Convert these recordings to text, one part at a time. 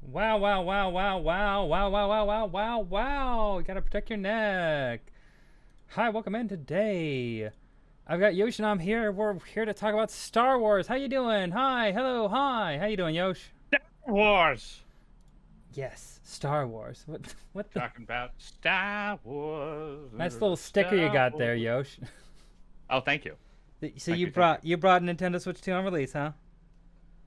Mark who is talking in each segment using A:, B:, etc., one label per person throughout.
A: Wow, wow, wow, wow, wow, wow, wow, wow, wow, wow, wow. You gotta protect your neck. Hi, welcome in today. I've got Yosh and I'm here. We're here to talk about Star Wars. How you doing? Hi, hello, hi. How you doing, Yosh?
B: Wars.
A: Yes, Star Wars. What the
B: Talking about Star Wars.
A: nice little sticker you
B: Star
A: got there,
B: Wars.
A: Yosh.
B: Oh, thank you.
A: So
B: Thank
A: you
B: you. Thank you.
A: brought Nintendo Switch 2 on release, huh?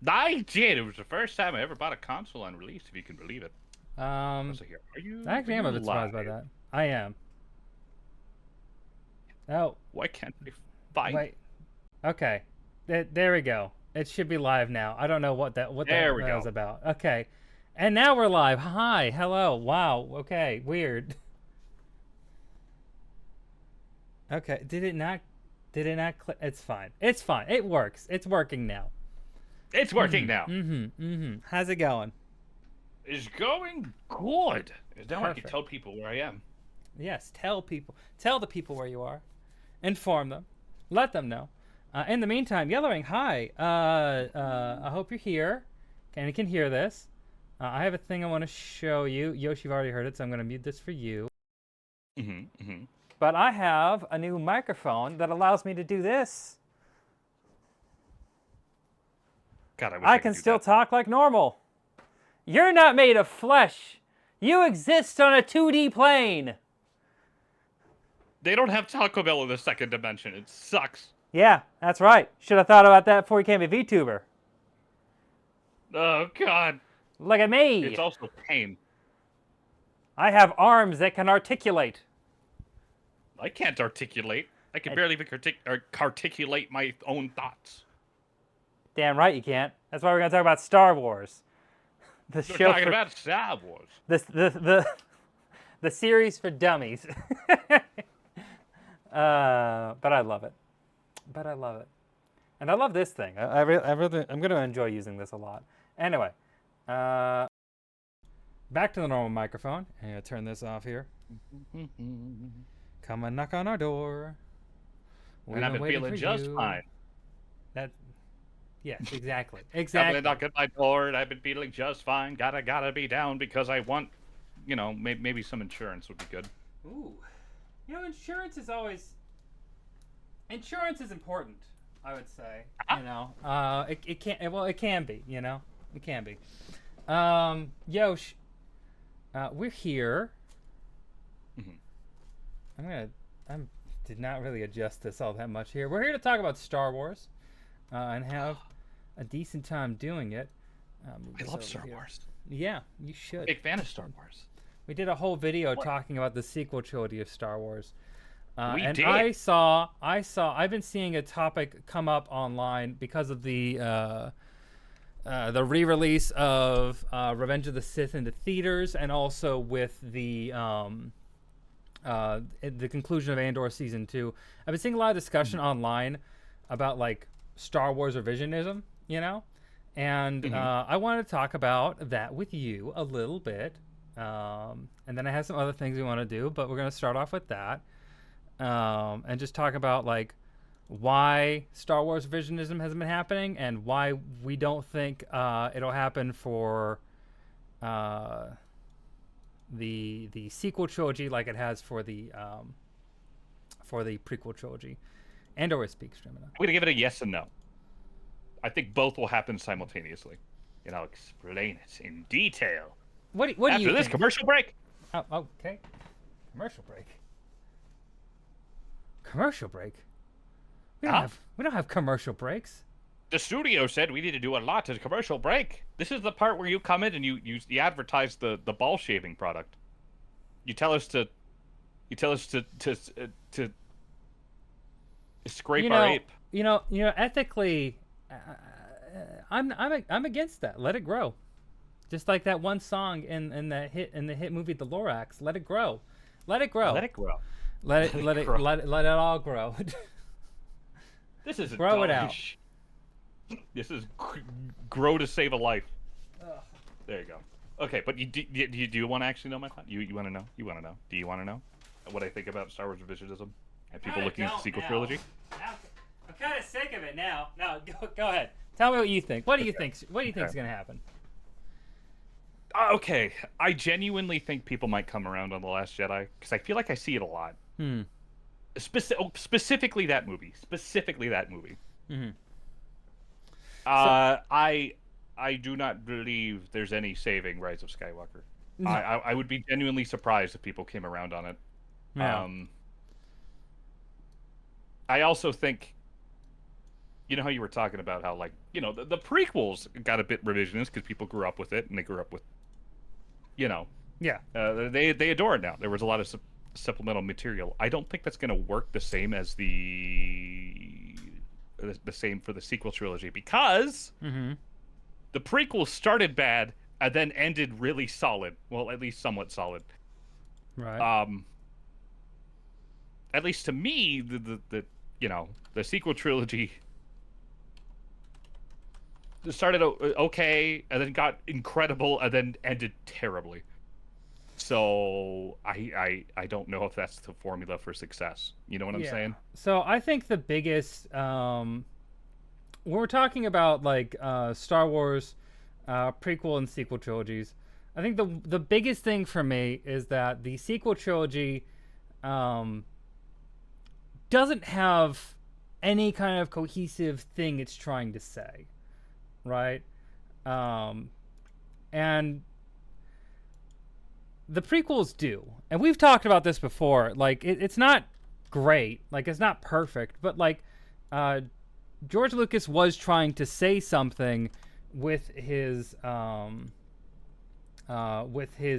B: I did. It was the first time I ever bought a console on release, if you can believe it.
A: Um,
B: Also here.
A: I
B: Are
A: actually am
B: you
A: a bit surprised by
B: live?
A: that. I am. Oh,
B: Why can't they fight?
A: wait. Okay. There we go. It should be live now. I don't know what
B: There we
A: that was
B: go.
A: about. Okay. And now we're live. Hi. Hello. Wow. Okay. Weird. Okay. Did it not click? It's fine. It's fine. It works. It's working now.
B: It's working now.
A: How's it going?
B: It's going good. Now I can
A: Perfect.
B: tell people where I am.
A: Yes, tell the people where you are. Inform them. Let them know. In the meantime, Yellowing, hi. I hope you're here and you can hear this. I have a thing I want to show you. Yoshi, you've already heard it, so I'm going to mute this for you.
B: Mm-hmm.
A: But I have a new microphone that allows me to do this.
B: God, I wish
A: I
B: I could
A: can
B: do
A: still
B: that.
A: talk like normal. You're not made of flesh. You exist on a 2D plane.
B: They don't have Taco Bell in the second dimension. It sucks.
A: Yeah, that's right. Should have thought about that before you became a VTuber.
B: Oh God.
A: Look at me.
B: It's also pain.
A: I have arms that can articulate.
B: I can't articulate. I can
A: Uh,
B: barely even articulate my own thoughts.
A: Damn right you can't. That's why we're gonna talk about Star Wars, the
B: We're
A: show
B: talking
A: for
B: about Star Wars.
A: the series for dummies. But I love it. But I love it, and I love this thing. I'm gonna enjoy using this a lot. Anyway, uh, back to the normal microphone. I'm gonna turn this off here. Come and knock on our door.
B: And
A: We've
B: I've
A: been
B: been
A: waiting for
B: feeling just
A: you.
B: fine.
A: That yes, exactly,
B: Coming and
A: exactly.
B: knocking at my door, and I've been feeling just fine. Gotta be down because I want, maybe some insurance would be good.
A: Ooh, insurance is important. I would say,
B: Ah,
A: it can well it can be, it can be. Yosh, we're here.
B: mhm.
A: I'm gonna I did not really adjust this all that much here. We're here to talk about Star Wars, and have a decent time doing it. Move
B: I
A: this
B: love
A: over
B: Star
A: here.
B: Wars.
A: Yeah, you should.
B: Big fan of Star Wars.
A: We did a whole video
B: What?
A: talking about the sequel trilogy of Star Wars.
B: We
A: And
B: did.
A: I've been seeing a topic come up online because of the re-release of Revenge of the Sith into theaters, and also with the conclusion of Andor season 2. I've been seeing a lot of discussion
B: Mhm.
A: online about like Star Wars revisionism, and
B: Mhm.
A: I wanted to talk about that with you a little bit. And then I have some other things we want to do, but we're going to start off with that, and just talk about like why Star Wars revisionism hasn't been happening, and why we don't think it'll happen uh, the sequel trilogy like it has for the prequel trilogy. And or speak Strimina.
B: I'm gonna give it a yes and no. I think both will happen simultaneously, and I'll explain it in detail
A: What do you
B: after this
A: think?
B: commercial break.
A: Oh, okay. Commercial break. Commercial break.
B: Huh?
A: We don't have commercial breaks.
B: The studio said we need to do a lot at commercial break. This is the part where you come in and you advertise the ball shaving product. You tell us to to scrape
A: You
B: our
A: know,
B: ape.
A: ethically, I'm against that. Let it grow. Just like that one song in the hit movie The Lorax. Let it grow. Let it grow.
B: Let it grow.
A: Let it all grow.
B: This isn't
A: Grow it out.
B: This is grow to save a life. There you go. Okay, but do you want to actually know my thought? You want to know? You want to know? Do you want to know what I think about Star Wars revisionism and people looking at the sequel trilogy?
A: Now, I'm kind of sick of it now. No, go ahead. Tell me what you think. What do you
B: Okay.
A: think? What do you think is
B: Okay.
A: going to happen?
B: Okay, I genuinely think people might come around on The Last Jedi because I feel like I see it a lot.
A: Hmm.
B: Specifically that movie. Specifically that movie.
A: Hmm. So
B: I do not believe there's any saving Rise of Skywalker.
A: no.
B: I would be genuinely surprised if people came around on it.
A: Yeah.
B: Um, I also think, you know how you were talking about how, like, the prequels got a bit revisionist because people grew up with it and they grew up with, you know,
A: Yeah.
B: they adore it now. There was a lot of supplemental material. I don't think that's going to work the same as the same for the sequel trilogy because
A: Mm-hmm.
B: the prequel started bad and then ended really solid. Well, at least somewhat solid.
A: Right.
B: At least to me, the sequel trilogy started okay and then got incredible and then ended terribly. So I don't know if that's the formula for success. You know what I'm saying?
A: So I think the biggest when we're talking about like Star Wars prequel and sequel trilogies, I think the biggest thing for me is that the sequel trilogy doesn't have any kind of cohesive thing it's trying to say, right? And the prequels do, and we've talked about this before. Like it's not great, like it's not perfect, but like George Lucas was trying to say something with his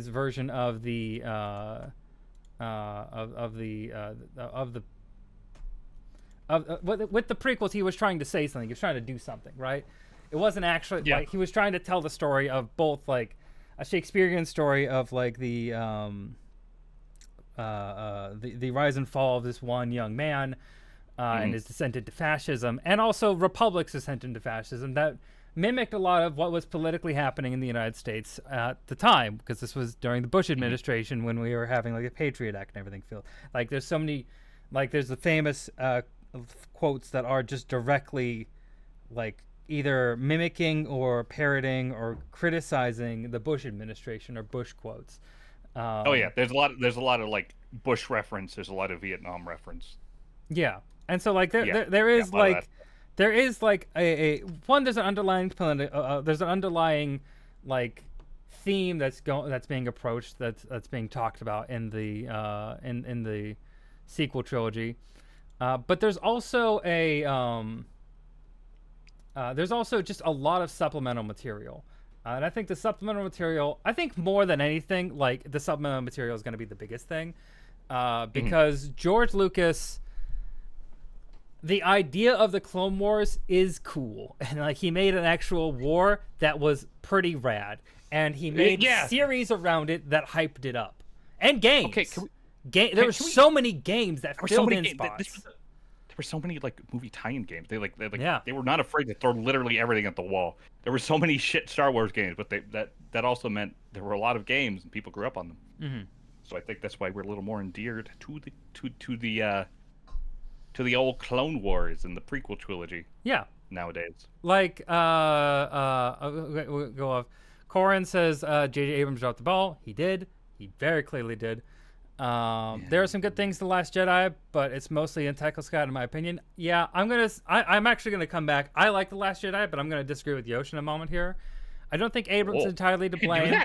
A: version of the with the prequels. He was trying to say something. He was trying to do something, right? It wasn't actually like he was trying to tell the story of both like a Shakespearean story of like the rise and fall of this one young man and his descent into fascism, and also Republic's descent into fascism that mimicked a lot of what was politically happening in the United States at the time, because this was during the Bush administration when we were having like a Patriot Act and everything. Feel like there's so many, like there's the famous quotes that are just directly like either mimicking or parroting or criticizing the Bush administration or Bush quotes.
B: Oh yeah, there's a lot of like Bush reference. There's a lot of Vietnam reference.
A: Yeah, and so like there is like there is like a one. There's an underlying there's an underlying like theme that's being approached, that's being talked about in the in the sequel trilogy, but there's also just a lot of supplemental material. And I think the supplemental material, I think more than anything, like the supplemental material is going to be the biggest thing, because George Lucas, the idea of the Clone Wars is cool, and like he made an actual war that was pretty rad, and he made series around it that hyped it up, and games. Okay, there were so many games that filled in spots.
B: There were so many like movie tie-in games. They were not afraid to throw literally everything at the wall. There were so many shit Star Wars games, but that also meant there were a lot of games and people grew up on them.
A: Mm-hmm.
B: So I think that's why we're a little more endeared to the old Clone Wars and the prequel trilogy.
A: Yeah.
B: Nowadays.
A: Like we'll go off. Corin says J.J. Abrams dropped the ball. He did. He very clearly did. There are some good things to The Last Jedi, but it's mostly in Technical Scott, in my opinion. Yeah, I'm actually gonna come back. I like The Last Jedi, but I'm gonna disagree with Yosh in a moment here. I don't think Abrams is entirely to blame.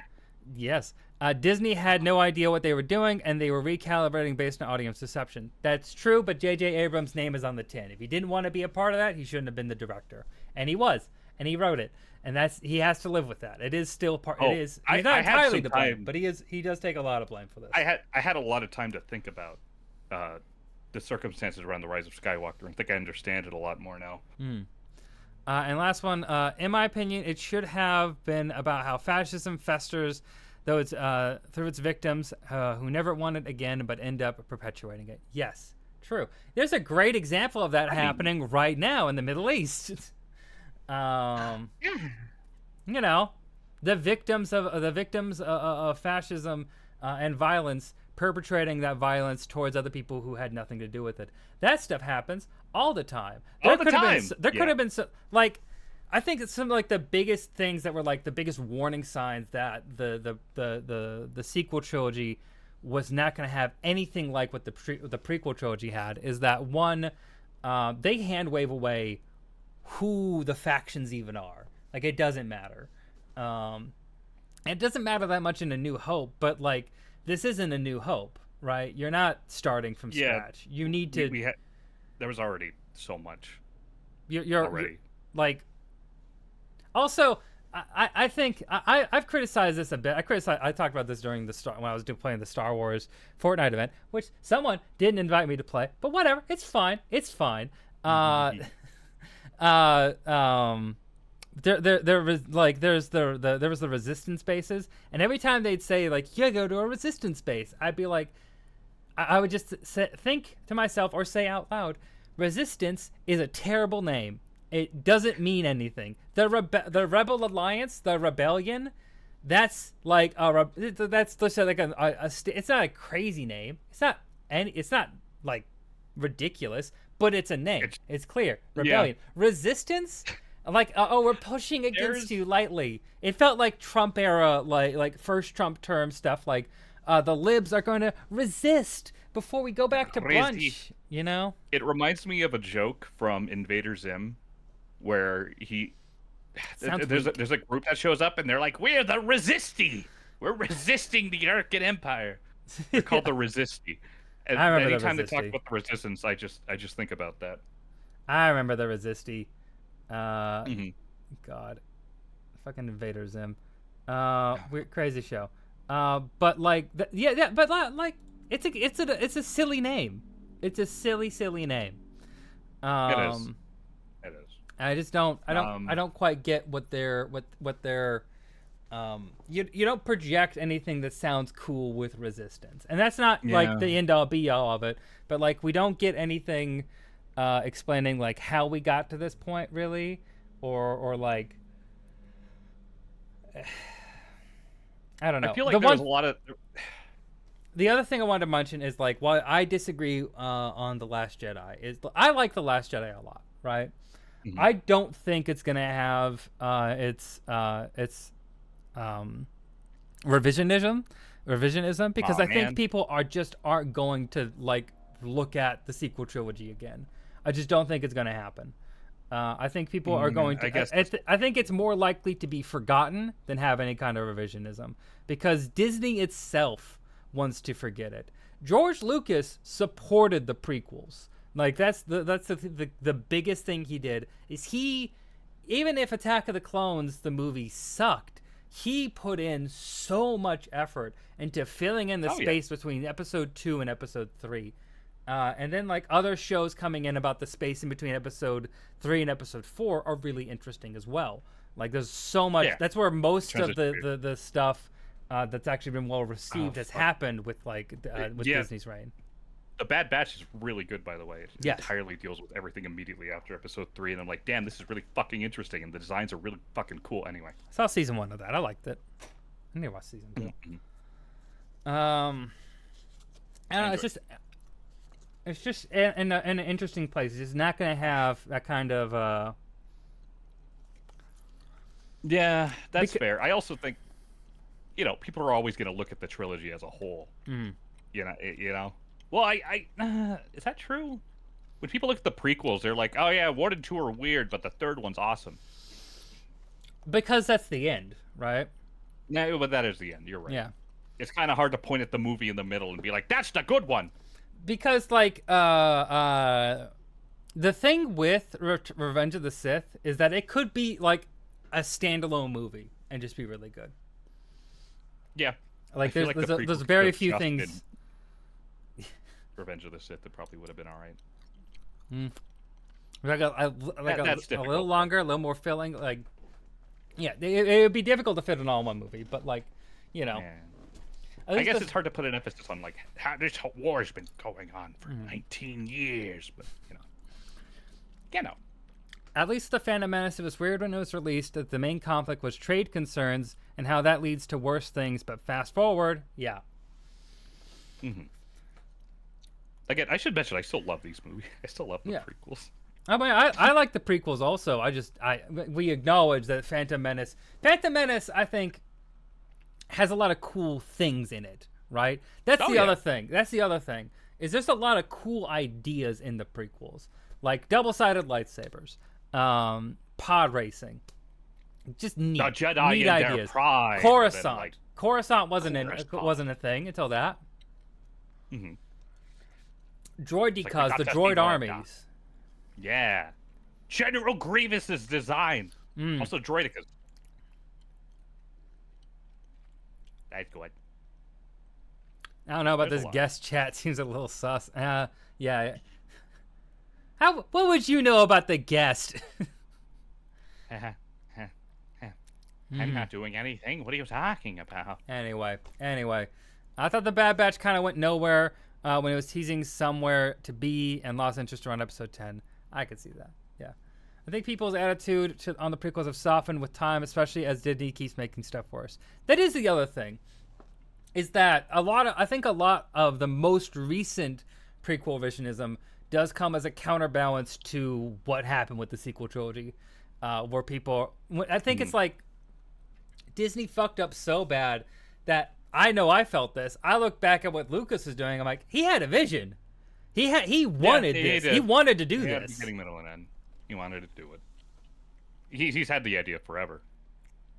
A: Yes. Disney had no idea what they were doing, and they were recalibrating based on audience deception. That's true, but J.J. Abrams' name is on the tin. If he didn't want to be a part of that, he shouldn't have been the director. And he was, and he wrote it. And he has to live with that. It is still part. It is. He's not entirely to blame, but he does take a lot of blame for this.
B: I had a lot of time to think about the circumstances around the Rise of Skywalker, and I think I understand it a lot more now.
A: And last one, in my opinion, it should have been about how fascism festers, though it's through its victims who never want it again, but end up perpetuating it. Yes, true. There's a great example of that happening right now in the Middle East. You know, the victims of fascism and violence perpetrating that violence towards other people who had nothing to do with it. That stuff happens all the time. There could have been like I think it's some like the biggest things that were like the biggest warning signs that the sequel trilogy was not going to have anything like what the prequel trilogy had is that one, they hand wave away who the factions even are. Like it doesn't matter. It doesn't matter that much in A New Hope, but like this isn't A New Hope, right? You're not starting from scratch. You need to.
B: There was already so much.
A: You're already like. Also, I think I've criticized this a bit. I talked about this during when I was playing the Star Wars Fortnite event, which someone didn't invite me to play, but whatever, it's fine. It's fine. There was like there was the resistance bases, and every time they'd say like yeah, go to a resistance base, I'd be like, I would just think to myself or say out loud, resistance is a terrible name. It doesn't mean anything. The Rebel Alliance, the Rebellion, that's like that's just like it's not a crazy name. It's not like ridiculous, but it's a name. It's clear. Rebellion. Yeah. Resistance, like we're pushing against you lightly. It felt like Trump era, like first Trump term stuff. Like the libs are going to resist before we go back to brunch. You know.
B: It reminds me of a joke from Invader Zim, where there's a group that shows up and they're like, we're the Resisti. We're resisting the Arkan Empire. They're called the Resisti. And
A: I remember
B: anytime
A: the
B: they talk about the resistance, I just think about that.
A: I remember the Resisti. God, fucking Invader Zim. Weird, crazy show. But like, but like, it's a silly name. It's a silly name.
B: It is. It is.
A: I just don't. I don't quite get what they're. You don't project anything that sounds cool with resistance, and that's not like the end all be all of it. But like, we don't get anything explaining like how we got to this point, really, or like. I don't know.
B: I feel like there's a lot of.
A: The other thing I wanted to mention is like, while I disagree on The Last Jedi, is I like The Last Jedi a lot, right? Mm-hmm. I don't think it's gonna have its revisionism because I think people aren't going to like look at the sequel trilogy again. I just don't think it's gonna happen. I think people are going to. I think it's more likely to be forgotten than have any kind of revisionism because Disney itself wants to forget it. George Lucas supported the prequels. Like that's the biggest thing he did is he, even if Attack of the Clones the movie sucked, he put in so much effort into filling in the space between episode 2 and episode 3. And then like other shows coming in about the space in between episode 3 and episode 4 are really interesting as well. Like there's so much. That's where most of the stuff that's actually been well received has happened with like with Disney's reign.
B: The Bad Batch is really good, by the way. It entirely deals with everything immediately after episode 3, and I'm like, damn, this is really fucking interesting, and the designs are really fucking cool. Anyway,
A: I saw season 1 of that. I liked it. I need to watch season 2. Mm-hmm. I don't know. It's just in an interesting place. It's not going to have that kind of.
B: Yeah, that's fair. I also think, people are always going to look at the trilogy as a whole.
A: Mm.
B: You know. Well, is that true? When people look at the prequels, they're like, "Oh yeah, 1 and 2 are weird, but the third one's awesome."
A: Because that's the end, right?
B: No, but that is the end. You're right.
A: Yeah.
B: It's kind of hard to point at the movie in the middle and be like, "That's the good one."
A: Because like the thing with Revenge of the Sith is that it could be like a standalone movie and just be really good.
B: Yeah.
A: Like there's very few things.
B: Revenge of the Sith, it probably would have been all right.
A: Like a little longer, a little more filling. Like, yeah, it would be difficult to fit in all in one movie, but like,
B: Yeah. I guess it's hard to put an emphasis on like how this whole war has been going on for 19 years, but
A: At least the Phantom Menace, it was weird when it was released that the main conflict was trade concerns and how that leads to worse things. But fast forward, yeah.
B: Mm-hmm. Again, I should mention I still love these movies. I still love the prequels.
A: I mean, I like the prequels also. We acknowledge that Phantom Menace, I think, has a lot of cool things in it, right? That's
B: Oh
A: the
B: yeah.
A: other thing. That's the other thing. Is there's a lot of cool ideas in the prequels, like double-sided lightsabers, pod racing, just
B: The
A: neat,
B: Jedi
A: neat
B: in their
A: ideas.
B: prime. And then,
A: Coruscant,
B: like,
A: Coruscant
B: Coruscant.
A: wasn't a thing until that.
B: Mm-hmm.
A: Droid
B: It's like we
A: decals,
B: got
A: the
B: to see
A: droid
B: more of that.
A: armies.
B: Yeah. General Grievous's design. Also droidicas. That's good.
A: I don't know about
B: There's a
A: this
B: lot.
A: guest chat. Seems a little sus. Yeah. How? What would you know about the guest?
B: I'm not doing anything. What are you talking about?
A: Anyway, I thought the Bad Batch kind of went nowhere when it was teasing somewhere to be and lost interest around episode 10. I could see that. Yeah, I think people's attitude on the prequels have softened with time, especially as Disney keeps making stuff worse. That is the other thing, is that a lot of the most recent prequel revisionism does come as a counterbalance to what happened with the sequel trilogy, where people, I think it's like Disney fucked up so bad that I know I felt this. I look back at what Lucas is doing. I'm like, he had a vision. He wanted this. He wanted to do this.
B: Beginning, middle, and end. He wanted to do it. He's had the idea forever.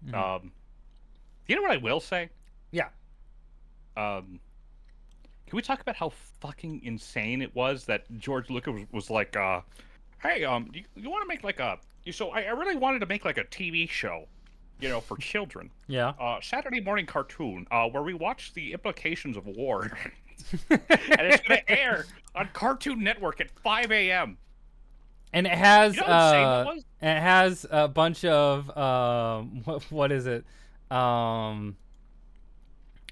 B: You know what I will say?
A: Yeah.
B: Can we talk about how fucking insane it was that George Lucas was like, hey, you want to make like I really wanted to make like a TV show, for children.
A: Yeah.
B: Saturday morning cartoon, where we watch the implications of war. And it's going to air on Cartoon Network at 5 a.m.
A: And it has
B: You know how insane that was?
A: and it has a bunch of what is it?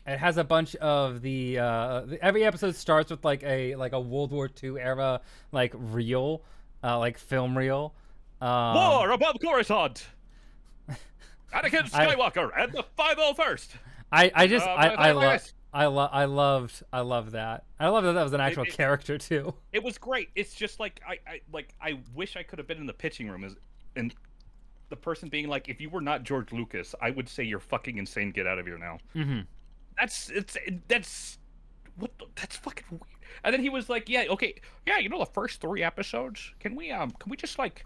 A: It has a bunch of the every episode starts with like a World War II era like reel, like film reel.
B: War above Coruscant. Anakin Skywalker and the 501st.
A: I loved that. I love that was an actual character too.
B: It was great. It's just like I wish I could have been in the pitching room and the person being like, if you were not George Lucas, I would say you're fucking insane. Get out of here now.
A: Mm-hmm.
B: That's fucking weird. And then he was like, yeah, okay, yeah, the first 3 episodes. Can we just like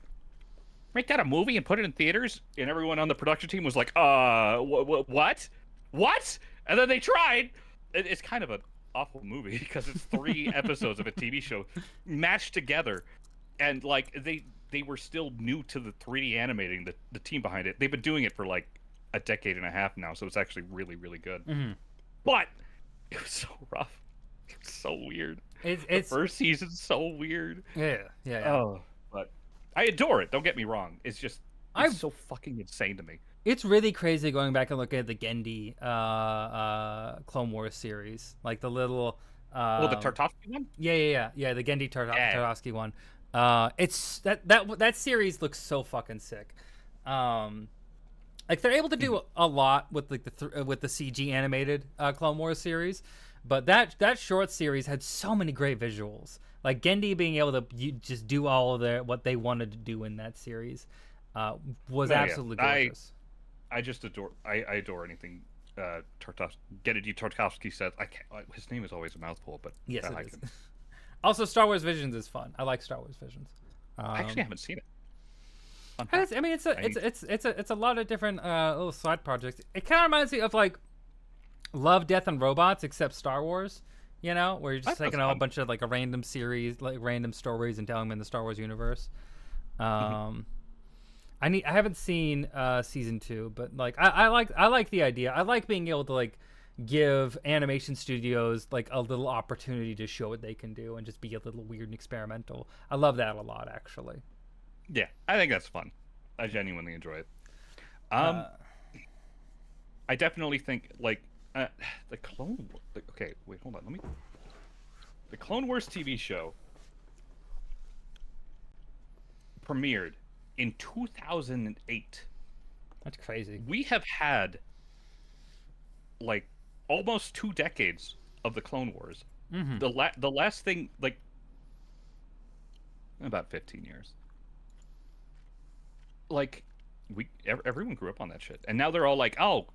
B: make that a movie and put it in theaters? And everyone on the production team was like, what? And then they tried. It's kind of an awful movie because it's 3 episodes of a TV show matched together, and like they were still new to the 3D animating. The team behind it, they've been doing it for like a decade and a half now, so it's actually really, really good.
A: Mm-hmm.
B: But it was so rough. It was so weird.
A: It's
B: the first season's so weird.
A: Yeah.
B: Oh, but I adore it. Don't get me wrong. It's just it's so fucking insane to me.
A: It's really crazy going back and looking at the Gendy Clone Wars series, like the little.
B: The Tartakovsky one.
A: Yeah. The Gendy Tartakovsky one. It's that series looks so fucking sick. Like they're able to do a lot with like with the CG animated Clone Wars series, but that short series had so many great visuals. Like Gendy being able to just do all of what they wanted to do in that series was absolutely gorgeous.
B: I just adore. I adore anything Gennady Tartakovsky says. I can't. His name is always a mouthful, but
A: yes,
B: I
A: it is. Also, Star Wars Visions is fun. I like Star Wars Visions.
B: I actually haven't seen it.
A: I mean, it's a lot of different little side projects. It kind of reminds me of like Love, Death, and Robots, except Star Wars. Where you're just taking a whole bunch of like a random series, like random stories, and telling them in the Star Wars universe. I haven't seen season 2, but like I like the idea. I like being able to like give animation studios like a little opportunity to show what they can do and just be a little weird and experimental. I love that a lot, actually.
B: Yeah, I think that's fun. I genuinely enjoy it. I definitely think like the Clone Wars. Okay, wait, hold on. The Clone Wars TV show premiered in 2008.
A: That's crazy.
B: We have had like almost 2 decades of the Clone Wars.
A: Mm-hmm.
B: The last thing, like, about 15 years. like everyone grew up on that shit, and now they're all like, oh,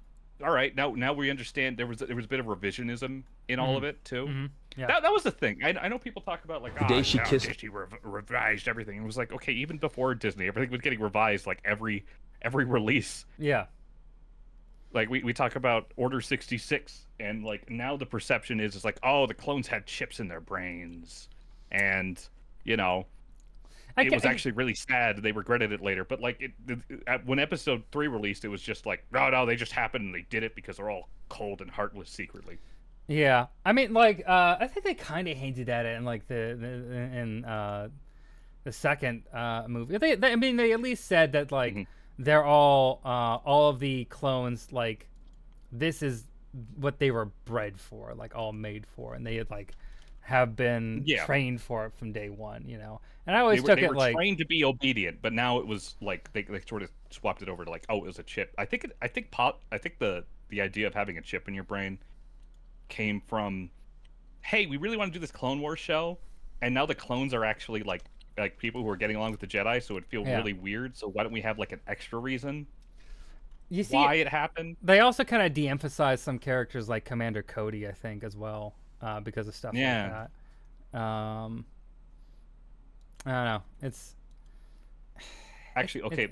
B: all right, now we understand. There was a bit of revisionism in all
A: Mm-hmm.
B: of it too.
A: Mm-hmm. Yeah.
B: That was the thing. I know people talk about like,
C: The day
B: oh,
C: she
B: no,
C: kissed-
B: Disney revised everything. It was like, okay, even before Disney, everything was getting revised like every release.
A: Yeah.
B: Like we talk about Order 66, and like now the perception is like, oh, the clones had chips in their brains, and you know, it was actually really sad. They regretted it later, but like when Episode 3 released, it was just like, no, they just happened and they did it because they're all cold and heartless secretly.
A: Yeah, I mean, like, I think they kind of hinted at it in like the second movie. I mean, they at least said that like they're all of the clones, like, this is what they were bred for, like all made for, and they had like have been trained for it from day one, you know. And I always took
B: they
A: it
B: were
A: like
B: trained to be obedient, but now it was like they sort of swapped it over to like, oh, it was a chip. I think the idea of having a chip in your brain came from, hey, we really want to do this Clone Wars show, and now the clones are actually like people who are getting along with the Jedi, so it feel really weird. So why don't we have like an extra reason
A: you see
B: why it happened?
A: They also kind of de-emphasize some characters like Commander Cody, I think, as well, because of stuff like that. I don't know. It's
B: actually okay.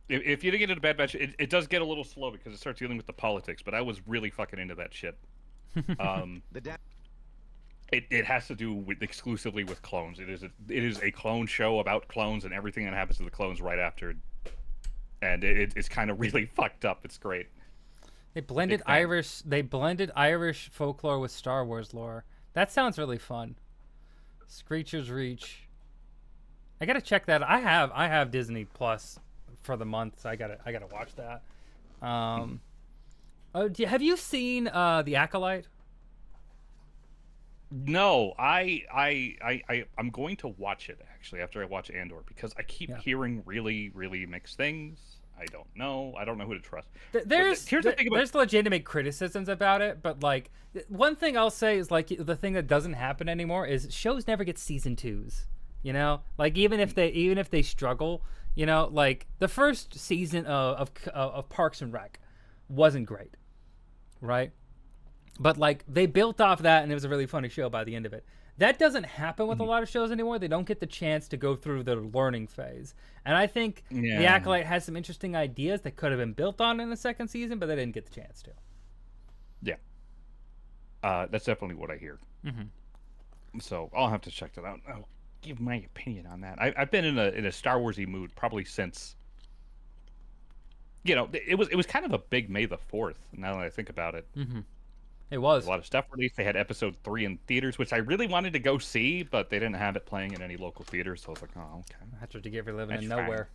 B: If you didn't get into Bad Batch, it does get a little slow because it starts dealing with the politics. But I was really fucking into that shit. It has to do exclusively with clones. It is a clone show about clones and everything that happens to the clones right after, and it's kind of really fucked up. It's great.
A: They blended Irish folklore with Star Wars lore. That sounds really fun. Screecher's Reach. I gotta check that. I have Disney Plus for the month, so I gotta watch that. Have you seen The Acolyte?
B: No, I'm going to watch it actually after I watch Andor because I keep hearing really, really mixed things. I don't know who to trust.
A: There's legitimate criticisms about it, but like one thing I'll say is like the thing that doesn't happen anymore is shows never get season 2s. You know, like even if they struggle, you know, like the first season of Parks and Rec wasn't great, right? But like they built off that, and it was a really funny show by the end of it. That doesn't happen with a lot of shows anymore. They don't get the chance to go through the learning phase. And I think The Acolyte has some interesting ideas that could have been built on in the second season, but they didn't get the chance to.
B: Yeah. That's definitely what I hear. Mm-hmm. So I'll have to check that out. I'll give my opinion on that. I've been in a Star Wars-y mood probably since, you know, it was kind of a big May the 4th, now that I think about it.
A: Mm-hmm. It was.
B: A lot of stuff released. They had Episode 3 in theaters, which I really wanted to go see, but they didn't have it playing in any local theaters, so I was like, oh, okay.
A: After to give her living in nowhere.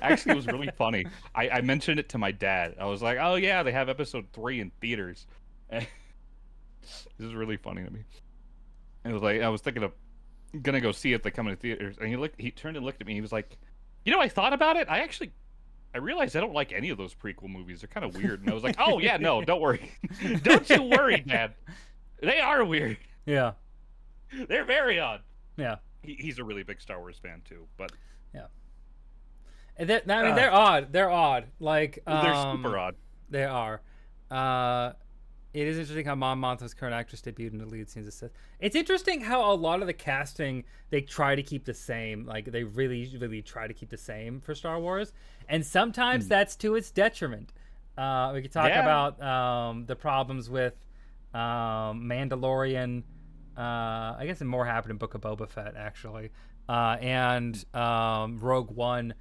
B: Actually, it was really funny. I mentioned it to my dad. I was like, oh, yeah, they have Episode 3 in theaters. And this is really funny to me. It was like, I was thinking of gonna go see if they come in theaters, and he turned and looked at me, and he was like, you know, I thought about it. I realized I don't like any of those prequel movies. They're kind of weird. And I was like, oh, yeah, no, don't worry. Don't you worry, Dad. They are weird.
A: Yeah.
B: They're very odd.
A: Yeah.
B: He's a really big Star Wars fan, too. But
A: yeah. And they're odd. They're odd. Like,
B: they're super odd.
A: They are. It is interesting how Mon Mothma's current actress debuted in the lead scenes of Sith. It's interesting how a lot of the casting, they try to keep the same. Like, they really, really try to keep the same for Star Wars. And sometimes that's to its detriment. We could talk about the problems with Mandalorian. I guess more happened in Book of Boba Fett, actually. And Rogue One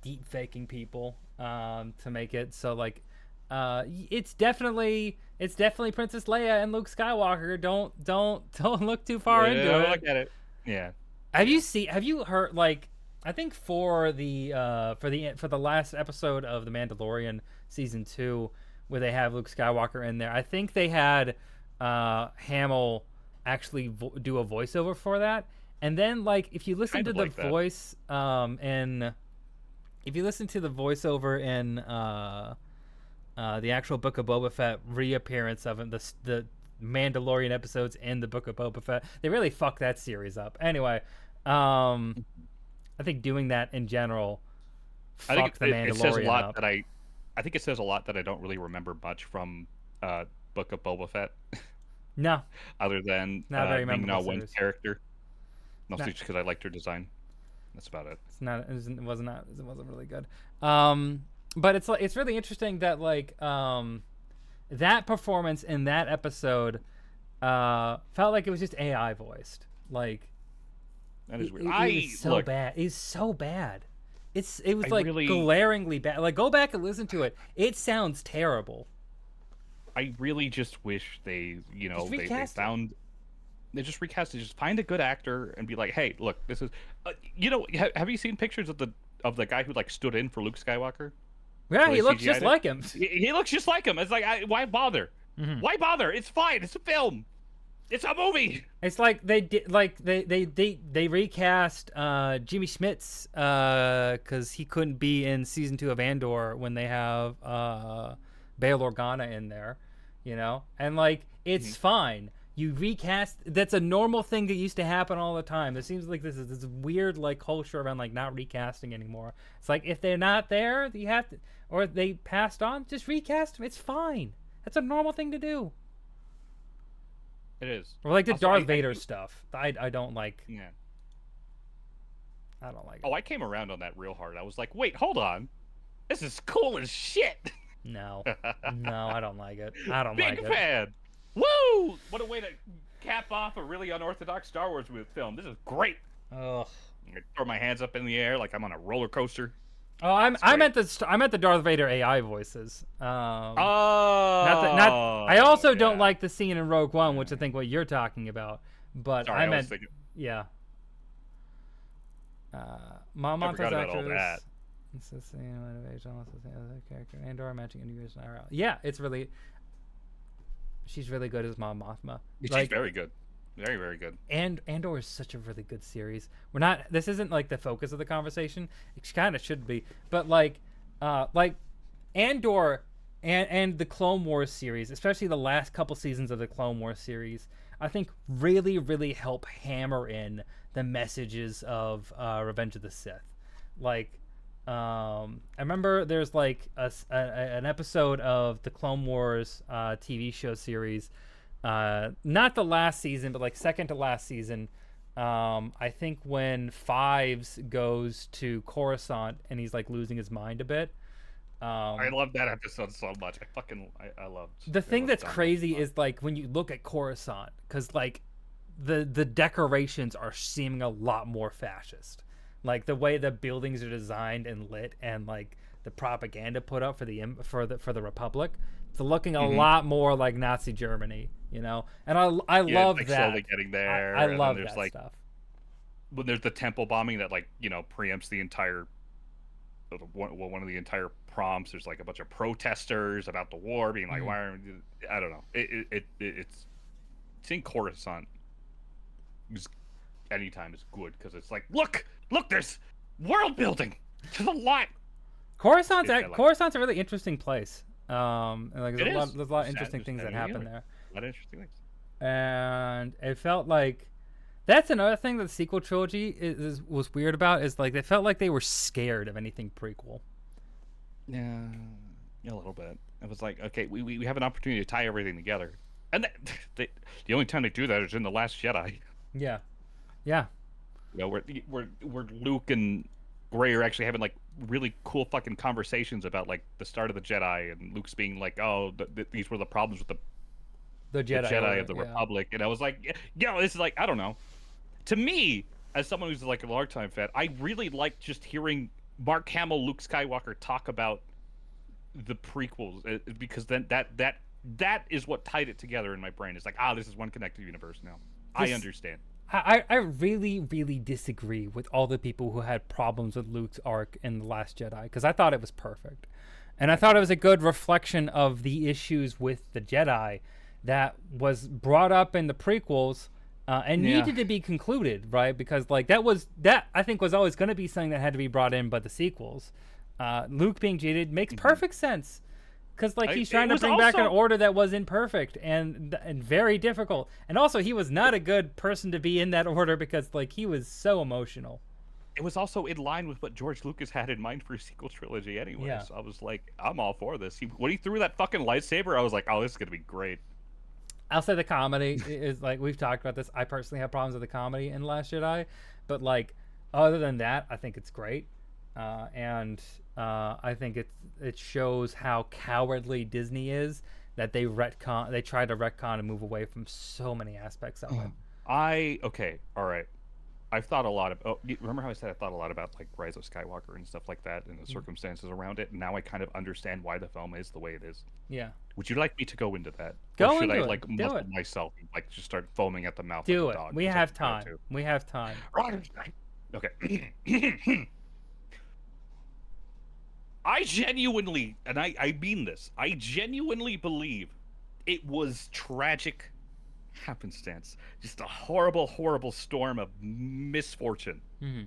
A: deep faking people to make it. So, like, it's definitely Princess Leia and Luke Skywalker. Don't look too far into it.
B: Look at it. Yeah.
A: Have you heard, like, I think for the last episode of The Mandalorian season 2, where they have Luke Skywalker in there, I think they had Hamill actually do a voiceover for that. And then, like, if you listen to the voice if you listen to the voiceover in the actual Book of Boba Fett reappearance of him, the Mandalorian episodes in the Book of Boba Fett, they really fuck that series up. Anyway, I think doing that in general
B: I think
A: fucked the
B: it says a
A: Mandalorian
B: lot
A: up.
B: that I think it says a lot that I don't really remember much from uh, Book of Boba Fett,
A: No,
B: other than
A: not a very
B: Ming
A: memorable
B: Na Wen's
A: series.
B: character. Mostly
A: Not,
B: just because I liked her design. That's about it.
A: it's not. It wasn't really good. Um, but it's like it's really interesting that like that performance in that episode felt like it was just AI voiced. Like
B: That is weird.
A: it was
B: I
A: so
B: look.
A: bad. It's so bad. It was
B: I
A: like
B: really,
A: glaringly bad. Like go back and listen to it. It sounds terrible.
B: I really just wish they,
A: Just
B: they
A: recast it.
B: found they just recast it. Just find a good actor and be like, hey, look, this is, have you seen pictures of the guy who like stood in for Luke Skywalker?
A: Yeah,
B: Where
A: he
B: they
A: looks just
B: CGI'd it?
A: like him.
B: He looks just like him. It's like, why bother?
A: Mhm.
B: Why bother? It's fine. It's a film. It's a movie.
A: It's like they did, like they recast Jimmy Schmitz because he couldn't be in season 2 of Andor when they have Bail Organa in there, and like it's fine. You recast. That's a normal thing that used to happen all the time. It seems like this is this weird like culture around like not recasting anymore. It's like if they're not there, you have to, or they passed on, just recast them. It's fine. That's a normal thing to do.
B: It is.
A: Or like the
B: Also,
A: Darth Vader stuff. I don't like.
B: yeah.
A: I don't like it.
B: Oh, I came around on that real hard. I was like, wait, hold on. This is cool as shit.
A: No, no, I don't like it. I don't
B: Big
A: like it.
B: fan. Woo! What a way to cap off a really unorthodox Star Wars film. This is great.
A: Ugh.
B: I throw my hands up in the air like I'm on a roller coaster.
A: Oh, I'm
B: great.
A: I'm at the Darth Vader AI voices.
B: Oh,
A: Not. I also don't
B: yeah.
A: like the scene in Rogue One, which I think what you're talking about. But
B: Sorry,
A: I
B: I was
A: meant,
B: thinking.
A: yeah.
B: I
A: Monta's
B: forgot about all
A: actress.
B: that.
A: It's the same motivation, almost the same other character. Andor matching integration IRL. Yeah, it's really. She's really good as Mom Mothma.
B: She's
A: Like,
B: very good. Very, very good.
A: and Andor is such a really good series. We're not. This isn't like the focus of the conversation. It kind of should be, but like Andor and the Clone Wars series, especially the last couple seasons of the Clone Wars series, I think really, really help hammer in the messages of Revenge of the Sith. Like, I remember there's like an episode of the Clone Wars TV show series, not the last season, but like second to last season. I think when Fives goes to Coruscant and he's like losing his mind a bit.
B: I love that episode so much. I loved.
A: The thing that's
B: done
A: crazy is like when you look at Coruscant, because like the decorations are seeming a lot more fascist. Like the way the buildings are designed and lit, and like the propaganda put up for the Republic, it's looking a lot more like Nazi Germany, And I
B: yeah,
A: love
B: it's, like,
A: that.
B: slowly getting there.
A: I
B: and then
A: love
B: there's
A: that
B: like
A: stuff.
B: when there's the temple bombing that preempts the entire one of the entire prompts. There's like a bunch of protesters about the war being like, why are I don't know. It's seeing Coruscant is anytime is good because it's like look there's world building. There's a lot.
A: Coruscant's
B: I like
A: Coruscant's a really interesting place. And like
B: It is.
A: there's a lot of
B: Just
A: interesting
B: just
A: things that
B: adding
A: happen
B: in.
A: there.
B: A lot of interesting things.
A: And it felt like that's another thing that the sequel trilogy was weird about is like they felt like they were scared of anything prequel.
B: Yeah, a little bit. It was like, okay, we have an opportunity to tie everything together, and the only time they do that is in the Last Jedi.
A: Yeah, yeah.
B: Where Luke and Rey are actually having like really cool fucking conversations about like the start of the Jedi, and Luke's being like, oh, these were the problems with
A: The Jedi,
B: of the
A: yeah.
B: Republic, and I was like, this is like, I don't know. To me, as someone who's like a long-time fan, I really like just hearing Mark Hamill, Luke Skywalker talk about the prequels because then that is what tied it together in my brain. It's like, this is one connected universe now. I understand.
A: I really, really disagree with all the people who had problems with Luke's arc in The Last Jedi because I thought it was perfect. And I thought it was a good reflection of the issues with the Jedi that was brought up in the prequels and needed to be concluded, right? Because like that I think was always going to be something that had to be brought in by the sequels. Luke being jaded makes perfect sense. Because like he's trying to bring back an order that was imperfect and very difficult, and also he was not a good person to be in that order because like he was so emotional.
B: It was also in line with what George Lucas had in mind for a sequel trilogy anyway.
A: Yeah.
B: So I was like, I'm all for this. When he threw that fucking lightsaber, I was like, oh, this is gonna be great.
A: I'll say the comedy is like we've talked about this. I personally have problems with the comedy in Last Jedi, but like other than that, I think it's great, and I think it shows how cowardly Disney is that they try to retcon and move away from so many aspects of it.
B: Okay, all right. I've thought a lot of. Oh, remember how I said I thought a lot about like Rise of Skywalker and stuff like that, and the circumstances around it. And now I kind of understand why the film is the way it is.
A: Yeah.
B: Would you like me to go into that?
A: Go
B: or should
A: into
B: I
A: it.
B: like
A: Do
B: muscle
A: it.
B: myself, and, like just start foaming at the mouth?
A: Do
B: like
A: it.
B: A dog,
A: We have time. We have time.
B: Okay. I genuinely, and I mean this, I genuinely believe it was tragic happenstance. Just a horrible, horrible storm of misfortune.
A: Mm-hmm.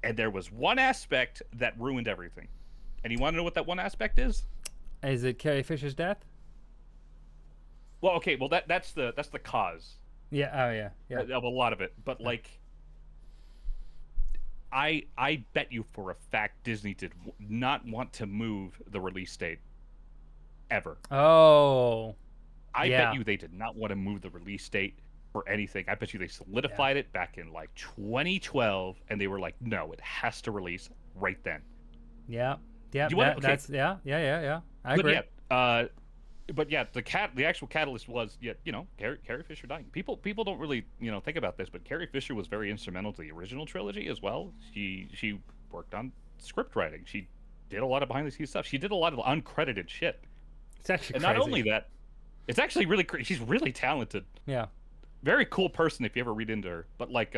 B: And there was one aspect that ruined everything. And you want to know what that one aspect is?
A: Is it Carrie Fisher's death?
B: Well, okay, well that's the cause.
A: Yeah. Oh yeah. Yeah.
B: Of a lot of it, but like, I bet you for a fact Disney did not want to move the release date ever.
A: Oh.
B: I bet you they did not want to move the release date for anything. I bet you they solidified it back in like 2012, and they were like, no, it has to release right then.
A: Yeah. Yeah. That's yeah. I agree.
B: But yeah, the actual catalyst was Carrie Fisher dying. People don't really think about this, but Carrie Fisher was very instrumental to the original trilogy as well. She worked on script writing. She did a lot of behind the scenes stuff. She did a lot of uncredited shit.
A: It's actually
B: crazy. Not only that, it's actually really crazy. She's really talented.
A: Yeah.
B: Very cool person if you ever read into her. But like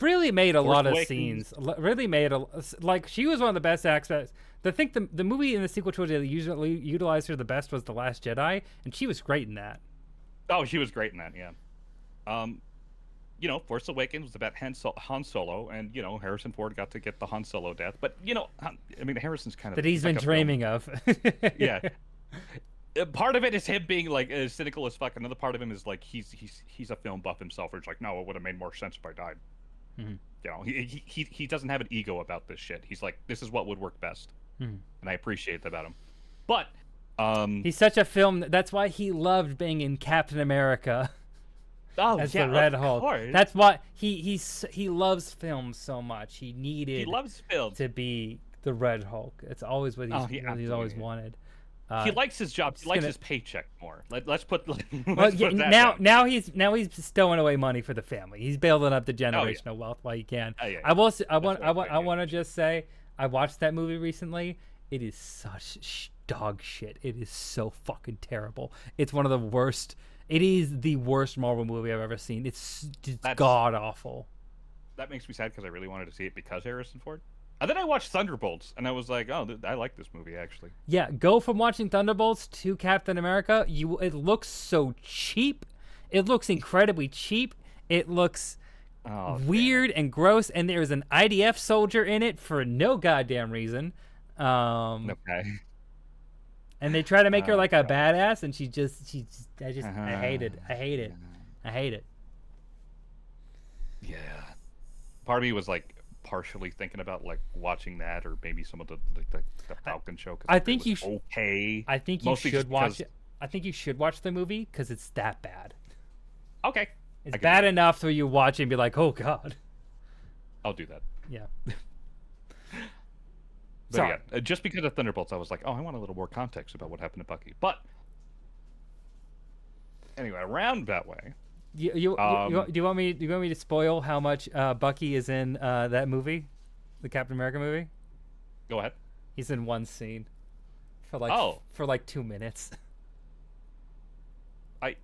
A: really made a lot of
B: Awakens.
A: scenes. Really made she was one of the best aspects. I think the movie in the sequel trilogy that usually utilized her the best was The Last Jedi, and she was great in that.
B: Oh, she was great in that, yeah. Force Awakens was about Han Solo, and Harrison Ford got to get the Han Solo death. But I mean, Harrison's kind of
A: that he's been dreaming of.
B: Yeah. Part of it is him being like as cynical as fuck. Another part of him is like he's a film buff himself. Where it's like, no, it would have made more sense if I died.
A: Mm-hmm.
B: He doesn't have an ego about this shit. He's like, this is what would work best, and I appreciate that about him. But
A: he's such a film. That's why he loved being in Captain America. As the Red Hulk. That's why he loves film so much. He loves film to be the Red Hulk. It's always what he's always wanted.
B: He likes his job. He likes his paycheck more. Let's put.
A: Now he's stowing away money for the family. He's building up the generational wealth while he can. I want to just say I watched that movie recently. It is such dog shit. It is so fucking terrible. It's one of the worst. It is the worst Marvel movie I've ever seen. It's god awful.
B: That makes me sad because I really wanted to see it because Harrison Ford. And then I watched Thunderbolts, and I was like, oh, I like this movie, actually.
A: Yeah, go from watching Thunderbolts to Captain America. It looks so cheap. It looks incredibly cheap. It looks weird and gross, and there's an IDF soldier in it for no goddamn reason.
B: Okay.
A: And they try to make her like a badass, and I hate it. I hate it.
B: Yeah. Part of me was like partially thinking about like watching that or maybe some of the Falcon show.
A: I think you
B: okay.
A: I think you should watch it. I think you should watch the movie because it's that bad.
B: Okay.
A: It's bad enough so you watch it and be like, oh god.
B: I'll do that.
A: Yeah.
B: But yeah, just because of Thunderbolts, I was like, oh, I want a little more context about what happened to Bucky. But anyway, around that way.
A: Do you want me to spoil how much Bucky is in that movie, the Captain America movie?
B: Go ahead.
A: He's in one scene for like 2 minutes.
B: I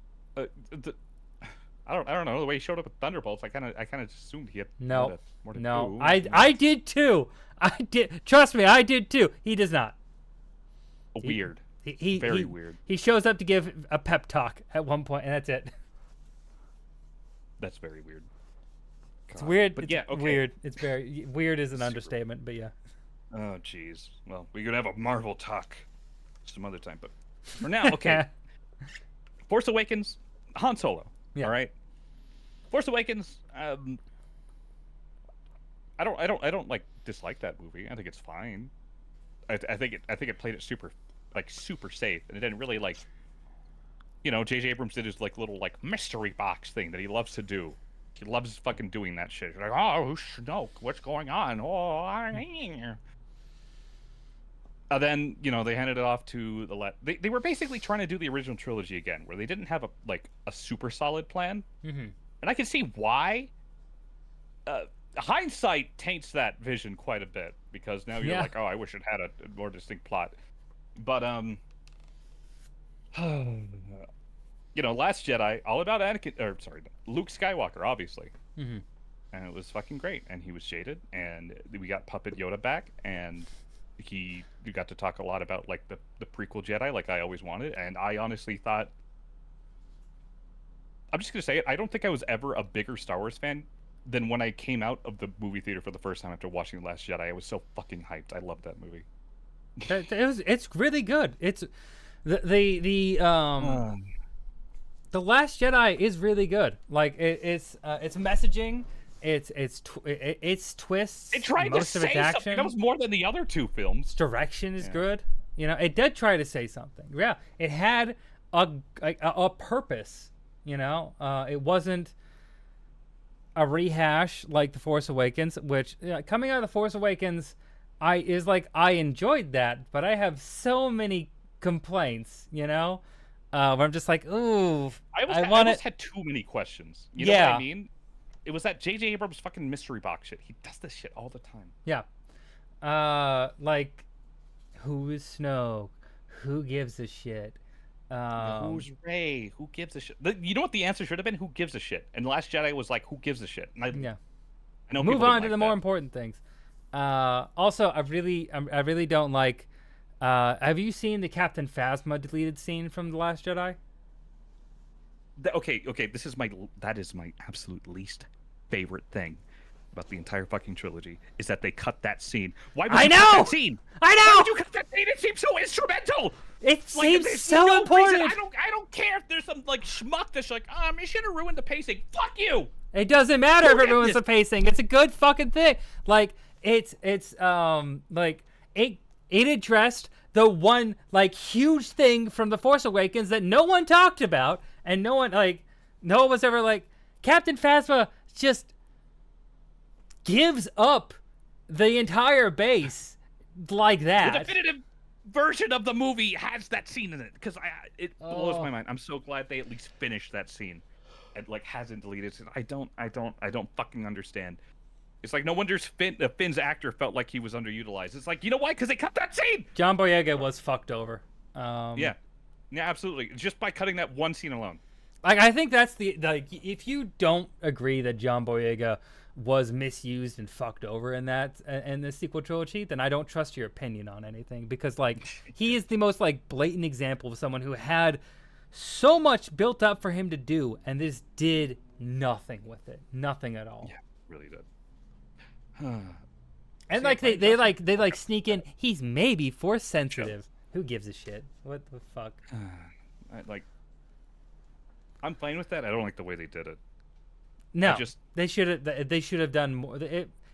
B: don't know the way he showed up at Thunderbolts. I kind of assumed he had more to do.
A: I did too. Trust me, I did too. He does not.
B: Weird.
A: Very
B: weird.
A: He shows up to give a pep talk at one point, and that's it.
B: That's very weird.
A: God. It's weird.
B: But
A: weird. It's very weird is an understatement, but yeah.
B: Oh, jeez. Well, we could have a Marvel talk some other time, but for now, okay. Force Awakens, Han Solo.
A: Yeah.
B: All right. Force Awakens. I don't like dislike that movie. I think it's fine. I think it played it super safe, and it didn't really like. J.J. Abrams did his like little like mystery box thing that he loves to do. He loves fucking doing that shit. You're like, oh, Snoke, what's going on? Then they handed it off to they were basically trying to do the original trilogy again, where they didn't have a super solid plan, and I can see why. Hindsight taints that vision quite a bit because now you're like, oh, I wish it had a more distinct plot. But Last Jedi, all about Luke Skywalker, obviously, and it was fucking great. And he was shaded, and we got Puppet Yoda back, and we got to talk a lot about like the prequel Jedi, like I always wanted. And I honestly thought, I'm just gonna say it, I don't think I was ever a bigger Star Wars fan than when I came out of the movie theater for the first time after watching The Last Jedi. I was so fucking hyped. I loved that movie.
A: It's really good. It's the Last Jedi is really good. Like it's messaging. It's twists.
B: It tried to say something. That was more than the other two films.
A: Direction is good. It did try to say something. Yeah, it had a purpose. It wasn't a rehash like The Force Awakens, which coming out of The Force Awakens, I enjoyed that, but I have so many complaints, where I'm just like, ooh,
B: I almost had too many questions. You know what I mean? It was that J.J. Abrams fucking mystery box shit. He does this shit all the time.
A: Yeah. Like, who is Snoke? Who gives a shit?
B: Who's Rey? Who gives a shit? You know what the answer should have been? Who gives a shit? And The Last Jedi was like, who gives a shit? And I know
A: move on to the more important things. Also, I really don't like. Have you seen the Captain Phasma deleted scene from The Last Jedi?
B: Okay. That is my absolute least favorite thing about the entire fucking trilogy is that they cut that scene. Why would you cut that scene?
A: I know.
B: Why would you cut that scene? It seems so instrumental.
A: It seems so important.
B: I don't care if there's some like schmuck that's like, you should have ruined the pacing. Fuck you.
A: It doesn't matter if it ruins the pacing. It's a good fucking thing. Like it addressed the one like huge thing from The Force Awakens that no one talked about, and no one was ever like, Captain Phasma just gives up the entire base like that.
B: The definitive version of the movie has that scene in it because it blows my mind. I'm so glad they at least finished that scene and like hasn't deleted it. I don't fucking understand. It's like no wonder Finn's actor felt like he was underutilized. It's like, you know why? Because they cut that scene.
A: John Boyega was fucked over.
B: Yeah, absolutely. Just by cutting that one scene alone.
A: Like I think that's if you don't agree that John Boyega was misused and fucked over in the sequel trilogy, then I don't trust your opinion on anything, because like he is the most like blatant example of someone who had so much built up for him to do, and this did nothing with it, nothing at all.
B: Yeah, really did.
A: And like they sneak in, he's maybe force sensitive. Who gives a shit? What the fuck?
B: I'm fine with that. I don't like the way they did it.
A: No, they should have done more.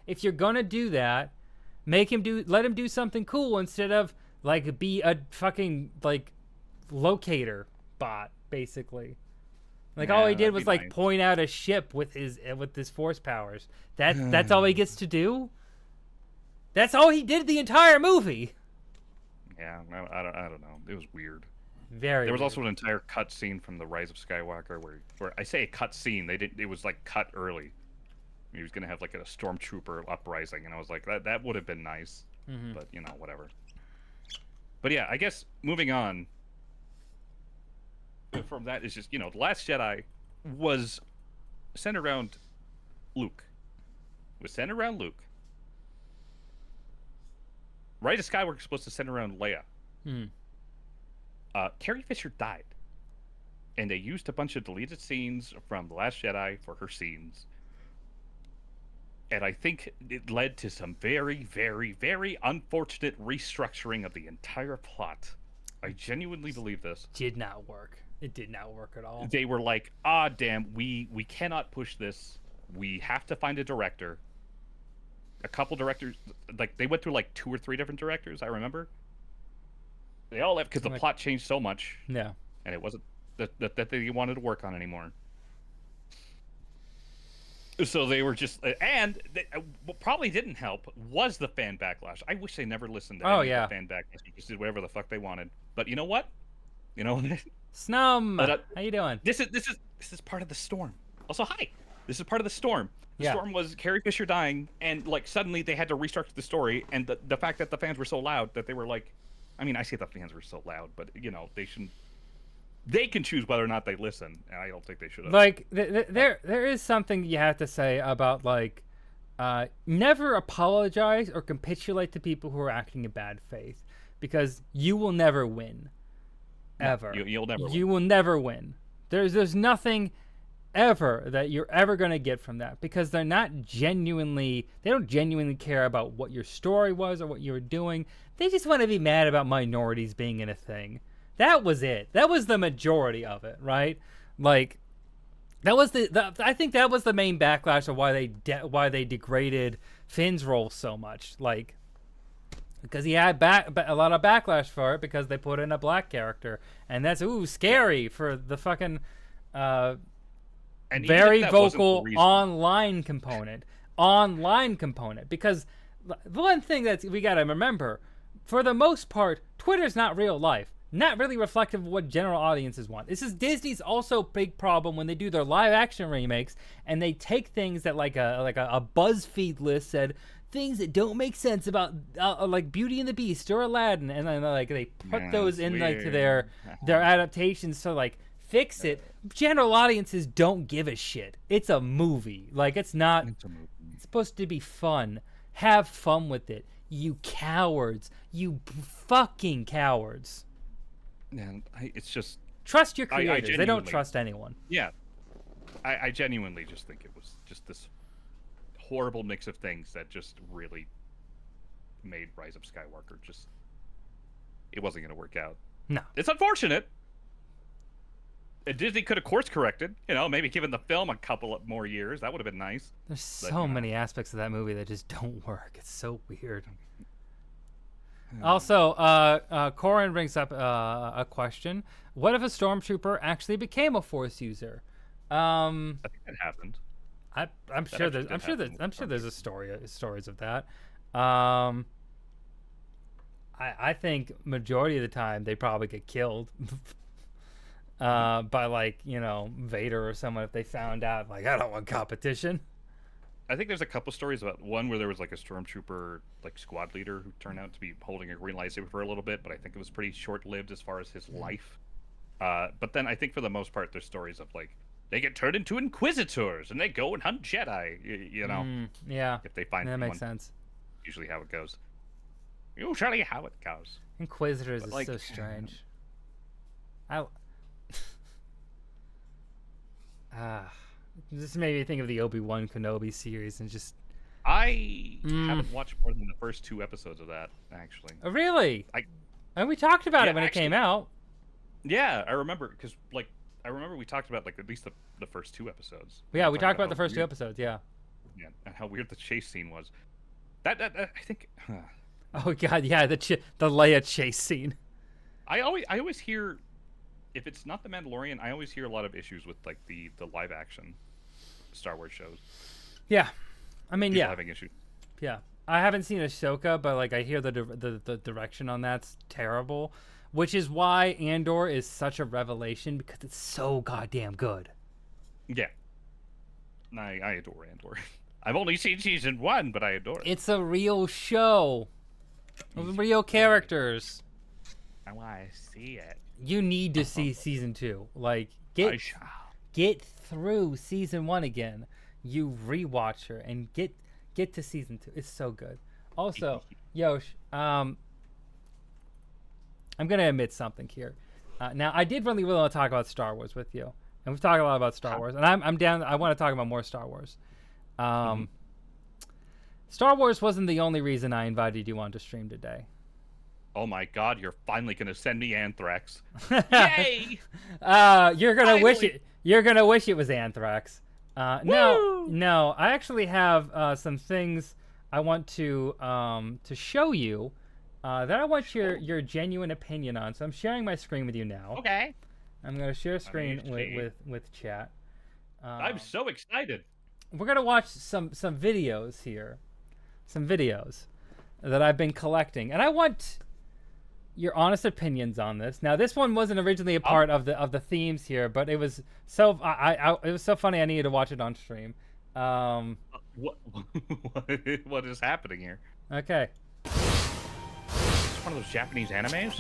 A: If you're gonna do that, let him do something cool instead of like be a fucking like locator bot, basically. Like all he did was like point out a ship with his force powers. That's all he gets to do. That's all he did the entire movie.
B: Yeah, I don't know. It was weird.
A: There
B: was also an entire cut scene from The Rise of Skywalker where I say a cut scene, it was like cut early. He was gonna have like a stormtrooper uprising, and I was like, that would have been nice, but whatever. But yeah, I guess moving on from that is just The Last Jedi was centered around Luke. It was centered around Luke. Rise of Skywalker was supposed to center around Leia. Carrie Fisher died, and they used a bunch of deleted scenes from The Last Jedi for her scenes. And I think it led to some very, very, very unfortunate restructuring of the entire plot. I genuinely believe this.
A: Did not work. It did not work at all.
B: They were like, ah, damn, we cannot push this. We have to find a director. A couple directors, like, they went through like 2 or 3 different directors, I remember. They all left because the plot changed so much.
A: Yeah.
B: And it wasn't that they wanted to work on anymore. So they were just, and what probably didn't help was the fan backlash. I wish they never listened to any of the fan backlash. They just did whatever the fuck they wanted. But you know what? You know what?
A: Snum, how you doing?
B: This is part of the storm. Also, hi. This is part of the storm. The storm was Carrie Fisher dying, and like suddenly they had to restructure the story. And the fact that the fans were so loud that they were like, I mean, I say the fans were so loud, but you know, they shouldn't. They can choose whether or not they listen, and I don't think they should have.
A: Like, there is something you have to say about, like, never apologize or capitulate to people who are acting in bad faith, because you will never win, ever.
B: No, you'll never.
A: You will never win. There's nothing ever that you're ever gonna get from that, because they don't genuinely care about what your story was or what you were doing. They just want to be mad about minorities being in a thing. That was it. That was the majority of it, right? Like, that was I think that was the main backlash of why they degraded Finn's role so much. Like, because he had a lot of backlash for it because they put in a black character, and that's scary for the fucking very vocal online component. Because one thing that we gotta remember, for the most part, Twitter's not real life. Not really reflective of what general audiences want. This is Disney's also big problem when they do their live action remakes and they take things that like a BuzzFeed list said, things that don't make sense about like Beauty and the Beast or Aladdin, and then like they put those in like to their adaptations to like fix it. General audiences don't give a shit. It's a movie. Like, it's not. It's supposed to be fun. Have fun with it. You cowards. You fucking cowards.
B: And it's just
A: trust your creators. They don't trust anyone.
B: Yeah, I genuinely just think it was just this horrible mix of things that just really made Rise of Skywalker just, it wasn't going to work out.
A: No,
B: it's unfortunate. And Disney could have course corrected, you know, maybe given the film a couple of more years. That would have been nice.
A: There's so many aspects of that movie that just don't work. It's so weird. Also, Corin brings up a question. What if a stormtrooper actually became a Force user?
B: I think that happened.
A: I'm sure there's stories of that. I think majority of the time they probably get killed by, like, you know, Vader or someone if they found out, like, I don't want competition.
B: I think there's a couple stories about one where there was like a stormtrooper, like squad leader, who turned out to be holding a green lightsaber for a little bit, but I think it was pretty short-lived as far as his life. But then I think for the most part, there's stories of like they get turned into inquisitors and they go and hunt Jedi. You know,
A: yeah.
B: If they find
A: that makes sense.
B: Usually how it goes. Usually how it goes.
A: Inquisitors is like, so strange. This made me think of the Obi-Wan Kenobi series and just.
B: I haven't watched more than the first 2 episodes of that, actually.
A: Oh, really? And we talked about it when it came out.
B: Yeah, I remember, because like we talked about like at least the first 2 episodes.
A: Yeah, we talked about the first 2 episodes. Yeah.
B: Yeah, and how weird the chase scene was. That I think.
A: Oh god, yeah, the Leia chase scene.
B: I always hear. If it's not The Mandalorian, I always hear a lot of issues with like the live action Star Wars shows.
A: Yeah, I mean,
B: People having issues.
A: Yeah, I haven't seen Ahsoka, but like I hear the direction on that's terrible, which is why Andor is such a revelation because it's so goddamn good.
B: Yeah, I adore Andor. I've only seen season 1, but I adore it.
A: It's a real show, real characters.
B: I want to see it.
A: You need to see season 2. Like, get through season 1 again. You rewatch her and get to season 2. It's so good. Also, Yosh, I'm gonna admit something here. Now, I did really want to talk about Star Wars with you, and we've talked a lot about Star Wars, and I'm down. I want to talk about more Star Wars. Star Wars wasn't the only reason I invited you onto stream today.
B: Oh my God! You're finally gonna send me Anthrax. Yay!
A: You're gonna
B: Finally.
A: wish it. You're gonna wish it was Anthrax. No. I actually have some things I want to show you that I want your genuine opinion on. So I'm sharing my screen with you now.
B: Okay.
A: I'm gonna share screen with chat.
B: I'm so excited.
A: We're gonna watch some videos here, some videos that I've been collecting, and I want your honest opinions on this. Now, this one wasn't originally a part of the themes here, but it was so it was so funny. I needed to watch it on stream.
B: What what is happening here?
A: Okay.
B: It's one of those Japanese animes.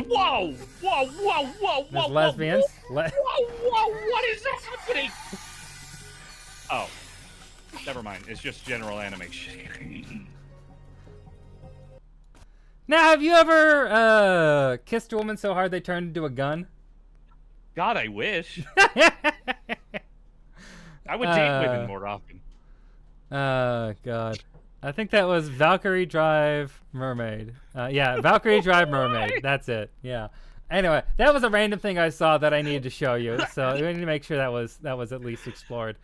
B: Whoa! Whoa! Whoa! Whoa!
A: There's
B: Whoa!
A: lesbians.
B: Whoa! Whoa! What is happening? Oh, never mind. It's just general anime shit.
A: Now, have you ever kissed a woman so hard they turned into a gun?
B: God, I wish. I would date women more often.
A: God. I think that was Valkyrie Drive Mermaid. Yeah, Valkyrie Drive Mermaid. That's it. Yeah. Anyway, that was a random thing I saw that I needed to show you. So we need to make sure that was at least explored.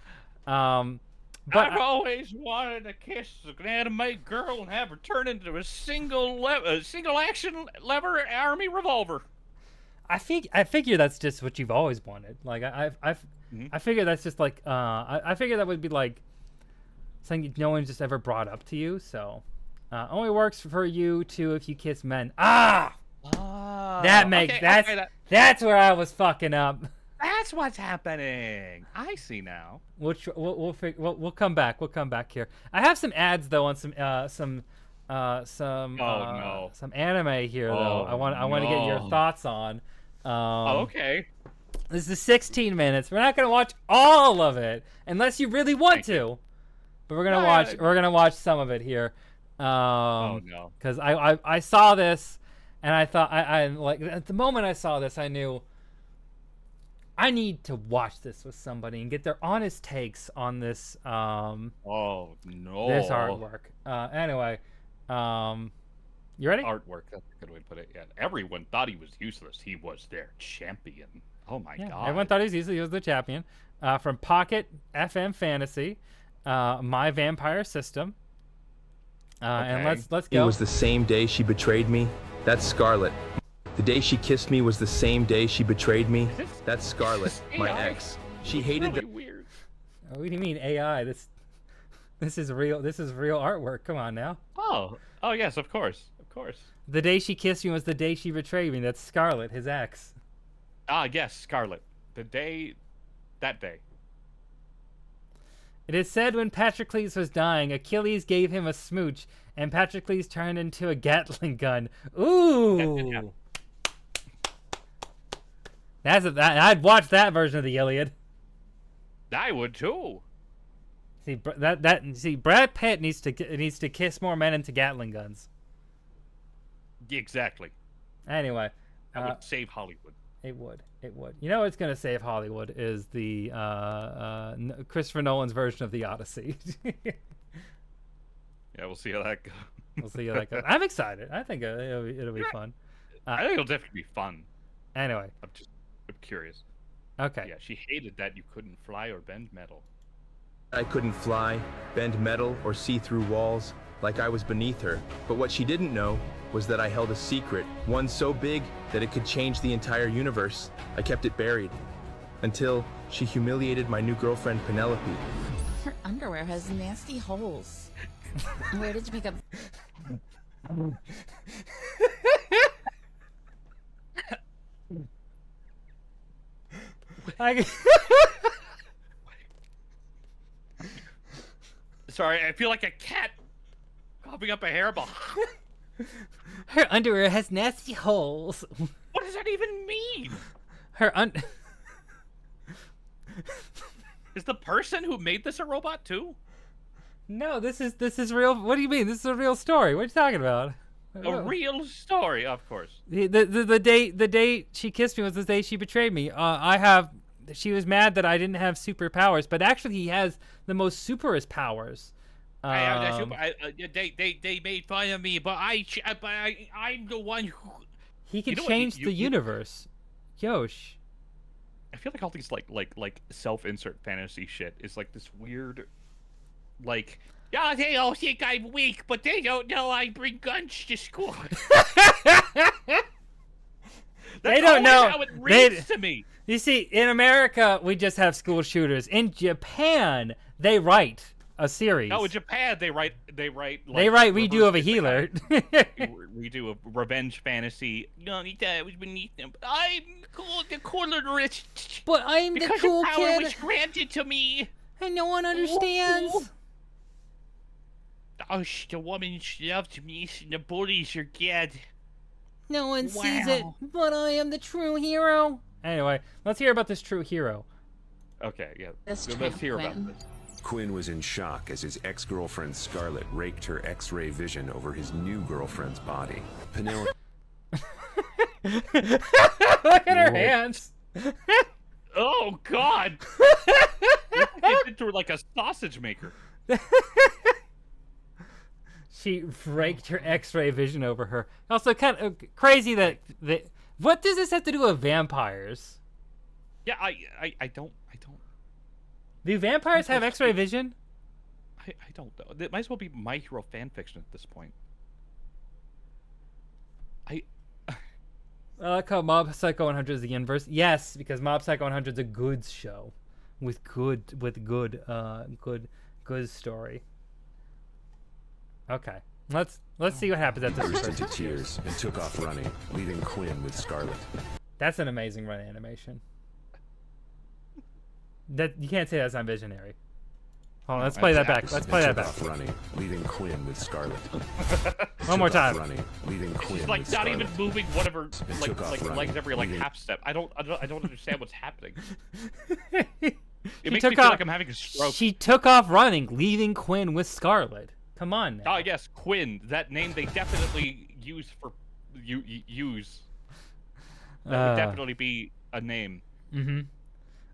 A: But
B: I've always wanted to kiss an anime girl and have her turn into a single action lever army revolver.
A: I figure that's just what you've always wanted. Like I figure that's just like I figure that would be like something no one's just ever brought up to you. So only works for you too if you kiss men. That makes that's where I was fucking up.
B: That's what's happening. I see now.
A: We'll come back. We'll come back here. I have some ads though on some anime here though. I want to get your thoughts on.
B: Okay.
A: This is 16 minutes. We're not gonna watch all of it unless you really want to, but we're gonna watch some of it here. Because I saw this and I thought I like at the moment I saw this I knew. I need to watch this with somebody and get their honest takes on this. This artwork. Anyway, you ready?
B: Artwork. That's a good way to put it. Yeah. Everyone thought he was useless. He was their champion. Oh my God.
A: Everyone thought he was useless. He was the champion. From Pocket FM Fantasy, My Vampire System. And let's go.
C: It was the same day she betrayed me. That's Scarlet. The day she kissed me was the same day she betrayed me. That's Scarlet, my ex. She hated
B: really weird.
A: Oh, what do you mean AI? This is real. This is real artwork. Come on now.
B: Oh yes, of course.
A: The day she kissed me was the day she betrayed me. That's Scarlet, his ex.
B: Yes, Scarlet. That day.
A: It is said when Patroclus was dying, Achilles gave him a smooch, and Patroclus turned into a Gatling gun. Ooh. I'd watch that version of the Iliad.
B: I would too.
A: See, Brad Pitt needs to kiss more men into Gatling guns.
B: Exactly.
A: Anyway,
B: that would save Hollywood.
A: It would. You know what's gonna save Hollywood is the Christopher Nolan's version of the Odyssey.
B: Yeah, we'll see how that goes.
A: I'm excited. I think it'll be fun.
B: I think it'll definitely be fun.
A: Anyway.
B: I'm curious.
A: Okay.
B: Yeah, she hated that you couldn't fly or bend metal.
C: I couldn't fly, bend metal, or see through walls, like I was beneath her. But what she didn't know was that I held a secret, one so big that it could change the entire universe. I kept it buried. Until she humiliated my new girlfriend, Penelope.
D: Her underwear has nasty holes. Where did you pick up...
B: Sorry, I feel like a cat coughing up a hairball.
A: Her underwear has nasty holes.
B: What does that even mean? Is the person who made this a robot too?
A: No, this is real. What do you mean? This is a real story. What are you talking about?
B: A real story, of course.
A: The day she kissed me was the day she betrayed me. She was mad that I didn't have superpowers, but actually he has the most superest powers.
B: They made fun of me, but I'm the one who.
A: He could
B: You know what,
A: change the universe. Yosh.
B: I feel like all these like self-insert fantasy shit is like this weird, like, yeah, they all think I'm weak, but they don't know I bring guns to school.
A: They don't know.
B: How it reads to me.
A: You see, in America, we just have school shooters. In Japan, they write a series.
B: No, in Japan they write. Like,
A: they write redo of a healer.
B: Redo a revenge fantasy. No, it was beneath them. But I'm cool, the colorist.
A: But I'm the
B: because
A: cool
B: the power
A: kid.
B: was granted to me.
A: And no one understands.
B: Oh, the woman loved me, and the bullies are dead.
A: No one sees it, but I am the true hero. Anyway, let's hear about this true hero.
B: Okay, yeah.
D: Let's
B: hear about this.
E: Quinn was in shock as his ex-girlfriend Scarlett raked her X-ray vision over his new girlfriend's body. Penelope.
A: Look at her hands.
B: Oh God! It's into like a sausage maker.
A: She raked her X-ray vision over her. Also, kind of crazy that what does this have to do with vampires?
B: Yeah, I don't.
A: Do vampires have X-ray vision?
B: I don't know. It might as well be My Hero fan fiction at this point.
A: I like how Mob Psycho 100 is the inverse. Yes, because Mob Psycho 100 is a good show with good story. Okay, let's see what happens after this.
E: Burst into tears and took off running, leaving Quinn with Scarlett.
A: That's an amazing run animation. That you can't say that's not visionary. Hold on, let's play that back. Let's play that back.
E: Took off running, leaving Quinn with Scarlett.
A: One more time.
E: Running, leaving Quinn
B: She's like
E: with
B: not
E: Scarlett.
B: even moving one of her
E: took off running,
B: legs every like
E: leaving-
B: half step. I don't understand what's happening.
A: It
B: It makes me feel like I'm having a stroke.
A: She took off running, leaving Quinn with Scarlett. Come on now.
B: Oh yes, Quinn. That name they definitely use for use. That would definitely be a name.
A: Mm-hmm.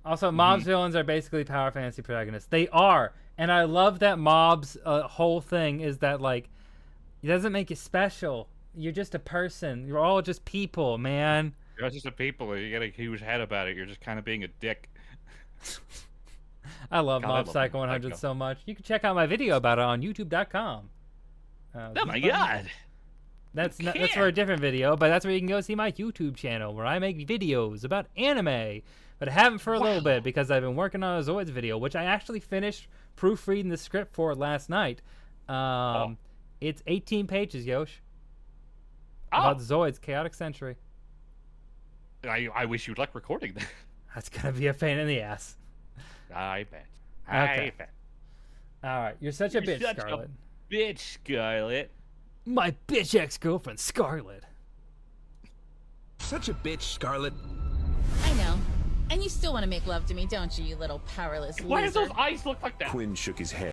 A: Also, Mob's villains are basically power fantasy protagonists. They are, and I love that Mob's whole thing is that like, it doesn't make you special. You're just a person. You're all just people, man.
B: You're just a people. You get a huge head about it. You're just kind of being a dick.
A: I love
B: God,
A: Mob
B: I love
A: Psycho
B: Mob
A: 100
B: Psycho.
A: so much. You can check out my video about it on YouTube.com.
B: Oh my God.
A: That's for a different video, but that's where you can go see my YouTube channel where I make videos about anime. But I haven't for a little bit because I've been working on a Zoids video, which I actually finished proofreading the script for last night. It's 18 pages, Yosh. About Zoids, Chaotic Century.
B: I wish you'd like recording that.
A: That's gonna be a pain in the ass.
B: I bet.
A: Okay.
B: I bet.
A: All right, you're such a bitch,
B: Such
A: Scarlett.
B: a bitch, Scarlett.
A: My bitch ex-girlfriend, Scarlett.
C: Such a bitch, Scarlett.
D: I know. And you still want to make love to me, don't you, you little powerless loser?
B: Why does those eyes look like that?
E: Quinn shook his head.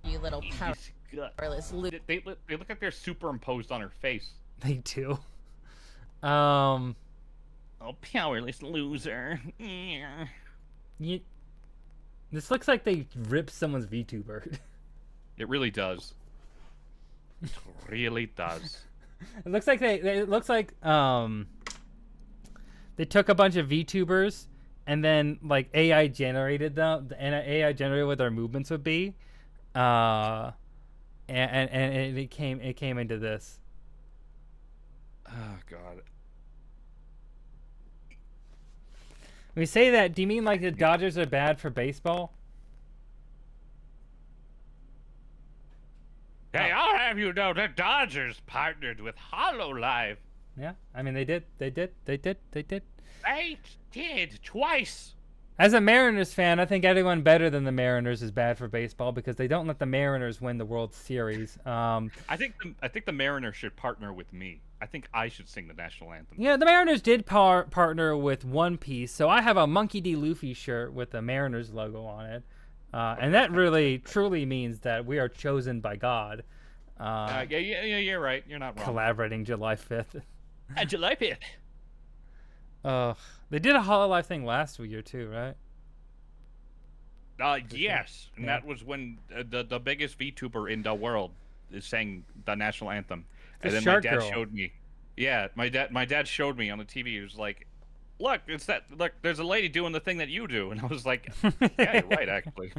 D: You little powerless loser.
B: They look like they're superimposed on her face.
A: They do.
B: Oh, powerless loser.
A: This looks like they ripped someone's VTuber.
B: It really does. It really does.
A: It looks like they took a bunch of VTubers and then like AI generated them, and AI generated what their movements would be, and it came into this.
B: Oh God.
A: When we say that, do you mean like the Dodgers are bad for baseball?
B: Hey, I'll have you know the Dodgers partnered with HoloLive.
A: Yeah, I mean they did.
B: They did twice.
A: As a Mariners fan, I think anyone better than the Mariners is bad for baseball because they don't let the Mariners win the World Series.
B: I think the Mariners should partner with me. I think I should sing the national anthem.
A: Yeah, the Mariners did partner with One Piece, so I have a Monkey D. Luffy shirt with the Mariners logo on it, and that really truly means that we are chosen by God.
B: Yeah, you're right. You're not wrong.
A: Collaborating July 5th.
B: July 5th.
A: They did a HoloLive thing last year too, right?
B: Yes, and
A: Yeah.
B: that was when the biggest VTuber in the world is sang the national anthem,
A: The
B: and then
A: Shark
B: my dad
A: Girl.
B: showed me. Yeah, my dad showed me on the TV. He was like, "Look, it's that. Look, there's a lady doing the thing that you do," and I was like, "Yeah, you're right, actually.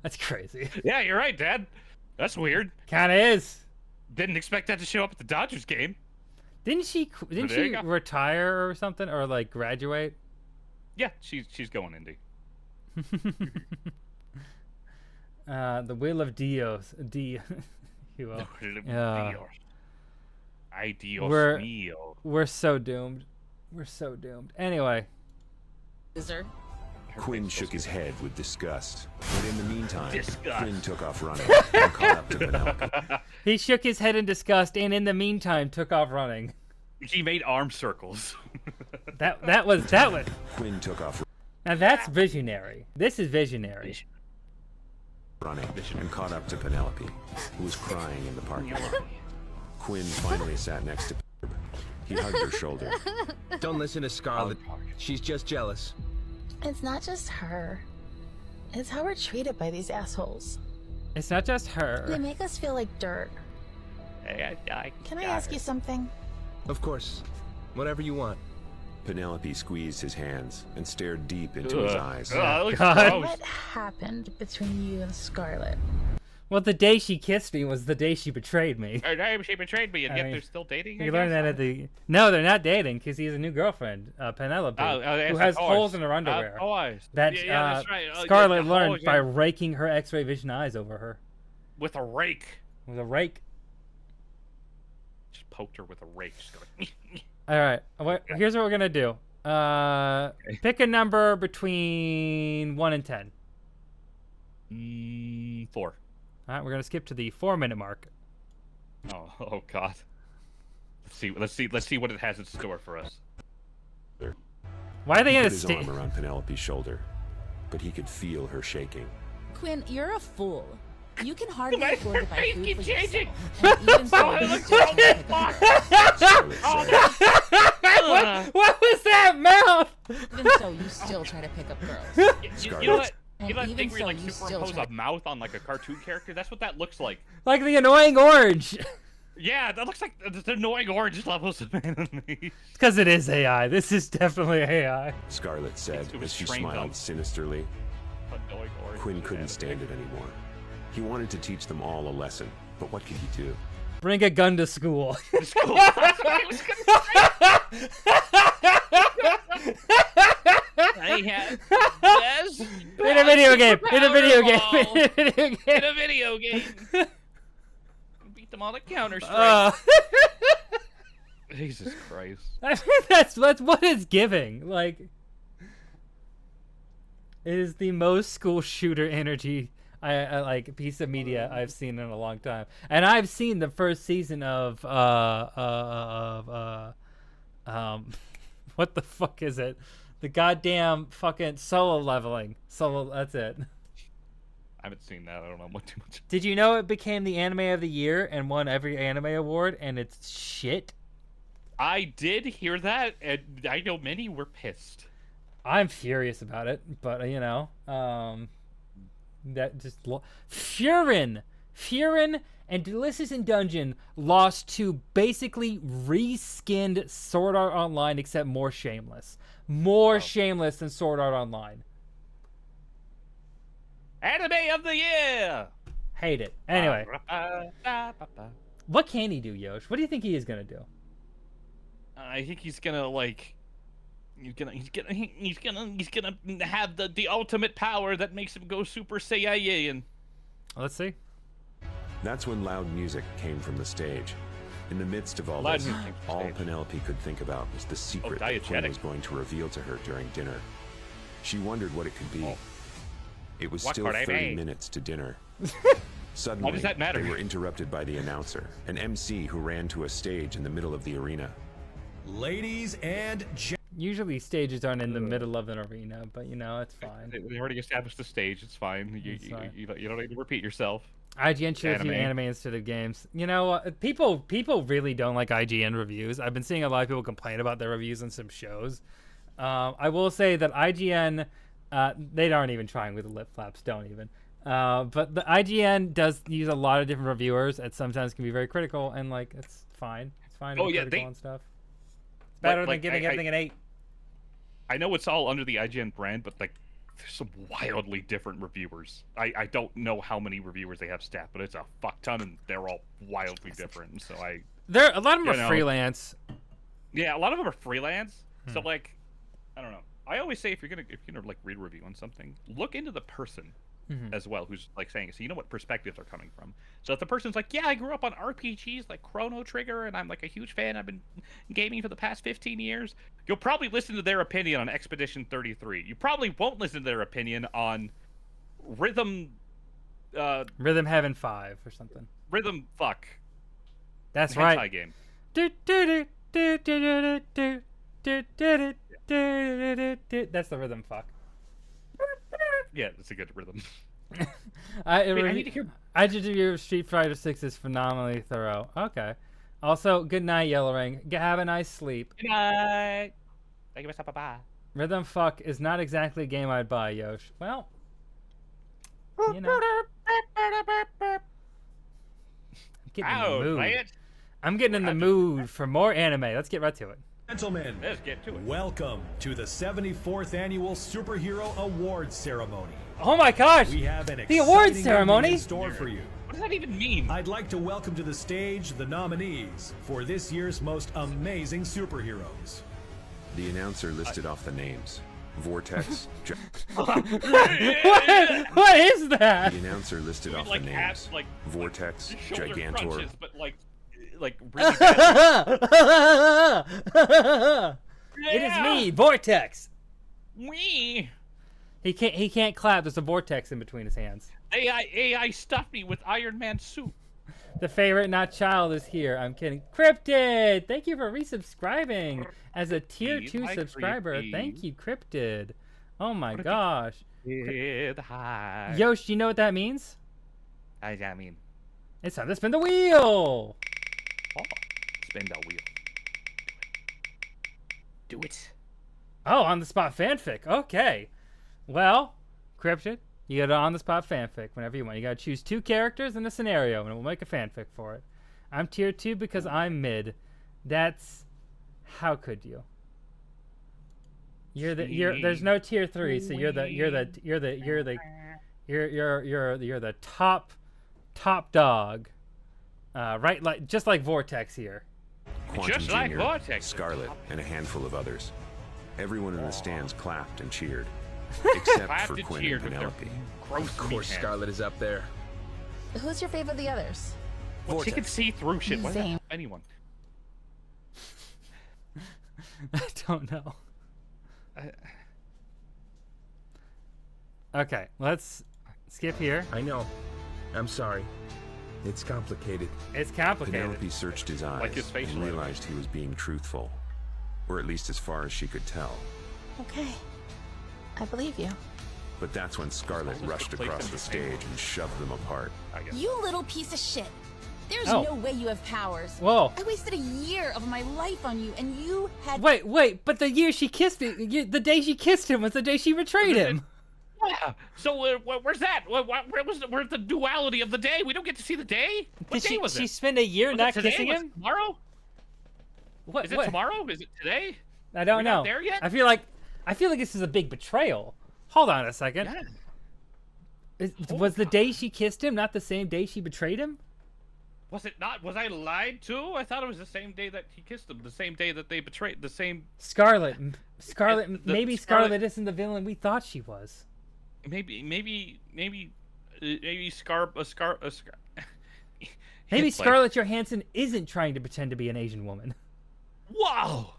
A: That's crazy.
B: Yeah, you're right, Dad. That's weird.
A: Kind of is.
B: Didn't expect that to show up at the Dodgers game."
A: Didn't she
B: there you
A: she
B: go.
A: retire or something, or like graduate?
B: Yeah, she's going indie.
A: The Wheel of Dios. Hugo. Yeah.
B: Ay, Dios
A: We're-
B: mío.
A: We're so doomed. We're so doomed. Anyway,
D: Loser.
E: Quinn shook his head with disgust. But in the meantime,
B: Disgust.
E: Quinn took off running and caught up to Penelope.
A: he shook his head in disgust, and in the meantime took off running.
B: He made arm circles.
A: That was.
E: Quinn took off
A: Now that's visionary. This is visionary.
E: running and caught up to Penelope, who was crying in the parking lot. Quinn finally sat next to Herb. He hugged her shoulder.
C: Don't listen to Scarlet. She's just jealous.
D: It's not just her. It's how we're treated by these assholes.
A: It's not just
D: They
A: her.
D: make us feel like dirt. Can I ask you something?
C: Of course. Whatever you want.
E: Penelope squeezed his hands and stared deep into his eyes.
B: That looks
A: God.
B: gross.
D: What happened between you and Scarlet?
A: Well, the day she kissed me was the day she betrayed me.
B: She betrayed me, and
A: I
B: yet
A: mean,
B: they're still dating. I
A: You learned
B: guess?
A: that at the. No, they're not dating because he has a new girlfriend, Penelope,
B: yes,
A: who
B: of
A: has
B: course.
A: holes in her underwear.
B: Of course.
A: That
B: yeah, that's right.
A: Scarlet
B: the
A: learned
B: holes,
A: by
B: yeah.
A: raking her X-ray vision eyes over her
B: with a rake.
A: with a rake.
B: Just poked her with a rake. Just going.
A: All right, here's what we're gonna do. Pick a number between 1 and 10.
B: 4.
A: All right, we're gonna skip to the 4-minute mark.
B: Oh God. Let's see what it has in store for us.
A: Why are they
E: He
A: gonna
E: put his arm around Penelope's shoulder, but he could feel her shaking.
D: Quinn, you're a fool. You can hardly
B: My
D: afford to buy
B: face
D: food
B: keeps
D: for
B: changing.
D: yourself. And even so,
B: it
D: you
B: looks
D: still
B: so
D: try to pick up girls.
E: Scarlet said.
A: what was that mouth?
D: Even so, you still try to pick up girls.
B: You know what?
D: And
B: You know that
D: even
B: thing where you
D: so,
B: like
D: you still
B: superimpose
D: try-
B: a mouth on like a cartoon character? That's what that looks like.
A: Like the annoying orange.
B: Yeah, that looks like the annoying orange levels of enemies.
A: Because it is AI. This is definitely AI.
E: Scarlet said
B: It was
E: as she
B: trained on-
E: smiled sinisterly.
B: Annoying orange.
E: Quinn couldn't stand it anymore. He wanted to teach them all a lesson, but what could he do?
A: Bring a gun to school.
B: That's what I was gonna say. I have yes.
A: In a video game. In a video game. In a video
B: In
A: game.
B: a video game. Beat them all at Counter Strike. Jesus Christ.
A: I mean, that's what it's giving. Like, it is the most school shooter energy I like piece of media I've seen in a long time, and I've seen the first season of what the fuck is it? The goddamn fucking solo leveling. Solo. That's it.
B: I haven't seen that. I don't know what too much.
A: Did you know it became the anime of the year and won every anime award, and it's shit?
B: I did hear that, and I know many were pissed.
A: I'm furious about it, but that just Furin and Delicious in Dungeon lost to basically reskinned Sword Art Online, except more shameless, shameless than Sword Art Online.
B: Anime of the year.
A: Hate it. Anyway, what can he do, Yosh? What do you think he is gonna do?
B: I think he's gonna like. He's gonna have the ultimate power that makes him go Super Saiyan.
A: Let's see.
E: That's when loud music came from the stage. In the midst of all
B: Loud
E: this,
B: music came from the
E: all
B: stage.
E: Penelope could think about was the secret that Quinn
B: diegetic.
E: was going to reveal to her during dinner. She wondered what it could be.
B: Oh.
E: It was
B: What
E: still
B: could it
E: 30
B: be?
E: minutes to dinner. Suddenly,
B: that matter?
E: they were interrupted by the announcer, an MC who ran to a stage in the middle of the arena.
F: Ladies and
A: Usually stages aren't in the middle of an arena, but you know it's fine.
B: They already established the stage. It's fine.
A: It's fine.
B: You don't need to repeat yourself.
A: IGN shows you
B: Anime.
A: anime instead of games. You know, people really don't like IGN reviews. I've been seeing a lot of people complain about their reviews on some shows. I will say that IGN They aren't even trying with the lip flaps. Don't even. But the IGN does use a lot of different reviewers. It sometimes can be very critical, and like it's fine. It's fine to be critical and stuff. It's better than giving everything an 8.
B: I know it's all under the IGN brand, but like there's some wildly different reviewers. I don't know how many reviewers they have staff, but it's a fuck ton, and they're all wildly different. So a
A: lot of them are freelance.
B: Yeah, a lot of them are freelance. So like, I don't know. I always say if you're gonna like read a review on something, look into the person as well who's like saying it, so you know what perspectives they're coming from. So if the person's like, yeah, I grew up on RPGs like Chrono Trigger, and I'm like a huge fan. I've been gaming for the past 15 years. You'll probably listen to their opinion on Expedition 33. You probably won't listen to their opinion on Rhythm
A: Heaven 5 or something.
B: Rhythm fuck.
A: That's right.
B: Hentai game.
A: That's the rhythm fuck.
B: Yeah, it's a good rhythm.
A: I
B: need to hear.
A: review of Street Fighter 6 is phenomenally thorough. Okay. Also, good night, Yellow Ring. Have a nice sleep.
B: Good night. Thank you, Mr. Bye.
A: Rhythm fuck is not exactly a game I'd buy, Yosh. Well, you know. I'm getting in the mood for more anime. Let's get right to it.
F: Gentlemen,
B: Let's get to it.
F: welcome to the 74th Annual Superhero Awards Ceremony.
A: Oh my gosh!
F: We have an
A: The awards
F: exciting
A: ceremony?
F: evening in store for you.
B: What does that even mean?
F: I'd like to welcome to the stage the nominees for this year's most amazing superheroes.
E: The announcer listed off the names. Vortex.
A: What is that?
E: The announcer listed off the
B: like
E: names.
B: ass, like
E: Vortex,
B: shoulder
E: Gigantor.
B: crunches, but like really bad.
A: It is me, Vortex.
B: Me.
A: He can't clap. There's a vortex in between his hands.
B: AI stuffed me with Iron Man suit.
A: The favorite, not child, is here. I'm kidding. Cryptid, thank you for resubscribing as a tier 2 subscriber. Thank you, Cryptid. Oh my gosh.
B: Hi.
A: Yosh, do you know what that means?
B: I mean,
A: It's time to spin the wheel.
B: oh, spin the wheel. Do it.
A: Oh, on the spot fanfic. Okay. Well, Cryptid, you got an on the spot fanfic whenever you want. You got to choose 2 characters and a scenario, and we'll make a fanfic for it. I'm tier 2 because I'm mid. That's how could you? There's no tier 3, so you're the top dog. Right, like just like Vortex here.
E: Quantum
B: Just like
E: Jr.,
B: Vortex.
E: Scarlet, and a handful of others. Everyone in the stands clapped and cheered, except
B: Clapped
E: for
B: and
E: Quinn
B: cheered
E: and
B: with their
E: Penelope.
B: gross
C: Of course,
B: meat hands.
C: Scarlet is up there.
D: Who's your favorite of the others?
B: Well, she can see through shit. Why
D: Same.
B: not anyone?
A: I don't know. Okay, let's skip here.
C: I know. I'm sorry. It's complicated.
A: It's complicated.
E: Penelope searched his eyes
B: Like his facial
E: and
B: hair.
E: realized he was being truthful, or at least as far as she could tell.
D: Okay. I believe you.
E: But that's when Scarlet
B: Suppose it's
E: rushed
B: the place
E: across
B: in
E: the
B: the table.
E: stage and shoved them apart.
B: I guess.
D: You little piece of shit. There's
A: Oh.
D: no way you have powers.
A: Whoa.
D: I wasted a year of my life on you, and you had.
A: Wait, but the year she kissed him, the day she kissed him was the day she betrayed him.
B: Yeah. So where's that? Where's the duality of the day? We don't get to see the day. What
A: Did
B: day was
A: she
B: it?
A: spent a year
B: Was
A: not
B: it today?
A: kissing
B: Was
A: him?
B: it tomorrow?
A: What?
B: Is it
A: what?
B: tomorrow? Is it today?
A: I don't
B: We're
A: know.
B: not there yet?
A: I feel like this is a big betrayal. Hold on a second.
B: Yeah.
A: Was the day she kissed him not the same day she betrayed him?
B: Was it not? Was I lied to? I thought it was the same day that he kissed him. The same day that they betrayed. The same.
A: Scarlet,
B: the
A: maybe Scarlet isn't the villain we thought she was.
B: Maybe
A: Maybe
B: It's like,
A: Scarlett Johansson isn't trying to pretend to be an Asian woman.
B: wow,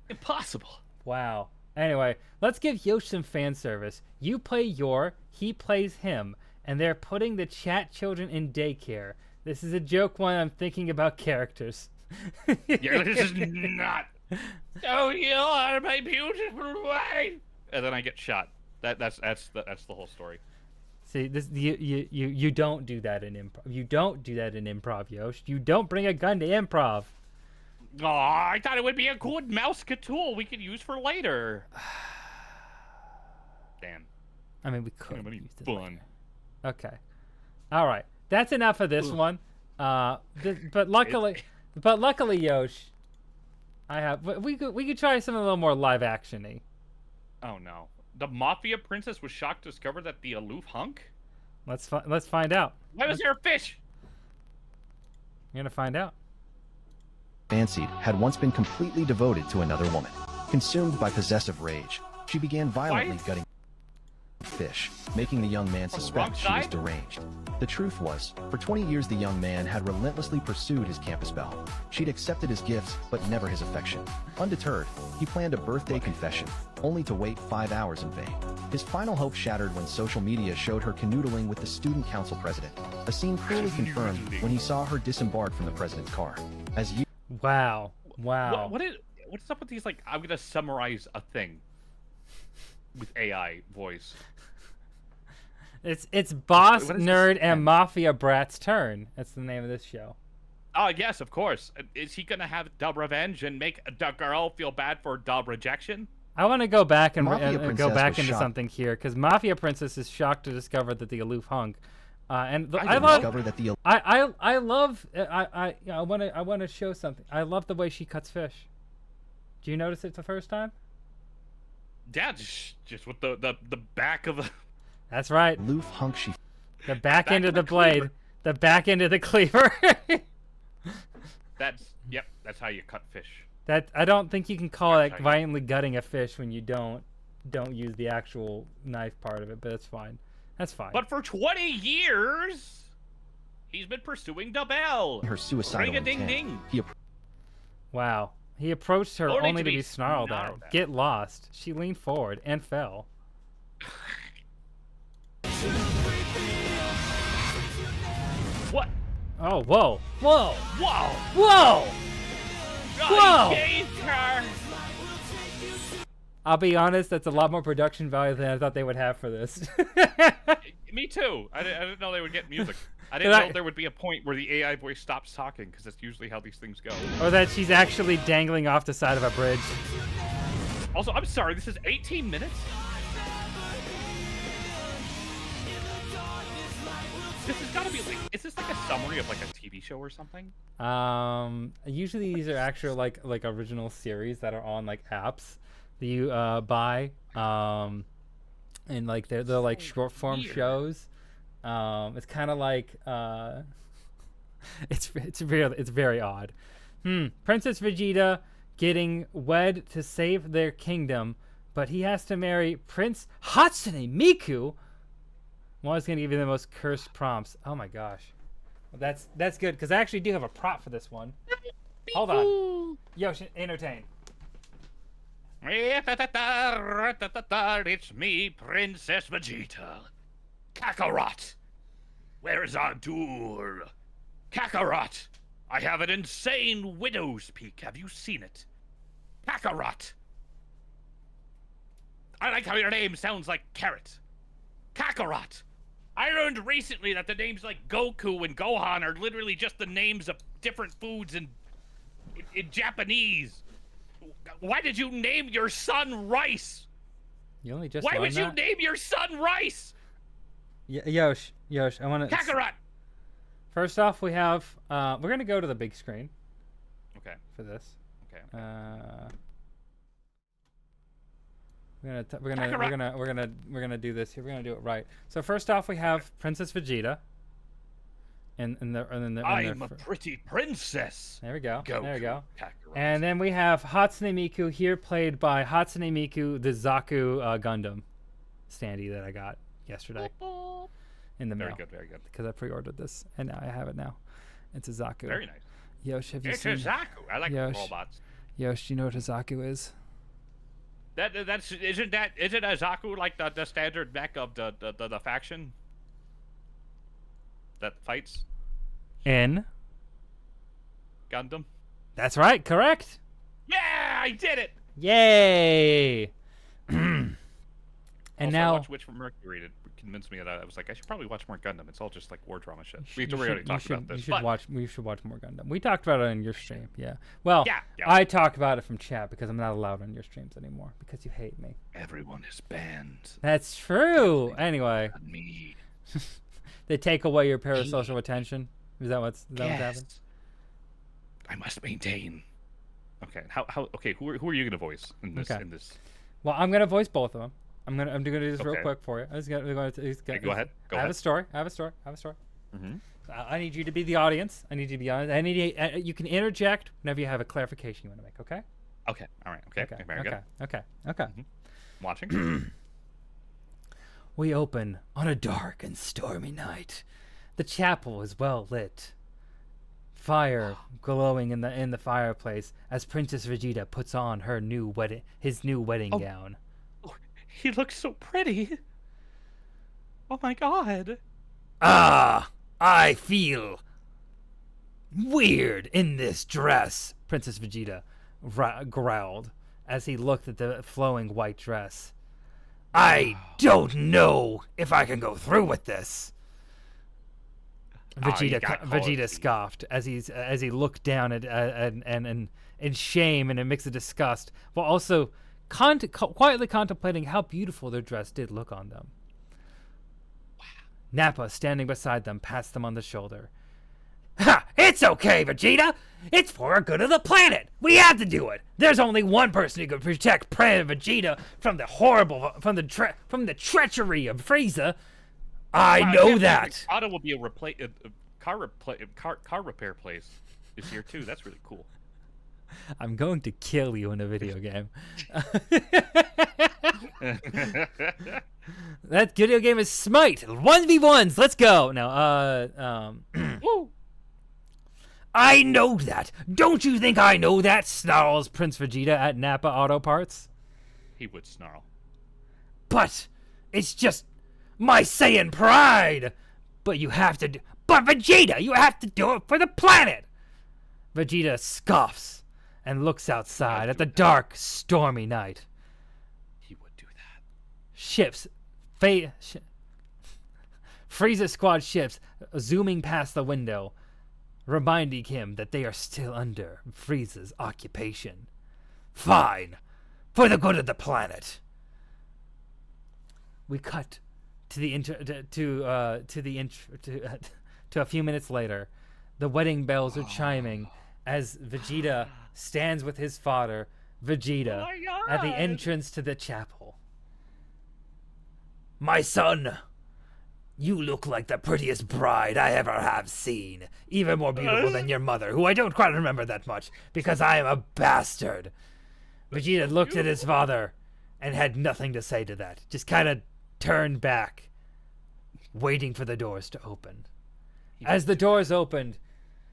B: impossible.
A: Wow. Anyway, let's give Yosh some fan service. You play Yor, he plays him, and they're putting the chat children in daycare. This is a joke one. I'm thinking about characters.
B: Yeah, this is not. Oh, you are my beautiful wife. And then I get shot. That's the whole story.
A: See, this you don't do that in improv. You don't do that in improv, Yosh. You don't bring a gun to improv.
B: Oh, I thought it would be a good mouse tool we could use for later. Damn.
A: I mean, we could
B: How many
A: use it
B: fun?
A: later. Okay. All right. That's enough of this one. But luckily, Yosh, we could try something a little more live action-y.
B: Oh no. The Mafia Princess was shocked to discover that the aloof hunk?
A: Let's find out.
B: Why was there a fish?
A: You're gonna find out.
G: Fancied had once been completely devoted to another woman. Consumed by possessive rage, she began violently gutting fish, making the young man suspect she was deranged. The truth was, for 20 years the young man had relentlessly pursued his campus belle. She'd accepted his gifts, but never his affection. Undeterred, he planned a birthday confession, only to wait 5 hours in vain. His final hope shattered when social media showed her canoodling with the student council president, a scene cruelly confirmed when he saw her disembark from the president's car. As you
A: Wow.
B: What is up with these, like, I'm gonna summarize a thing with AI voice?
A: It's Boss,
B: What is
A: Nerd,
B: this?
A: and Mafia Brat's turn. That's the name of this show.
B: Oh, yes, of course. Is he gonna have the revenge and make the girl feel bad for the rejection?
A: I want to go back and
G: Mafia
A: go
G: Princess
A: back
G: was
A: into
G: shocked.
A: something here, because Mafia Princess is shocked to discover that the aloof hunk, and
G: I discovered that the
A: I love I want to show something. I love the way she cuts fish. Do you notice it the first time?
B: Yeah, just with the back of the...
A: That's right.
G: aloof hunk she
A: The back end
B: of
A: of the
B: the
A: blade.
B: cleaver.
A: The back end of the cleaver.
B: That's how you cut fish.
A: That I don't think you can call
B: That's
A: it
B: how you-
A: violently gutting a fish when you don't use the actual knife part of it, but it's fine. That's fine.
B: But for 20 years, he's been pursuing the belle.
G: her suicidal
B: Ring-a-ding-ding.
G: intent. He
A: Wow. He approached her
B: Only
A: only
B: to
A: to
B: be
A: be snarled
B: snarled
A: at.
B: at.
A: Get lost. She leaned forward and fell.
B: What?
A: Oh, whoa. Whoa.
B: Whoa!
A: Whoa! Whoa!
B: I gave her.
A: I'll be honest, that's a lot more production value than I thought they would have for this.
B: Me too. I didn't know they would get music. I didn't know there would be a point where the AI voice stops talking, because that's usually how these things go.
A: Or that she's actually dangling off the side of a bridge.
B: Also, I'm sorry, this is 18 minutes? This has got to be like, is this like a summary of like a TV show or something?
A: Usually these are actual like original series that are on like apps that you buy. And like they're like short form
B: weird.
A: shows. It's kind of like it's very odd. Princess Vegeta getting wed to save their kingdom, but he has to marry Prince Hatsune Miku. Well, I was gonna give you the most cursed prompts. Oh my gosh, well, that's good because I actually do have a prop for this one. Hold on, Yosh, entertain.
B: It's me, Princess Vegeta. Kakarot! Where's our duel? Kakarot! I have an insane widow's peak. Have you seen it? Kakarot! I like how your name sounds like carrot. Kakarot! I learned recently that the names like Goku and Gohan are literally just the names of different foods in Japanese. Why did you name your son Rice?
A: You only just
B: Why
A: learned
B: would you
A: that?
B: name your son Rice?
A: Yosh, I want to.
B: Kakarot!
A: First off, we have we're gonna go to the big screen
B: Okay,
A: for this.
B: okay.
A: We're gonna do this here. We're gonna do it right. So first off, we have Princess Vegeta. And
B: I'm a pretty princess.
A: there we go. There we
B: Goku,
A: go.
B: Kakarot.
A: And then we have Hatsune Miku here, played by Hatsune Miku, the Zaku Gundam standee that I got yesterday in the mail.
B: Very good, very good.
A: Because I pre-ordered this, and now I have it now. It's a Zaku.
B: Very nice.
A: Yosh, have you
B: It's
A: seen?
B: a Zaku. I like
A: Yosh.
B: robots.
A: Yosh, do you know what a Zaku is?
B: Isn't a Zaku like the standard mech of the faction that fights
A: N.
B: Gundam?
A: That's right. Correct.
B: Yeah, I did it.
A: Yay! And
B: Also, I
A: now,
B: watched Witch from Mercury to convinced me that I was like, I should probably watch more Gundam. It's all just like war drama shit. We already talked about this.
A: You should watch more Gundam. We talked about it on your stream. Yeah. Well,
B: yeah.
A: I talk about it from chat because I'm not allowed on your streams anymore because you hate me.
B: Everyone is banned.
A: That's true. Anyway,
B: Me.
A: they take away your parasocial attention. Is that what's happening?
B: I must maintain. Okay. Okay. Who are you gonna voice in this?
A: Okay.
B: In this?
A: Well, I'm gonna voice both of them. I'm gonna do this real
B: Okay.
A: quick for you. We're going to
B: Go ahead.
A: I have a story. I have a story.
B: Mm-hmm.
A: I need you to be the audience. I need you to be honest. You can interject whenever you have a clarification you want to make. Okay.
B: Okay. All right. Okay. Very good.
A: Okay.
B: Watching.
A: We open on a dark and stormy night. The chapel is well lit. Fire glowing in the fireplace as Princess Vegeta puts on his new wedding gown.
B: Oh, he looks so pretty. Oh my god.
A: I feel weird in this dress, Princess Vegeta growled as he looked at the flowing white dress. I don't know if I can go through with this. Vegeta scoffed as he looked down and in shame and a mix of disgust, while also quietly contemplating how beautiful their dress did look on them. Wow. Nappa, standing beside them, pats them on the shoulder. Ha! It's okay, Vegeta! It's for the good of the planet! We have to do it! There's only one person who can protect Planet Vegeta from the treachery of Frieza. I know that!
B: Auto will be a car repair place is here too. That's really cool.
A: I'm going to kill you in a video game. That video game is Smite. 1v1s. Let's go. Now,
B: Woo!
A: I know that. Don't you think I know that? Snarls Prince Vegeta at Nappa Auto Parts.
B: He would snarl.
A: But it's just my Saiyan pride. But Vegeta, you have to do it for the planet. Vegeta scoffs and looks outside at the dark, stormy night.
B: He would do that.
A: Frieza squad ships zooming past the window, reminding him that they are still under Frieza's occupation. Fine, for the good of the planet. We cut to a few minutes later. The wedding bells are chiming as Vegeta stands with his father, Vegeta, at the entrance to the chapel. My son, you look like the prettiest bride I ever have seen. Even more beautiful than your mother, who I don't quite remember that much, because I am a bastard. Vegeta looked at his father and had nothing to say to that. Just kind of turned back, waiting for the doors to open. As the doors opened,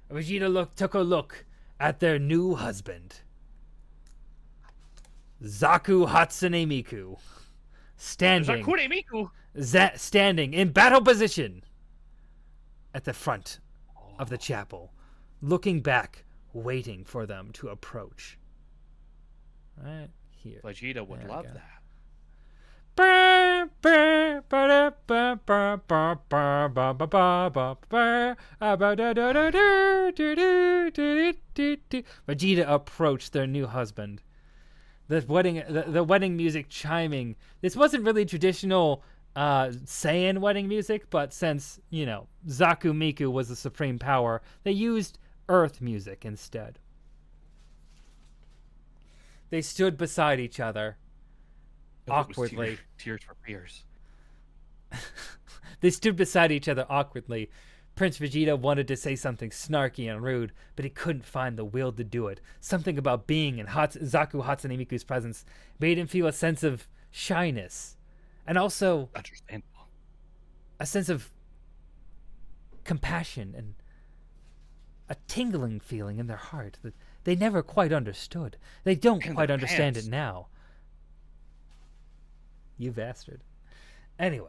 A: Vegeta took a look at their new husband, Zaku Hatsune Miku, standing in battle position at the front of the chapel, looking back, waiting for them to approach. Right here.
B: Vegeta would love that.
A: Vegeta approached their new husband. The wedding music chiming. This wasn't really traditional Saiyan wedding music, but since, Zaku Miku was the supreme power, they used Earth music instead. They stood beside each other. Awkwardly.
B: Tears for fears.
A: They stood beside each other awkwardly. Prince Vegeta wanted to say something snarky and rude, but he couldn't find the will to do it. Something about being in Zaku Hatsune Miku's presence made him feel a sense of shyness, and also
B: understandable,
A: a sense of compassion and a tingling feeling in their heart that they never quite understood. They don't quite understand it now. You bastard. Anyway.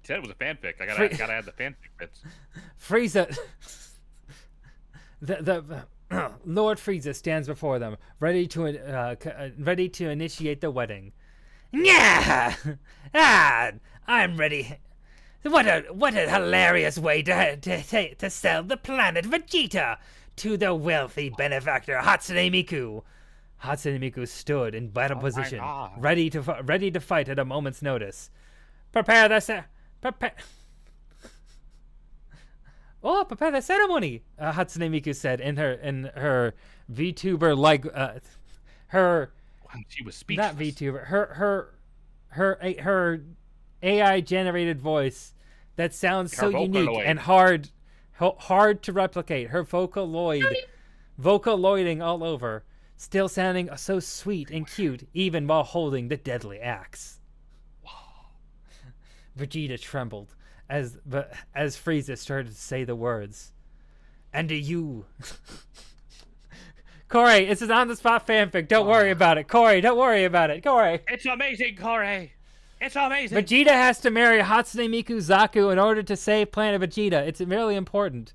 B: Said it was a fanfic. I gotta add the fanfic bits.
A: Frieza. Lord Frieza stands before them, ready to initiate the wedding. Yeah, I'm ready. What a hilarious way to sell the planet Vegeta to the wealthy benefactor Hatsune Miku. Hatsune Miku stood in battle position, ready to fight at a moment's notice. Prepare the ceremony. Hatsune Miku said in her VTuber like her.
B: Wow, she was speechless.
A: Not VTuber. Her AI generated voice that sounds so unique and hard to replicate. Her vocaloiding all over, still sounding so sweet and cute, even while holding the deadly axe. Vegeta trembled as Frieza started to say the words. And do you... Corey, this is on the spot fanfic. Don't worry about it. Corey, don't worry about it. Corey.
B: It's amazing, Corey. It's amazing.
A: Vegeta has to marry Hatsune Miku Zaku in order to save Planet Vegeta. It's really important.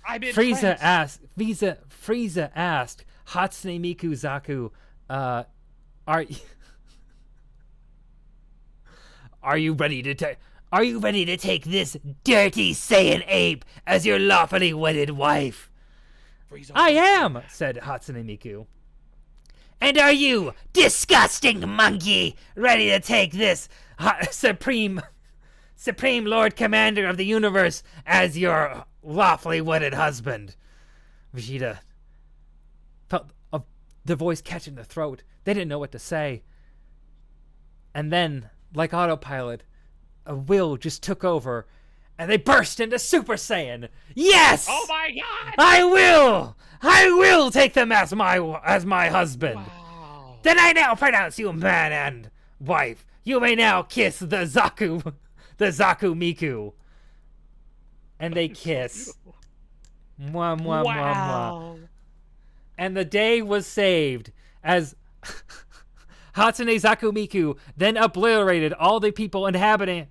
A: Frieza asked Hatsune Miku Zaku, are you ready to take this dirty Saiyan ape as your lawfully wedded wife? I am, said Hatsune Miku. And are you, disgusting monkey, ready to take this supreme Lord Commander of the universe as your lawfully wedded husband? Vegeta felt the voice catch in the throat. They didn't know what to say. And then, like autopilot, a will just took over, and they burst into Super Saiyan. Yes!
B: Oh my God!
A: I will take them as my husband.
B: Wow.
A: Then I now pronounce you man and wife. You may now kiss the Zaku Miku. And they kiss. Mwah, mwah, mwah, mwah. And the day was saved as Hatsune Zaku Miku then obliterated all the people invading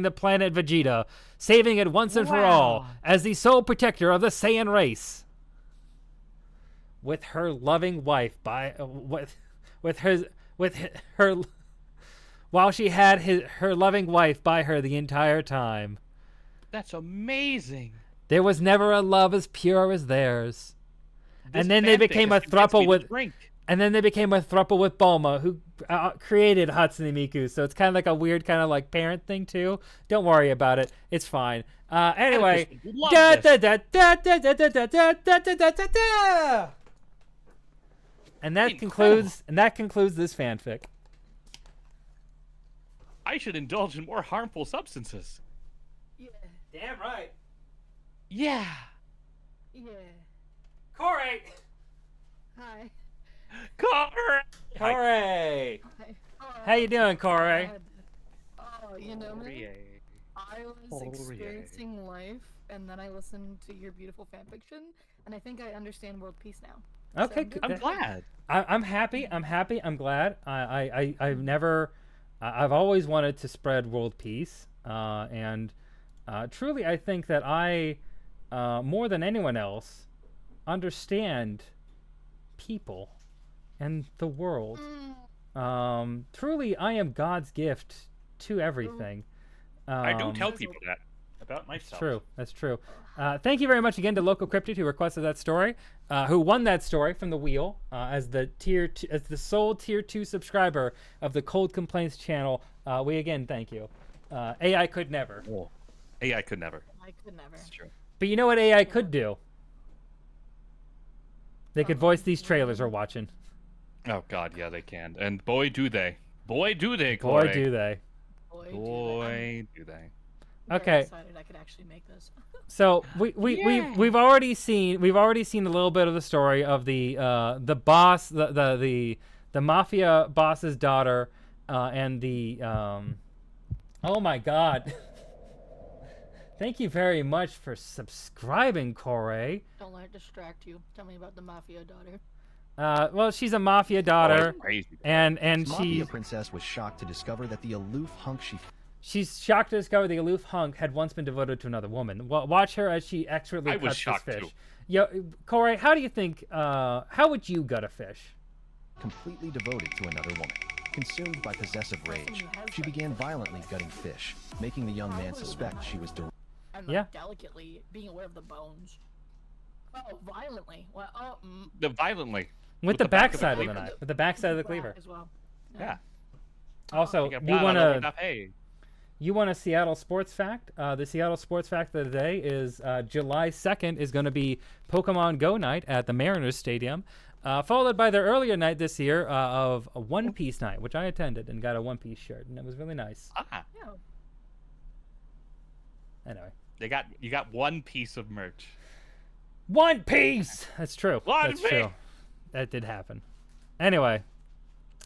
A: the planet Vegeta, saving it once and for all as the sole protector of the Saiyan race. With her loving wife while she had her loving wife by her the entire time.
B: That's amazing.
A: There was never a love as pure as theirs. And then they became a throuple with Bulma, who created Hatsune Miku. So it's kind of like a weird kind of like parent thing too. Don't worry about it. It's fine. Anyway. And that concludes this fanfic.
B: I should indulge in more harmful substances.
A: Yeah. Damn right.
B: Yeah.
D: Yeah.
A: Corey.
D: Hi.
B: Corey.
A: Corey.
D: Hi.
A: How you doing, Corey?
D: Oh, you know me? I was experiencing life, and then I listened to your beautiful fanfiction, and I think I understand world peace now.
A: Okay,
D: So
B: I'm glad.
A: I'm happy. I'm glad. I've always wanted to spread world peace, and truly, I think that I, more than anyone else, understand people and the world. Truly, I am God's gift to everything.
B: I do tell people that about myself.
A: That's true. Thank you very much again to Local Cryptid who requested that story, who won that story from the wheel as the sole tier 2 subscriber of the Cold Complaints channel. We again thank you. AI could never.
B: Oh. AI could never.
D: I could never.
B: That's true.
A: But you know what AI could do? They could voice these trailers we're watching.
B: Oh God, yeah, they can. And boy, do they. Boy, do they, Corey.
A: Boy, do they.
B: Boy, do they.
D: I'm
A: Okay.
D: very excited I could actually make this.
A: So we've already seen a little bit of the story of the boss, the mafia boss's daughter, and the oh my God. Thank you very much for subscribing, Corey.
D: Don't let it distract you. Tell me about the mafia daughter.
A: Well, she's a mafia daughter,
B: Crazy.
A: and
G: The
A: she
G: mafia princess was shocked to discover that the aloof hunk she
A: She's shocked to discover the aloof hunk had once been devoted to another woman. Watch her as she expertly
B: I was
A: cuts this
B: shocked,
A: fish.
B: too.
A: Yo, Corey, how do you think? How would you gut a fish?
G: Completely devoted to another woman. Consumed by possessive rage, she began violently gutting fish, making the young man suspect she was deranged.
D: And
A: Yeah.
D: delicately being aware of the bones. Oh, violently. Well,
B: Violently.
A: With the
B: back of
A: backside of the
B: cleaver.
A: knife. With the backside of the cleaver.
D: as well.
B: Yeah.
A: Also,
B: You got
A: you
B: blood all over
A: want
B: the hay.
A: You want a Seattle sports fact? The Seattle sports fact of the day is July 2nd is going to be Pokemon Go night at the Mariners Stadium, followed by their earlier night this year of a One Piece night, which I attended and got a One Piece shirt, and it was really nice.
B: Ah.
D: Yeah.
A: Anyway.
B: You got one piece of merch.
A: One Piece! That's true.
B: One
A: That's
B: Piece!
A: true. That did happen. Anyway.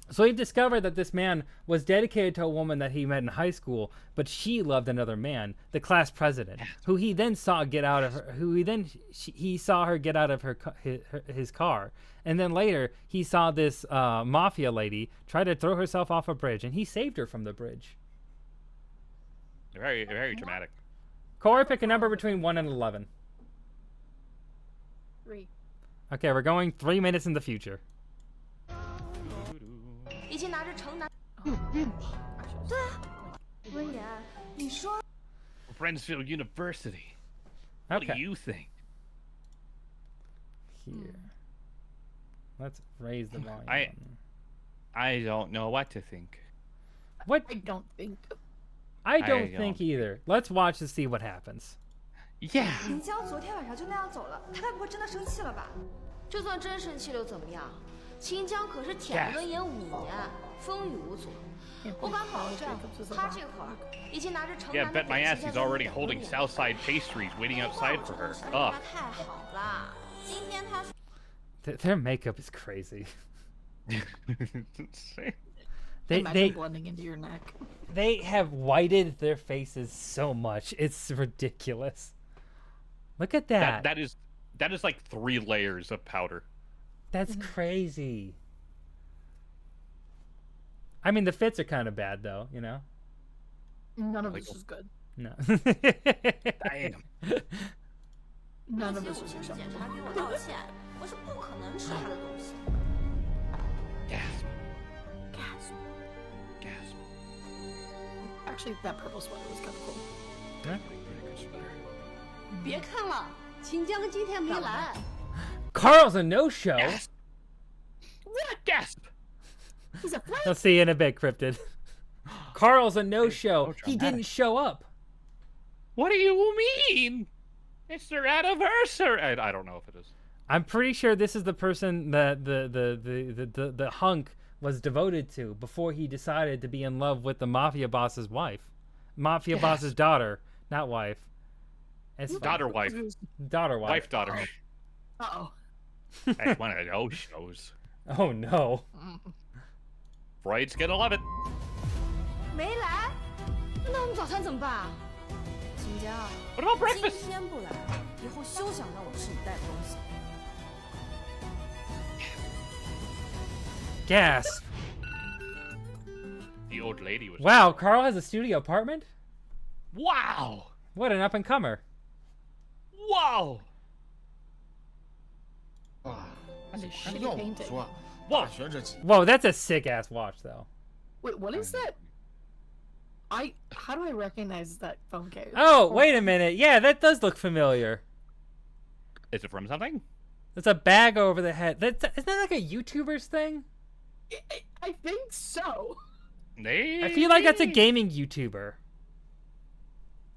A: So he discovered that this man was dedicated to a woman that he met in high school, but she loved another man, the class president, who he then saw get out of her, he saw her get out of his car, and then later he saw this mafia lady try to throw herself off a bridge, and he saved her from the bridge.
B: Very, very dramatic.
A: Corey, pick a number between 1 and 11.
D: 3.
A: Okay, we're going 3 minutes in the future.
H: 已经拿着城南。对啊，温言，你说
B: Brentsville University. What
A: Okay.
B: do you think?
A: Here. Let's raise the volume.
B: I don't know what to think.
A: What?
D: I don't think.
A: I don't
B: I
A: think
B: don't.
A: either. Let's watch to see what happens.
B: Yeah.
H: 林江昨天晚上就那样走了，他该不会真的生气了吧？就算真生气了又怎么样？秦江可是舔着温言5年，风雨无阻。我敢保证，他这会儿已经拿着城
B: Yeah,
H: 南
B: bet
H: 的
B: my
H: 本
B: ass
H: 钱
B: he's
H: 在
B: already
H: 等
B: holding
H: 你
B: Southside pastries waiting outside for her.
H: 他太好了，今天他
A: Their makeup is crazy.
B: Insane.
D: Imagine blending into your neck.
A: They have whited their faces so much. It's ridiculous. Look at that.
B: That is like 3 layers of powder.
A: That's crazy. I mean, the fits are kind of bad, though, you know?
D: None of this is good.
A: No.
B: Damn.
D: None of
H: 请
D: this
H: 五
D: is
H: 星检
D: acceptable.
H: 查给我道歉，我是不可能吃他的东西。
B: Gasp.
D: Gasp.
B: Gasp.
D: Actually, that purple sweater was kind of cool.
A: Yeah.
B: Pretty good sweater.
H: 别看了，秦江今天没来。
A: Carl's a no-show.
B: Gasp. What? Gasp.
D: He's a friend.
A: I'll see you in a bit, Cryptid. Carl's a no-show.
B: so
A: He didn't
B: dramatic.
A: show up.
B: What do you mean? It's their anniversary. I don't know if it is.
A: I'm pretty sure this is the person that the hunk was devoted to before he decided to be in love with the mafia boss's wife. Mafia boss's daughter, not wife. It's
B: Daughter, wife.
A: daughter wife.
B: Wife, daughter.
D: Uh-oh.
B: That's one of those shows.
A: Oh no.
B: Freud's gonna love it.
H: 没来，那我们早餐怎么办啊？秦江，
B: What about
H: 今
B: breakfast?
H: 天不来，以后休想让我吃你带的东西。
A: Gasp.
B: The old lady was.
A: Wow, Carl has a studio apartment?
B: Wow.
A: What an up-and-comer.
B: Wow.
D: And his shitty painting.
B: Whoa.
A: Whoa, that's a sick-ass watch, though.
D: Wait, what is that? How do I recognize that phone case?
A: Oh, wait a minute. Yeah, that does look familiar.
B: Is it from something?
A: It's a bag over the head. Isn't that like a YouTuber's thing?
D: I think so.
B: Maybe.
A: I feel like that's a gaming YouTuber.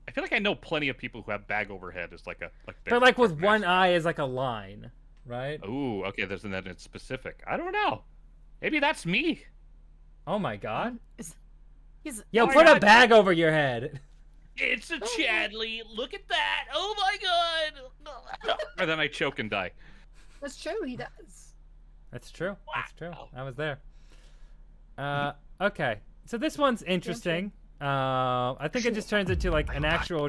B: I feel like I know plenty of people who have bag overhead as like a
A: But like with one eye as like a line, right?
B: Ooh, okay. There's that it's specific. I don't know. Maybe that's me.
A: Oh my god.
D: He's
A: Yo,
B: Oh my
A: put a
B: God.
A: bag over your head.
B: It's a Chadley. Look at that. Oh my god. And then I choke and die.
D: That's true. He does.
A: That's true. That's true.
B: Wow.
A: I was there. Okay. So this one's interesting. I think it just turns into like an actual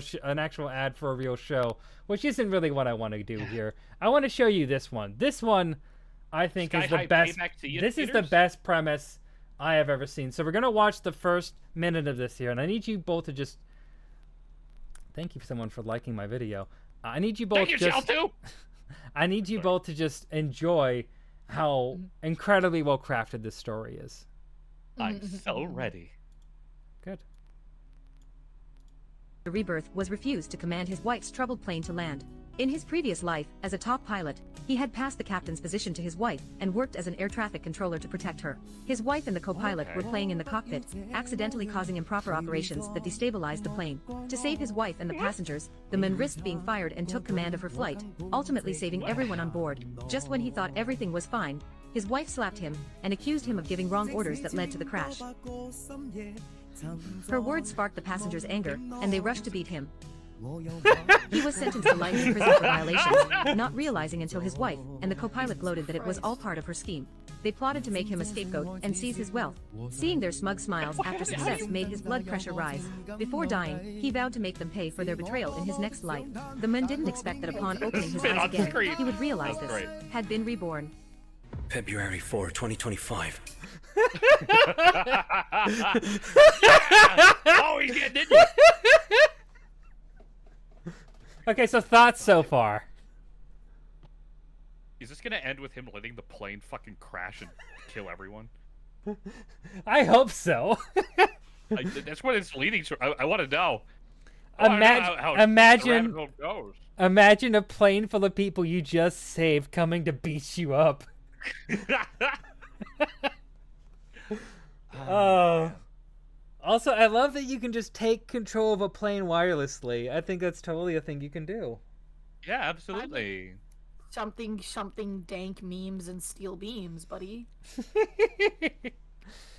A: ad for a real show, which isn't really what I want to do here. I want to show you this one. This one, I think,
B: Sky
A: is the
B: High
A: best.
B: Payback to
A: This is the
B: theaters?
A: best premise I have ever seen. So we're gonna watch the first minute of this here, and I need you both to just. Thank you, someone, for liking my video. I need you both
B: Thank you,
A: just.
B: too.
A: I need you both to just enjoy how incredibly well crafted this story is.
B: I'm so ready.
A: Good.
I: The Rebirth was refused to command his wife's troubled plane to land. In his previous life, as a top pilot, he had passed the captain's position to his wife and worked as an air traffic controller to protect her. His wife and the co-pilot were playing in the cockpit, accidentally causing improper operations that destabilized the plane. To save his wife and the passengers, the man risked being fired and took command of her flight, ultimately saving everyone on board. Just when he thought everything was fine, his wife slapped him and accused him of giving wrong orders that led to the crash. Her words sparked the passengers' anger, and they rushed to beat him. He was sentenced to life in prison for violations, not realizing until his wife and the co-pilot gloated that it was all part of her scheme. They plotted to make him a scapegoat and seize his wealth. Seeing their smug smiles after success made his blood pressure rise. Before dying, he vowed to make them pay for their betrayal in his next life. The man didn't expect that upon opening his eyes again, he would realize this had been reborn.
E: February 4, 2025.
B: Oh, he's getting into it.
A: Okay, so thoughts so far.
B: Is this gonna end with him letting the plane fucking crash and kill everyone?
A: I hope so.
B: That's what it's leading to. I want to know.
A: Imagine
B: How goes.
A: imagine a plane full of people you just saved coming to beat you up. Oh. Also, I love that you can just take control of a plane wirelessly. I think that's totally a thing you can do.
B: Yeah, absolutely.
D: Something dank memes and steel beams, buddy.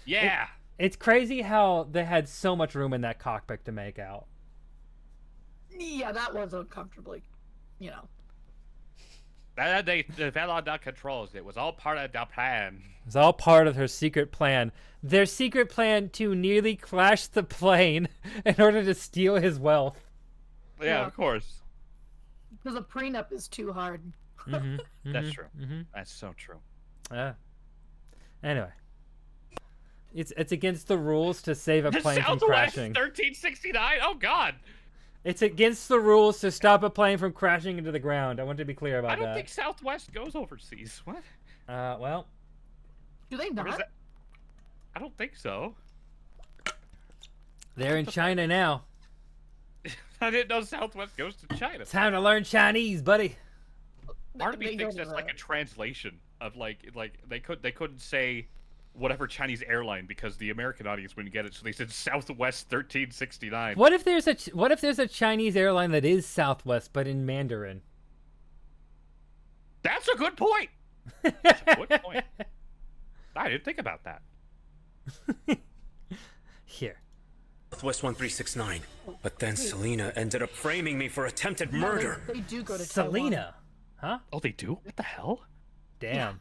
B: Yeah.
A: It's crazy how they had so much room in that cockpit to make out.
D: Yeah, that was uncomfortably, you know.
B: They developed the controls. It was all part of the plan.
A: It was all part of her secret plan. Their secret plan to nearly crash the plane in order to steal his wealth.
B: Yeah, of course.
D: Because a prenup is too hard.
B: That's true. That's so true.
A: Yeah. Anyway. It's against the rules to save a plane from crashing.
B: 1369? Oh, God.
A: It's against the rules to stop a plane from crashing into the ground. I want to be clear about that.
B: I don't think Southwest goes overseas. What?
A: Well.
D: Do they not?
B: I don't think so.
A: They're in China now.
B: I didn't know Southwest goes to China.
A: Time to learn Chinese, buddy.
B: Part of me thinks that's like a translation of like they couldn't say whatever Chinese airline because the American audience wouldn't get it, so they said Southwest 1369.
A: What if there's a Chinese airline that is Southwest but in Mandarin?
B: That's a good point. That's a good point. I didn't think about that.
A: Here.
E: Southwest 1369. But then Selena ended up framing me for attempted murder.
D: They do go to
A: Selena.
D: Taiwan.
A: Huh?
B: Oh, they do? What the hell?
A: Damn.
D: Yeah.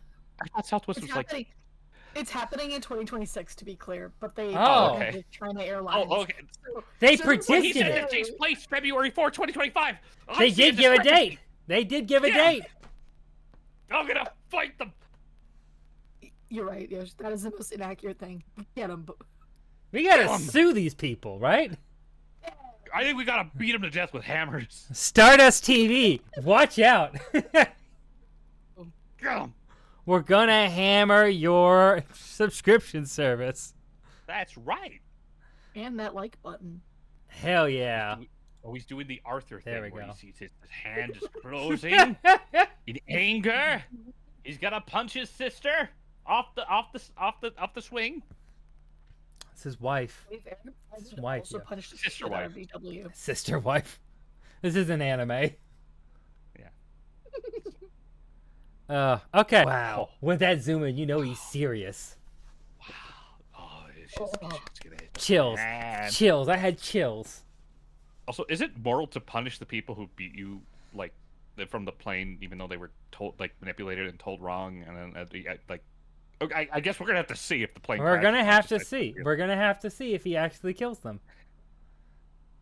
B: I thought Southwest was like...
D: It's happening in 2026, to be clear, but they
B: okay.
D: China Airlines.
B: Oh, okay.
A: They
B: He
A: predicted
B: said
A: it.
B: it takes place February 4, 2025.
A: They did give a date. They did give a date.
B: I'm gonna fight them.
D: You're right, Yosh. That is the most inaccurate thing. Get them.
A: We gotta sue these people, right?
B: I think we gotta beat them to death with hammers.
A: Stardust TV, watch out.
B: Get them.
A: We're gonna hammer your subscription service.
B: That's right.
D: And that like button.
A: Hell yeah.
B: Oh, he's doing the Arthur thing
A: There we
B: where
A: go.
B: he sees his hand just closing in anger. He's gonna punch his sister off the swing.
A: It's his wife.
D: His
A: wife,
D: also
A: yeah.
D: punished the
B: Sister
D: shit out of
B: wife.
D: VW.
A: Sister wife. This is an anime. Okay. Wow. With that zoom in, you know he's serious.
B: Oh, it's just gonna
A: Chills.
B: Man.
A: Chills. I had chills.
B: Also, is it moral to punish the people who beat you, like, from the plane, even though they were told, like, manipulated and told wrong, and then, like, okay, I guess we're gonna have to see if the plane.
A: We're gonna
B: crashes.
A: have to see. We're gonna have to see if he actually kills them.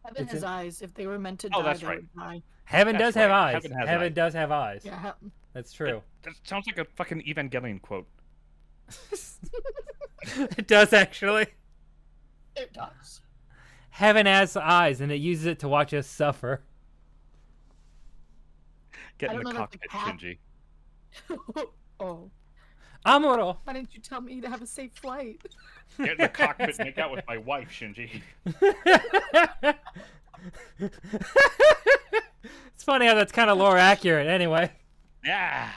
D: Heaven has eyes. If they were meant to
B: Oh,
D: die,
B: that's
D: they
B: right.
D: would die.
A: Heaven
B: That's
A: does have
B: right.
A: eyes.
B: Heaven has
A: Heaven
B: eyes.
A: does have eyes.
D: Yeah.
A: That's true.
B: That sounds like a fucking Evangelion quote.
A: It does actually.
D: It does.
A: Heaven has eyes, and it uses it to watch us suffer.
B: Get
D: I
B: in the
D: don't know if the
B: cockpit,
D: cat-
B: Shinji.
D: Oh,
A: Amuro.
D: why didn't you tell me to have a safe flight?
B: Get in the cockpit and make out with my wife, Shinji.
A: It's funny how that's kind of lore accurate. Anyway.
B: Yeah.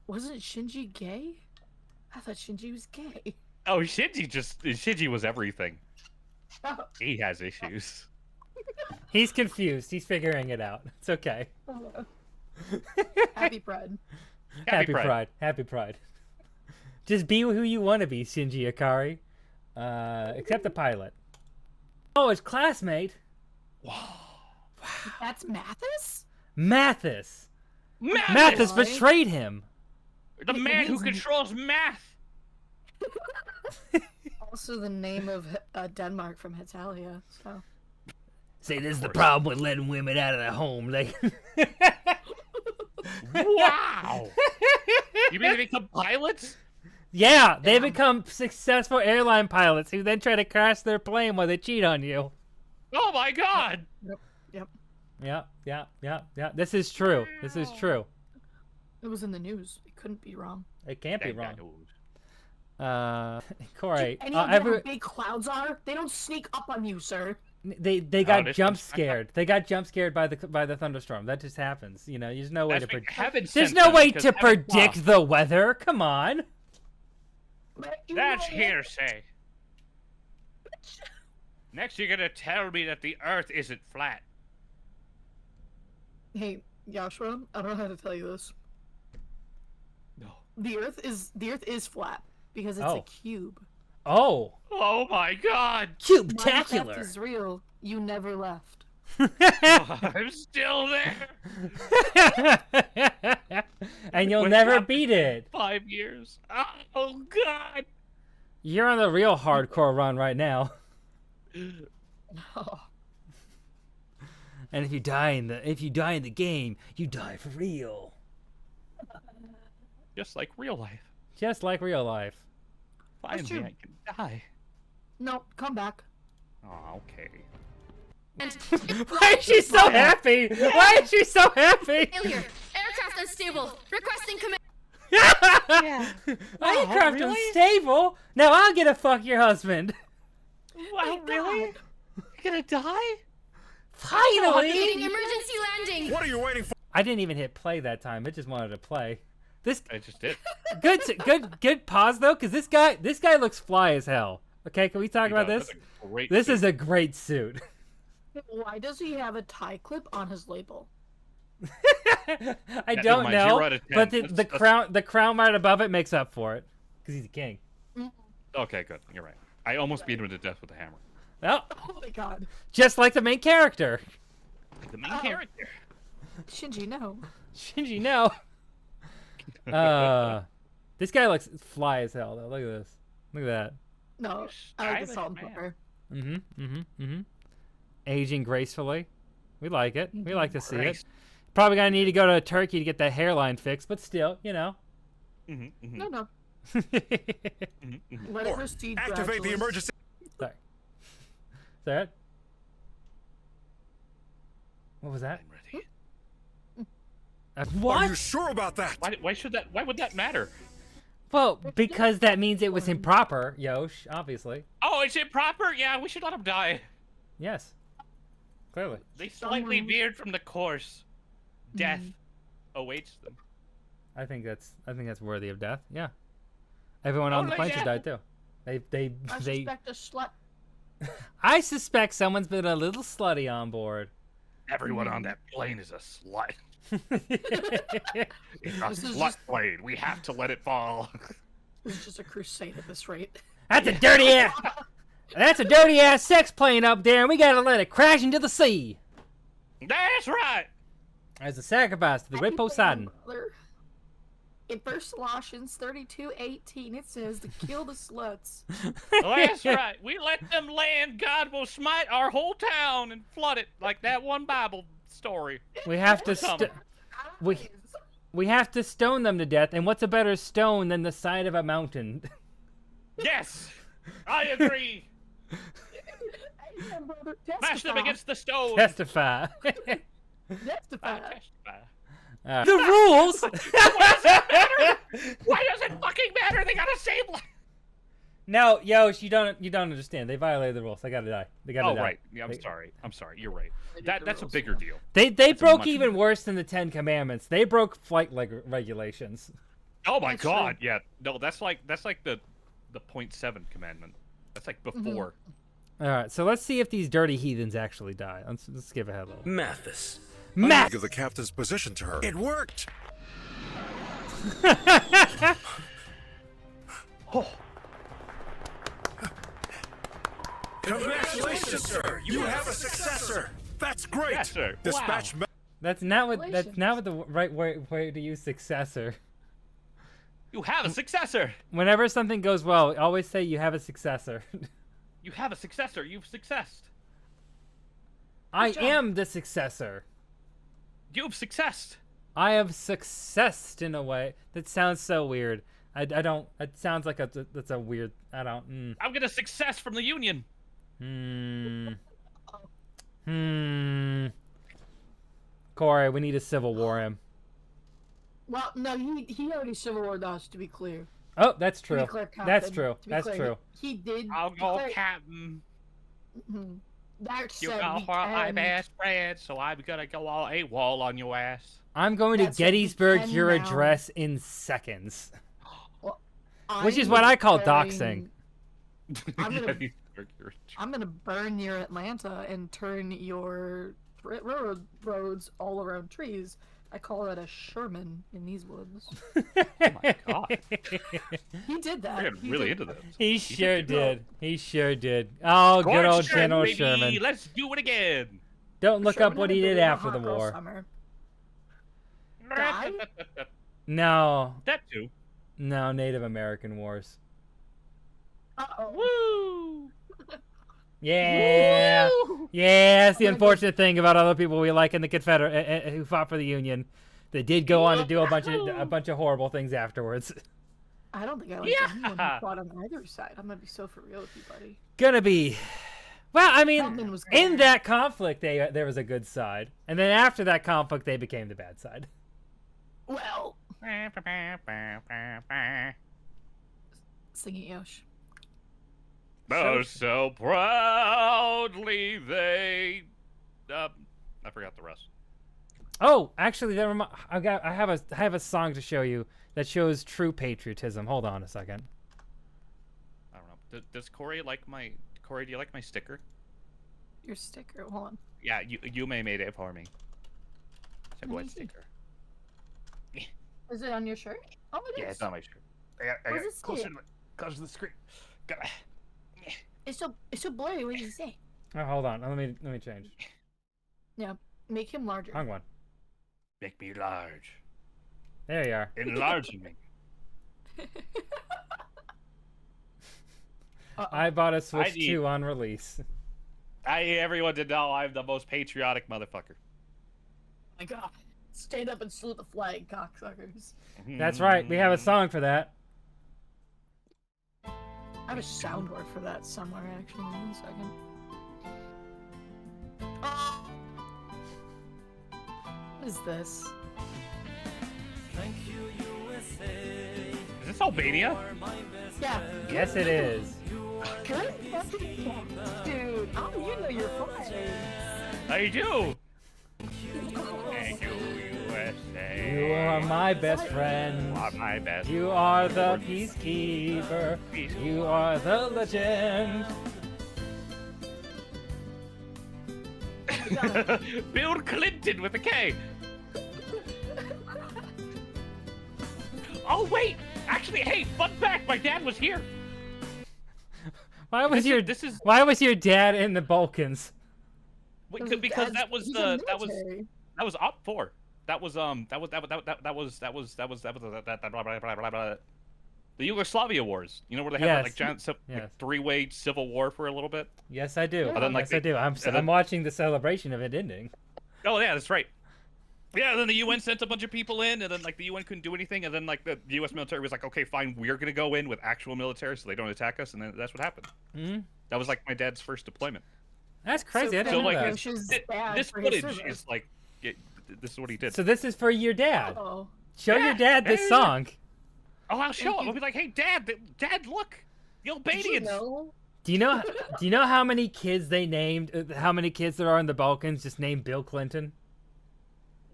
D: Wasn't Shinji gay? I thought Shinji was gay.
B: Oh, Shinji was everything. He has issues.
A: He's confused. He's figuring it out. It's okay.
D: Happy Pride.
A: Happy Pride. Happy Pride. Just be who you want to be, Shinji Ikari. Except the pilot. Oh, his classmate.
D: That's Mathis?
A: Mathis.
B: Mathis!
A: Betrayed him.
B: The man who controls math!
D: Also the name of Denmark from Hetalia, so...
A: See, this is the problem with letting women out of their home.
B: Wow! You mean they become pilots?
A: Yeah, they become successful airline pilots who then try to crash their plane while they cheat on you.
B: Oh my god!
D: Yep.
A: Yeah. This is true. This is true.
D: It was in the news. It couldn't be wrong.
A: It can't be wrong. Corey.
D: Any idea how big clouds are? They don't sneak up on you, sir.
A: They got jump scared. They got jump scared by the thunderstorm. That just happens. You know, there's no way to predict. There's no way to predict the weather. Come on.
B: That's hearsay. Next, you're gonna tell me that the Earth isn't flat.
D: Hey, Joshua, I don't know how to tell you this.
B: No.
D: The Earth is flat because it's a cube.
A: Oh.
B: Oh my god.
A: Cube-tacular.
D: Minecraft is real. You never left.
B: I'm still there.
A: And you'll never beat it.
B: 5 years. Oh god.
A: You're on the real hardcore run right now.
D: Oh.
A: And if you die in the game, you die for real.
B: Just like real life.
A: Just like real life.
B: Finally, I can die.
D: No, come back.
B: Oh, okay.
A: Why is she so happy? Why is she so happy?
H: Failure. Aircraft unstable. Requesting command.
A: Aircraft unstable? Now I'll get to fuck your husband.
B: Wow, really? You're gonna die?
A: Finally!
H: Emergency landing.
F: What are you waiting for?
A: I didn't even hit play that time. It just wanted to play.
B: I just did.
A: Good pause though, because this guy looks fly as hell. Okay, can we talk about this? This is a great suit.
D: Why does he have a tie clip on his label?
A: I don't know, but the crown right above it makes up for it, because he's a king.
B: Okay, good. You're right. I almost beat him to death with a hammer.
D: Oh my god.
A: Just like the main character.
B: The main character.
D: Shinji, no.
A: Shinji, no. This guy looks fly as hell though. Look at this. Look at that.
D: No, I like the salt and pepper.
A: Aging gracefully. We like it. We like to see it. Probably gonna need to go to Turkey to get that hairline fixed, but still, you know.
D: No. Let it recede.
F: Activate the emergency.
A: Sorry. Is that? What was that? What?
F: Are you sure about that?
B: Why would that matter?
A: Well, because that means it was improper, Yosh, obviously.
B: Oh, is it proper? Yeah, we should let him die.
A: Yes. Clearly.
B: They slightly veered from the course. Death awaits them.
A: I think that's worthy of death. Yeah. Everyone on the plane should die too.
D: I suspect a slut.
A: I suspect someone's been a little slutty on board.
B: Everyone on that plane is a slut. It's a slut plane. We have to let it fall.
D: This is just a crusade at this rate.
A: That's a dirty ass. That's a dirty ass sex plane up there, and we gotta let it crash into the sea.
B: That's right.
A: As a sacrifice to the great Poseidon.
D: In 1 Colossians 32:18, it says to kill the sluts.
B: That's right. We let them land. God will smite our whole town and flood it like that one Bible story.
A: We have to we have to stone them to death, and what's a better stone than the side of a mountain?
B: Yes, I agree. Smash them against the stone.
A: Testify.
D: Testify.
A: The rules.
B: Why does it fucking matter? They got a save.
A: No, Yosh, you don't understand. They violated the rules. They gotta die. They gotta die.
B: Oh right. Yeah, I'm sorry. You're right. That's a bigger deal.
A: They
B: That's
A: broke even worse than the 10 Commandments. They broke flight regulations.
B: Oh my god. Yeah. No, that's like the 0.7 commandment. That's like before.
A: All right, so let's see if these dirty heathens actually die. Let's give a hello.
J: Mathis.
A: Math.
J: Give the captain's position to her. It worked.
C: Oh.
J: Congratulations, sir! You have a successor. That's great.
B: Yes, sir.
J: Dispatch.
B: Wow.
A: That's not what the right way to use successor.
B: You have a successor.
A: Whenever something goes well, always say you have a successor.
B: You have a successor. You've successed.
A: I am the successor.
B: You've successed.
A: I have successed in a way. That sounds so weird. I don't. It sounds like that's a weird. I don't.
B: I'm gonna success from the Union.
A: Corey, we need to Civil War him.
D: Well, no, he already Civil War us, to be clear.
A: Oh, that's true.
D: To be clear, Captain.
A: That's true.
D: To be
A: That's
D: clear,
A: true.
D: He did.
B: I'll go,
D: declare...
B: Captain.
D: That
B: You
D: said,
B: got
D: we
B: my
D: can...
B: best friend, so I'm gonna go all AWOL on your ass.
A: I'm going to
D: That's what we
A: Gettysburg
D: can
A: your
D: now.
A: address in seconds.
D: Well,
A: Which is
D: I'm
A: what I call
D: declaring-
A: doxing.
D: I'm gonna burn your Atlanta and turn your roads all around trees. I call that a Sherman in these woods.
B: Oh my god.
D: He did that.
B: We're getting really into this.
A: He sure did. He sure did. Oh, good old General
B: baby.
A: Sherman.
B: Let's do it again.
A: Don't look
D: Sherman
A: up what
D: had
A: he
D: to
A: did
D: live a
A: after the
D: hot girl
A: war.
D: summer. Die?
A: No.
B: That too.
A: No, Native American wars.
D: Uh-oh.
B: Woo!
A: Yeah.
D: Woo!
A: Yeah, that's the unfortunate thing about other people we like in the Confederate who fought for the Union. They did go on to do a bunch of horrible things afterwards.
D: I don't think I like anyone who fought on either side. I'm gonna be so for real with you, buddy.
A: Gonna be. Well, I mean,
D: Feldman was
A: in
D: good.
A: that conflict, there was a good side, and then after that conflict, they became the bad side.
D: Well, sing it, Yosh.
B: Oh, so proudly they. I forgot the rest.
A: Oh, actually, I have a song to show you that shows true patriotism. Hold on a second.
B: I don't know. Does Corey like my Corey? Do you like my sticker?
D: Your sticker. Hold on.
B: Yeah, you made it for me. It's a
D: Let me
B: good
D: see.
B: sticker.
D: Is it on your shirt? Oh, it is.
B: Yeah, it's on my shirt. I
D: What
B: got
D: does it
B: closer
D: say?
B: to the screen. Gotta-
D: It's so blurry. What does it say?
A: Oh, hold on. Let me change.
D: Yeah, make him larger.
A: Wrong one.
B: Make me large.
A: There you are.
B: Enlarging me.
A: I bought a Switch
B: I need-
A: 2 on release.
B: I need everyone to know I'm the most patriotic motherfucker.
D: Oh my God! Stand up and salute the flag, cocksuckers.
A: That's right. We have a song for that.
D: I have a soundboard for that somewhere, actually. 1 second. What is this?
B: Is this Albania?
D: Yeah.
A: Yes, it is.
D: Good fucking dude. Oh, you know your flag.
B: I do. Thank you, USA.
A: You are my best friend.
B: You are my best.
A: You are the peacekeeper. You are the legend.
B: Bill Clinton with a K. Oh wait, actually, hey, fun fact, my dad was here.
A: Why was
B: This is
A: Why was your dad in the Balkans?
B: wait, because that was
D: He's
B: the
D: in military.
B: that was Op 4. That was the Yugoslavia wars. You know where they had that, like giant
A: Yes.
B: three-way civil war for a little bit.
A: Yes, I do.
B: But then, like,
A: yes, I do. I'm watching the celebration of it ending.
B: Oh yeah, that's right. Yeah, and then the UN sent a bunch of people in, and then like the UN couldn't do anything, and then like the US military was like, okay, fine, we're gonna go in with actual military so they don't attack us, and then that's what happened.
A: Mm-hmm.
B: That was like my dad's first deployment.
A: That's crazy.
D: So
A: I didn't know
B: like,
A: that.
D: Yosh's
B: This
D: dad for his
B: footage
D: service.
B: is like, this is what he did.
A: So this is for your dad.
D: Oh.
A: Show your dad this song.
B: Oh, I'll show him. I'll be like, hey, Dad, look, the
D: Did you
B: Albanians.
D: know?
A: Do you know how many kids they named? How many kids there are in the Balkans just named Bill Clinton?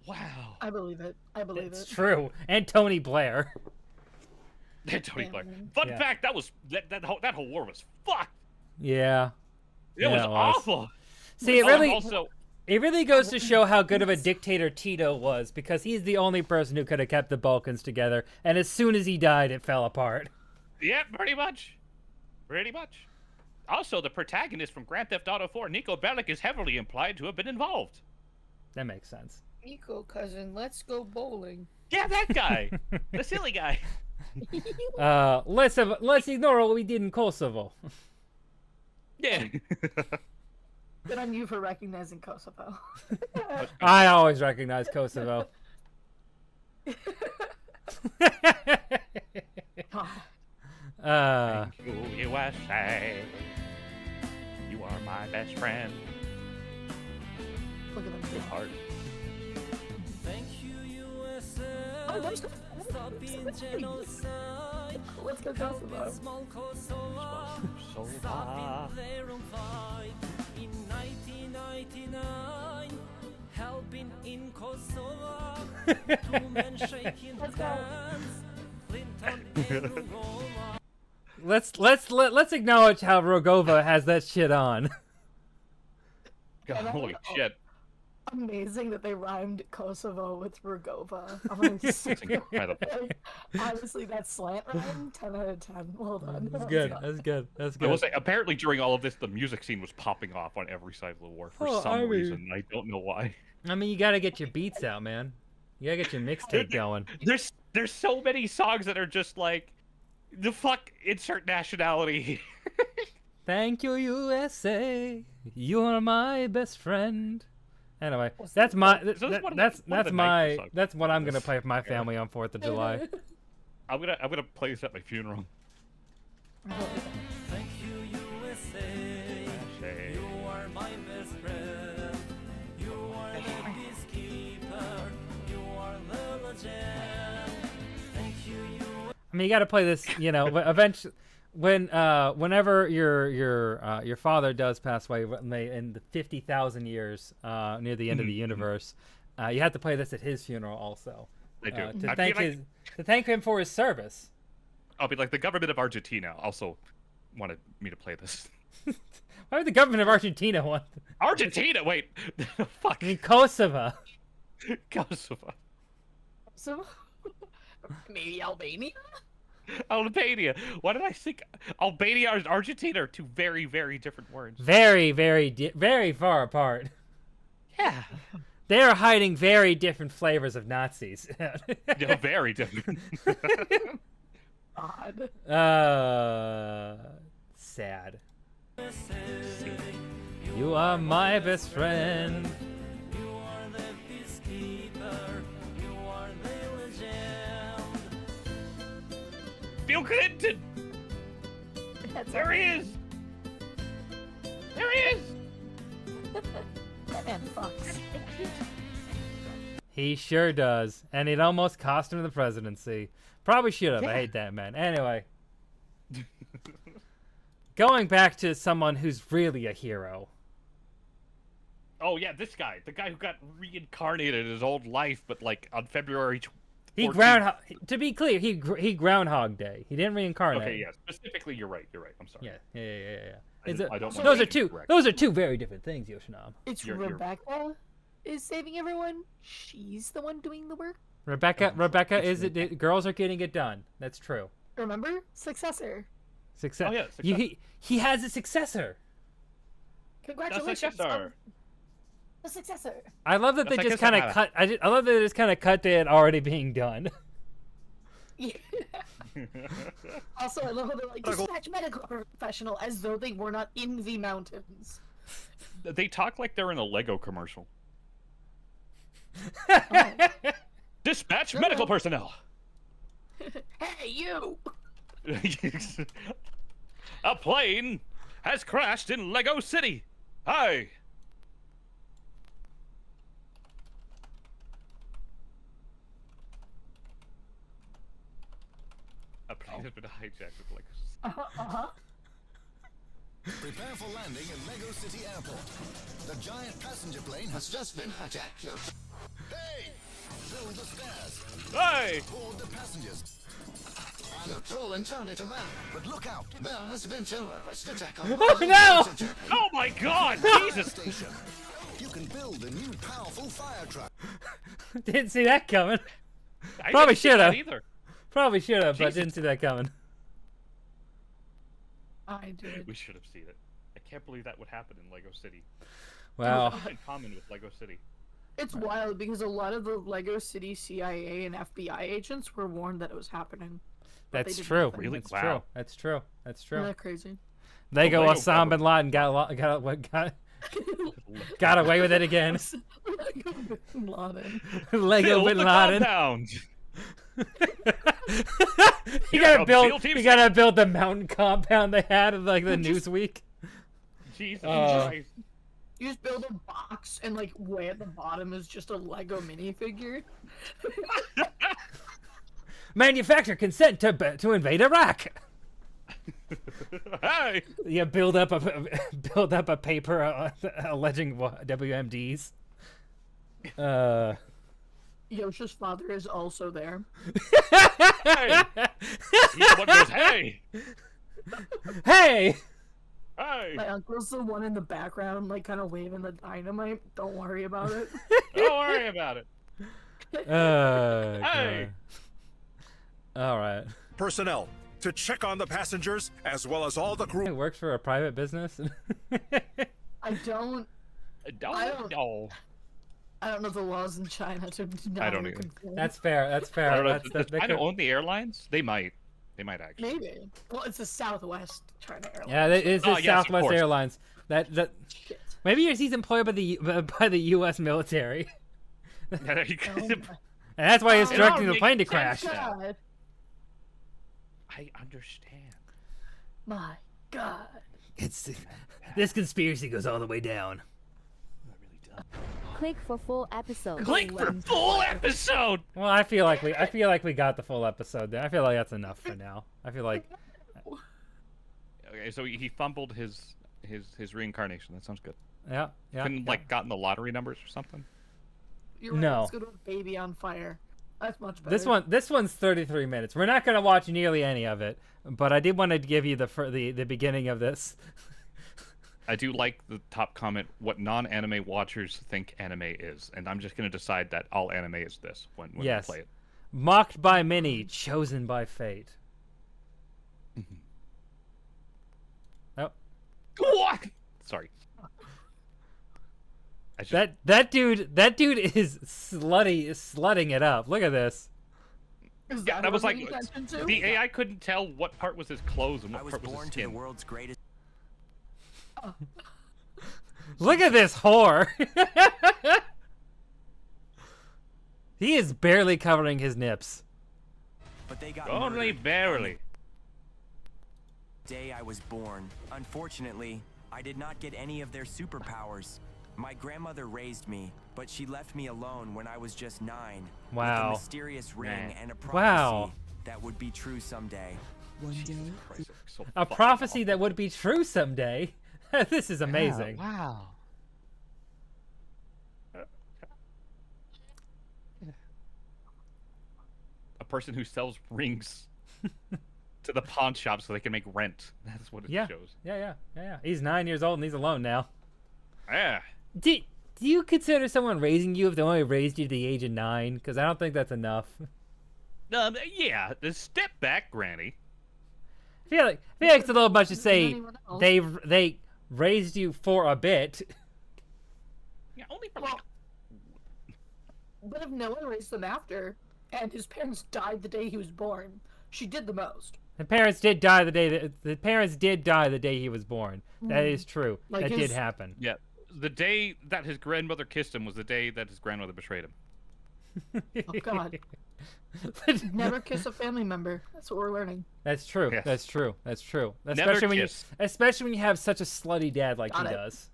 B: Wow.
D: I believe it. I believe
A: It's
D: it.
A: true. And Tony Blair.
B: Tony Blair.
D: man.
B: Fun
A: Yeah.
B: fact: that whole war was fucked.
A: Yeah.
B: It was awful.
A: See, it
B: Oh,
A: really,
B: and also,
A: it really goes to show how good of a dictator Tito was, because he's the only person who could have kept the Balkans together. And as soon as he died, it fell apart.
B: yeah, pretty much. Pretty much. Also, the protagonist from Grand Theft Auto 4, Nico Bellic, is heavily implied to have been involved.
A: That makes sense.
D: Nico, cousin, let's go bowling.
B: Yeah, that guy. The silly guy.
A: Let's ignore what we did in Kosovo.
B: Yeah.
D: Good on you for recognizing Kosovo.
A: I always recognize Kosovo.
B: Thank you, USA. You are my best friend.
D: Look at them.
B: It's hard.
D: Oh, there's Let's go Kosovo.
B: So far.
A: Let's acknowledge how Rogova has that shit on.
B: God, holy shit.
D: Amazing that they rhymed Kosovo with Rogova. I'm like,
B: It's incredible.
D: honestly, that slant rhyme, 10 out of 10. Well done.
A: That's good. That's good. That's
B: I will
A: good.
B: say, apparently during all of this, the music scene was popping off on every side of the war for
A: Oh,
B: some
A: I mean-
B: reason. I don't know why.
A: I mean, you gotta get your beats out, man. You gotta get your mixtape going.
B: There's so many songs that are just like, the fuck, insert nationality.
A: Thank you, USA. You are my best friend. Anyway, that's my
B: So that's one of the-
A: that's
B: one of
A: that's
B: the
A: my
B: nicest songs.
A: that's what I'm gonna play with my family on 4th of July.
B: I'm gonna play this at my funeral.
K: Thank you, USA. You are my best friend. You are the peacekeeper. You are the legend. Thank you,
A: I mean, you gotta play this. You know, eventually, whenever your father does pass away in the 50,000 years near the end of the universe, you have to play this at his funeral also.
B: I do.
A: To thank him for his service.
B: I'll be like, the government of Argentina also wanted me to play this.
A: Why would the government of Argentina want?
B: Argentina? Wait, fuck.
A: I mean, Kosovo.
B: Kosovo.
D: So, maybe Albania?
B: Albania. Why did I think Albania and Argentina are two very, very different words?
A: Very, very far apart.
B: Yeah.
A: They are hiding very different flavors of Nazis.
B: Yeah, very different.
D: Odd.
A: Sad. You are my best friend.
K: You are the peacekeeper. You are the legend.
B: Bill Clinton! There he is! There he is!
D: That man fucks.
A: He sure does. And it almost cost him the presidency. Probably should have. I hate that man. Anyway. Going back to someone who's really a hero.
B: Oh yeah, this guy. The guy who got reincarnated in his old life, but like on February 14th.
A: To be clear, he Groundhog Day. He didn't reincarnate.
B: Okay, yeah. Specifically, you're right. You're right. I'm sorry.
A: Yeah.
B: I don't
A: Those
B: wanna
A: are
B: be
A: two.
B: correct.
A: Those are two very different things, Yoshinam.
D: It's
B: You're-
D: Rebecca is saving everyone. She's the one doing the work.
A: Rebecca is it? Girls are getting it done. That's true.
D: Remember? Successor.
A: Success.
B: Oh, yeah, success.
A: He has a successor.
D: Congratulations.
B: successor.
D: The successor.
A: I love that
B: The
A: they just
B: successor.
A: kind of cut. I love that they just kind of cut to it already being done.
D: Yeah. Also, I love how they're like, dispatch medical professional, as though they were not in the mountains.
B: They talk like they're in a Lego commercial.
D: Oh.
B: Dispatch medical personnel.
D: Hey, you!
B: A plane has crashed in Lego City. Hi. A plane has been hijacked with Lego City.
D: Uh-huh.
L: Prepare for landing in Lego City Airport. The giant passenger plane has just been hijacked. Hey! Build the stairs.
B: Hey!
L: Board the passengers. Control and turn it around. But look out! There has been terrorist attack on
A: No!
B: Oh my God! Jesus!
L: Station. You can build a new powerful fire truck.
A: Didn't see that coming.
B: I
A: Probably
B: didn't see
A: should
B: that
A: have.
B: either.
A: Probably should have, but
B: Jesus.
A: didn't see that coming.
D: I did.
B: We should have seen it. I can't believe that would happen in Lego City.
A: Wow.
B: It's in common with Lego City.
D: It's wild because a lot of the Lego City CIA and FBI agents were warned that it was happening. but they
A: That's
D: did
A: true.
D: nothing.
B: Really?
A: That's
B: Wow.
A: true. That's true. That's true.
D: Isn't that crazy?
A: Lego
B: Lego
A: Osama bin Laden got away with it again.
D: Lego bin Laden.
A: Lego
B: Build
A: bin
B: the
A: Laden.
B: compound.
A: You
B: Here
A: gotta
B: comes
A: build.
B: SEAL Team
A: You gotta build the mountain compound they had in like the Newsweek.
B: Jesus
A: Uh,
B: Christ.
D: You just build a box and like way at the bottom is just a Lego minifigure.
A: Manufacture consent to invade Iraq.
B: Hey!
A: You build up a paper alleging WMDs.
D: Yosh's father is also there.
B: Hey! He's the one who goes, hey!
A: Hey!
B: Hey!
D: My uncle's the one in the background, like kind of waving the dynamite. Don't worry about it.
B: Don't worry about it.
A: Hey! All right.
J: Personnel to check on the passengers as well as all the crew.
A: It works for a private business.
D: I don't know the laws in China to deny
B: I don't
D: or
B: either.
D: confirm.
A: That's fair. That's fair.
B: I don't know.
A: That's,
B: Does China own the airlines? They might. They might actually.
D: Maybe. Well, it's a Southwest China airline.
A: Yeah, it is
B: Oh, yes, of
A: Southwest
B: course.
A: Airlines. That
D: Shit.
A: maybe he's employed by the U.S. military,
B: There you go.
D: Oh my
A: and that's why he's
B: It
A: directing
B: all
A: the plane to
B: makes
A: crash.
B: sense.
D: God.
B: I understand.
D: My God.
A: It's this conspiracy goes all the way down.
B: I really don't.
M: Click for full episode.
B: Click for full episode.
A: Well, I feel like we got the full episode there. I feel like that's enough for now. I feel like
B: Okay, so he fumbled his reincarnation. That sounds good.
A: yeah.
B: Couldn't like gotten the lottery numbers or something.
D: You're right.
A: No.
D: Let's go to a baby on fire. That's much better.
A: This one's 33 minutes. We're not gonna watch nearly any of it, but I did want to give you the beginning of this.
B: I do like the top comment. What non-anime watchers think anime is, and I'm just gonna decide that all anime is this when
A: Yes.
B: we play it.
A: Mocked by many, chosen by fate. Oh.
B: What? Sorry. I just,
A: That dude is slutting it up. Look at this.
D: Is
B: yeah, that was
D: what
B: like
D: we're paying attention to?
B: the AI couldn't tell what part was his clothes and what
N: I was
B: part was
N: born
B: his
N: to the
B: skin.
N: world's greatest.
A: Look at this whore. He is barely covering his nips.
N: But they got
B: Only
N: murdered
B: barely.
N: the day I was born. Unfortunately, I did not get any of their superpowers. My grandmother raised me, but she left me alone when I was just 9. With
A: Wow.
N: a mysterious ring
B: Nah.
N: and a prophecy
A: Wow.
N: that would be true someday.
B: Jesus Christ, I'm so
A: A
B: fucking
A: prophecy
B: awful.
A: that would be true someday. This is amazing.
B: Wow. A person who sells rings to the pawn shop so they can make rent. That's what it
A: Yeah.
B: shows.
A: Yeah. He's 9 years old and he's alone now.
B: Yeah.
A: Do you consider someone raising you if they only raised you to the age of 9? Because I don't think that's enough.
B: Yeah. Just step back, Granny.
A: I feel like it's a little much to say
D: anyone else.
A: they raised you for a bit.
B: Yeah, only for
D: Well, but if no one raised them after, and his parents died the day he was born, she did the most.
A: The parents did die the day he was born. That is true.
D: Like
A: that did
D: his-
A: happen.
B: Yeah. The day that his grandmother kissed him was the day that his grandmother betrayed him.
D: Oh God. Never kiss a family member. That's what we're learning.
A: That's true.
B: Yes.
A: That's true. That's true.
B: Never kiss.
A: Especially when you have such a slutty dad like
D: Got
A: he
D: it.
A: does.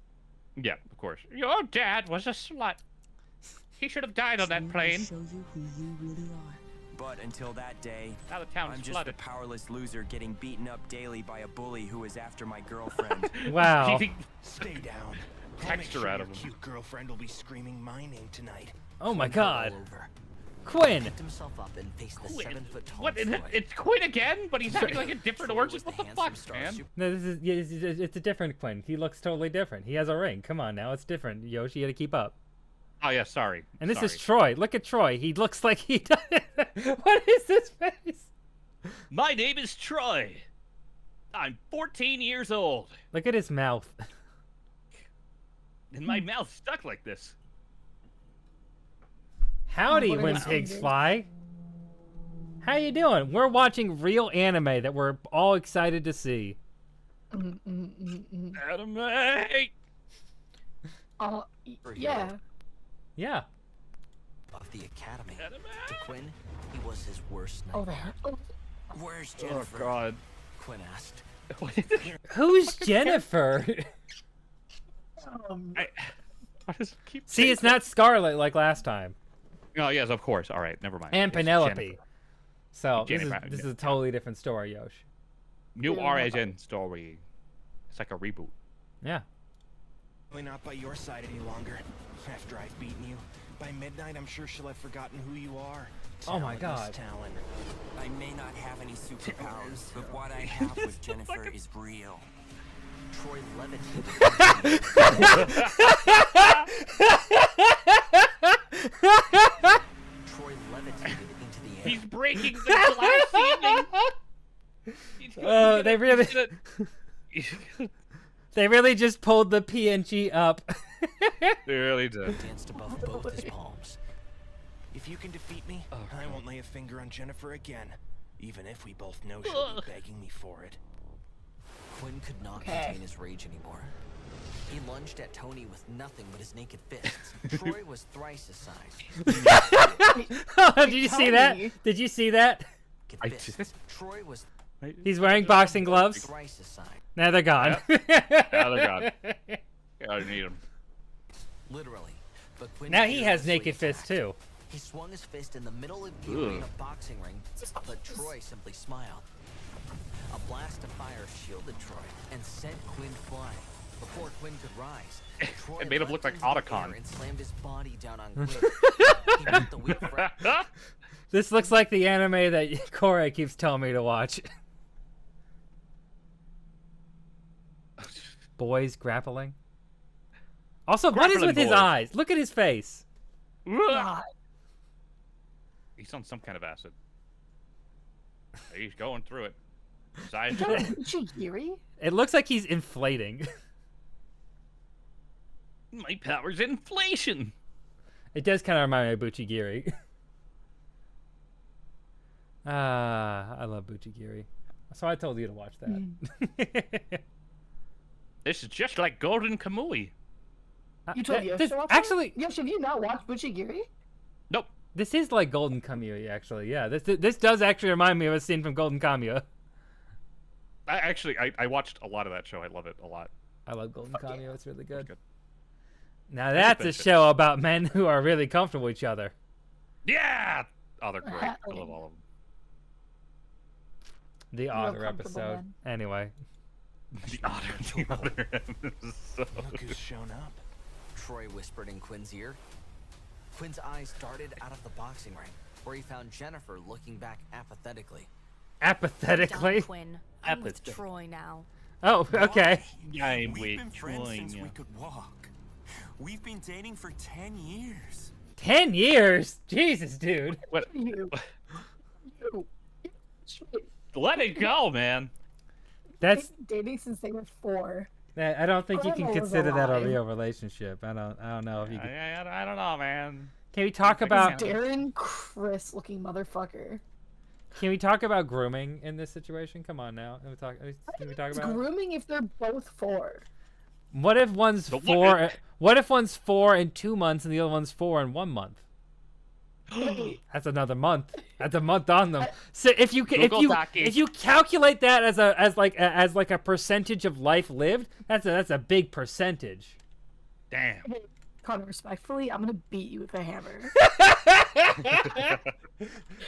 B: Yeah, of course. Your dad was a slut. He should have died on that plane.
O: Show you who you really are.
N: But until that day,
B: Now the town's
N: I'm just
B: flooded.
N: a powerless loser getting beaten up daily by a bully who is after my girlfriend.
A: Wow.
P: Stay down.
B: Text her out of him.
P: Your cute girlfriend will be screaming my name tonight.
A: Oh my God.
P: All over.
A: Quinn.
P: Picked himself up and faced the 7-foot tall
B: What? It's Quinn again? But he's having like a different origin? What the fuck, man?
A: No, it's a different Quinn. He looks totally different. He has a ring. Come on now, it's different. Yosh, you gotta keep up.
B: Oh yeah, sorry.
A: And this is Troy. Look at Troy. He looks like he does. What is this face?
B: My name is Troy. I'm 14 years old.
A: Look at his mouth.
B: And my mouth's stuck like this.
A: Howdy,
D: What are
A: when
D: you
A: pigs
D: saying?
A: fly. How you doing? We're watching real anime that we're all excited to see.
B: Anime.
D: Yeah.
A: Yeah.
P: Of the academy. To Quinn, he was his worst
D: Oh,
P: nightmare.
D: there. Oh.
P: Where's
B: Oh
P: Jennifer?
B: God.
P: Quinn asked.
A: Who's Jennifer?
B: I just keep
A: See, it's not Scarlet like last time.
B: Oh yes, of course. All right, never mind.
A: And
B: It's
A: Penelope.
B: Jennifer.
A: So
B: Jennifer,
A: this is
B: yeah.
A: a totally different story, Yosh.
B: New
D: Yeah.
B: origin story. It's like a reboot.
A: Yeah.
P: Probably not by your side any longer. After I've beaten you, by midnight I'm sure she'll have forgotten who you are.
A: Oh my
P: Talentless
A: God.
P: Talon.
N: I may not have any superpowers, but what I have with Jennifer is real.
P: Troy levitated. Troy levitated into the air.
B: He's breaking the glass ceiling.
A: They really, they really just pulled the PNG up.
B: They really did.
P: Danced above both his palms. If you can defeat me, I won't lay a finger on Jennifer again, even if we both know she'll be begging me for it. Quinn could not contain his rage anymore. He lunged at Tony with nothing but his naked fists. Troy was thrice his size.
A: Did you see that? Did you see that?
B: I just...
P: Troy was
A: He's wearing boxing gloves.
P: thrice his size.
A: Now they're gone.
B: Now they're gone. Yeah, I need him.
P: Literally. But Quinn
A: Now he has
P: fearlessly
A: naked fists
P: attacked.
A: too.
P: He swung his fist in the middle of the
B: Ugh.
P: arena boxing ring, but Troy simply smiled. A blast of fire shielded Troy and sent Quinn flying. Before Quinn could rise, Troy
B: It made him look like
P: leapt into the
B: Otacon.
P: air and slammed his body down on Quinn. He bit the wheel for
A: This looks like the anime that Corey keeps telling me to watch. Boys grappling. Also, what is
B: Grappling
A: with his
B: boys.
A: eyes? Look at his face.
D: God.
B: He's on some kind of acid. He's going through it. His eyes
D: Is that Uchigiri?
A: It looks like he's inflating.
B: My power's inflation.
A: It does kind of remind me of Buchigiri. I love Buchigiri. So I told you to watch that.
B: This is just like Golden Kamui.
D: You told Yosh
A: this,
D: to watch
A: actually,
D: that? Yosh, have you not watched Uchigiri?
B: Nope.
A: this is like Golden Kamuy, actually. Yeah, this does actually remind me of a scene from Golden Kamuy.
B: I watched a lot of that show. I love it a lot.
A: I love Golden Kamuy. It's really good.
B: Good.
A: Now that's a show about men who are really comfortable with each other.
B: Yeah! Oh, they're great. I love all of them.
A: The Otter episode. Anyway.
B: The Otter episode.
P: Look who's shown up. Troy whispered in Quinn's ear. Quinn's eyes darted out of the boxing ring, where he found Jennifer looking back apathetically.
A: Apathetically?
Q: Quinn. I'm with Troy now.
A: Oh, okay.
B: I'm
N: We've
B: with
N: been friends
B: Troy
N: since
B: now.
N: we could walk. We've been dating for 10 years.
A: 10 years? Jesus, dude.
B: What?
D: You.
B: Let it go, man.
A: That's
D: dating since they were 4.
A: I don't think you can
D: Grandma was
A: consider that a
D: alive.
A: real relationship. I don't know if you can.
B: I don't know, man.
A: Can we talk about
D: Darren Chris looking motherfucker.
A: Can we talk about grooming in this situation? Come on now. Can we talk
D: It's
A: about it?
D: grooming if they're both 4.
A: What if one's
B: But what
A: 4? What if one's 4 in 2 months and the other one's 4 in 1 month? That's another month. That's a month on them. So if you calculate that as like a percentage of life lived, that's a big percentage.
B: Damn.
D: Hey, Connor, respectfully, I'm gonna beat you with a hammer.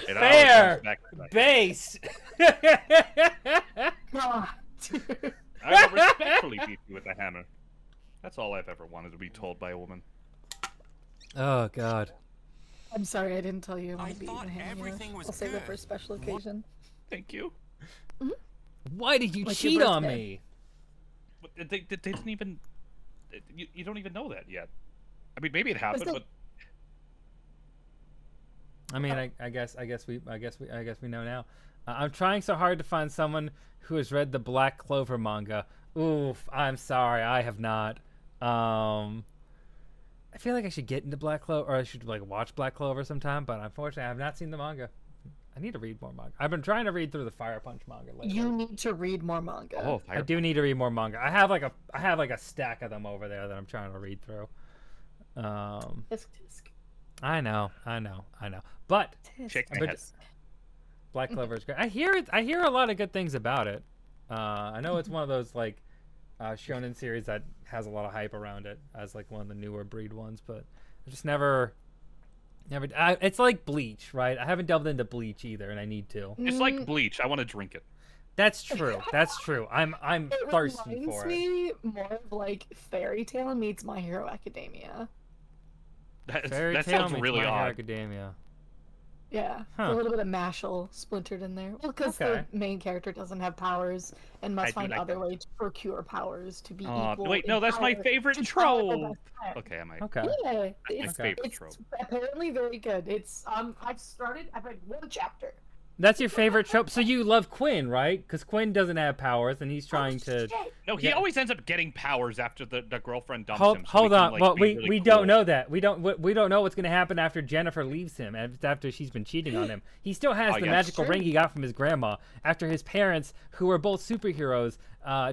A: Fair. Base.
B: I will respectfully beat you with a hammer. That's all I've ever wanted to be told by a woman.
A: Oh God.
D: I'm sorry, I didn't tell you I'm gonna beat you with a hammer.
P: everything was
D: I'll save it for a special occasion.
B: Thank you.
A: Why did you
D: Like
A: cheat
D: your
A: on
D: birthday.
A: me?
B: But they didn't even. You don't even know that yet. I mean, maybe it happened, but
A: I mean, I guess we know now. I'm trying so hard to find someone who has read the Black Clover manga. Oof, I'm sorry, I have not. I feel like I should get into Black Clover, or I should like watch Black Clover sometime. But unfortunately, I have not seen the manga. I need to read more manga. I've been trying to read through the Fire Punch manga lately.
D: You need to read more manga.
B: oh,
A: I do need to read more manga. I have like a stack of them over there that I'm trying to read through.
D: Tisk.
A: I know. But
B: Shake my
A: but
B: head.
A: Black Clover is great. I hear a lot of good things about it. I know it's one of those like shonen series that has a lot of hype around it as like one of the newer breed ones, but I just never. It's like Bleach, right? I haven't delved into Bleach either, and I need to.
B: It's like Bleach. I want to drink it.
A: That's true. That's true. I'm
D: It
A: thirsty
D: reminds
A: for it.
D: me more of like Fairy Tail meets My Hero Academia.
A: Fairy
B: That
A: Tail
B: sounds
A: meets
B: really
A: My Hero
B: odd.
A: Academia.
D: Yeah,
A: Huh.
D: a little bit of Mashal splintered in there. Well, because
A: Okay.
D: the main character doesn't have powers and
B: I
D: must
B: do
D: find
B: like
D: other
B: that.
D: ways to procure powers to be
B: Aw,
D: equal.
B: wait,
D: in
B: no, that's my
D: power
B: favorite
D: to power the
B: trope.
D: best friend.
B: Okay, I might.
A: Okay.
D: Yeah,
B: That's my favorite trope.
D: apparently very good. It's I've read one chapter.
A: That's your favorite trope. So you love Quinn, right? Because Quinn doesn't have powers, and he's
D: Oh,
A: trying to.
B: No, he
A: Yeah.
B: always ends up getting powers after the girlfriend dumps
A: Hold,
B: him. So
A: hold
B: he can,
A: on.
B: like,
A: Well,
B: be
A: we
B: really
A: don't
B: cool.
A: know that. We don't know what's going to happen after Jennifer leaves him. After she's been cheating on him, he still has
B: Oh,
A: the
B: yeah,
A: magical
B: true.
A: ring he got from his grandma after his parents, who were both superheroes,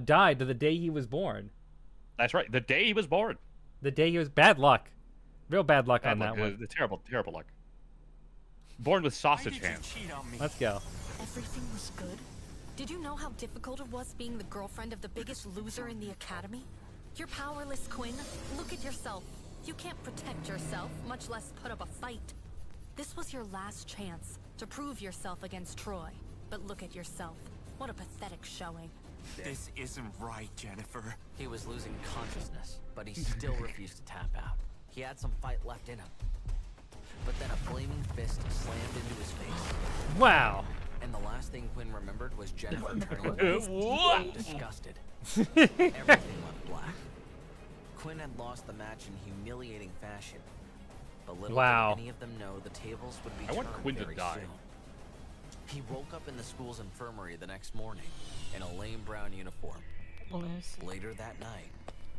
A: died the day he was born.
B: That's right. The day he was born.
A: The day he was bad luck, real bad luck on
B: Bad
A: that
B: luck.
A: one.
B: The terrible luck. Born with sausage hands.
A: Let's go.
Q: Everything was good? Did you know how difficult it was being the girlfriend of the biggest loser in the academy? You're powerless, Quinn. Look at yourself. You can't protect yourself, much less put up a fight. This was your last chance to prove yourself against Troy. But look at yourself. What a pathetic showing.
N: This isn't right, Jennifer.
R: He was losing consciousness, but he still refused to tap out. He had some fight left in him. But then a flaming fist slammed into his face.
A: Wow.
R: And the last thing Quinn remembered was Jennifer turning
B: What?
R: disgusted. Everything went black. Quinn had lost the match in humiliating fashion. But little
A: Wow.
R: did any of them know the tables would be
B: I want
R: turned
B: Quinn to
R: very
B: die.
R: soon. He woke up in the school's infirmary the next morning in a lame brown uniform. Later that night,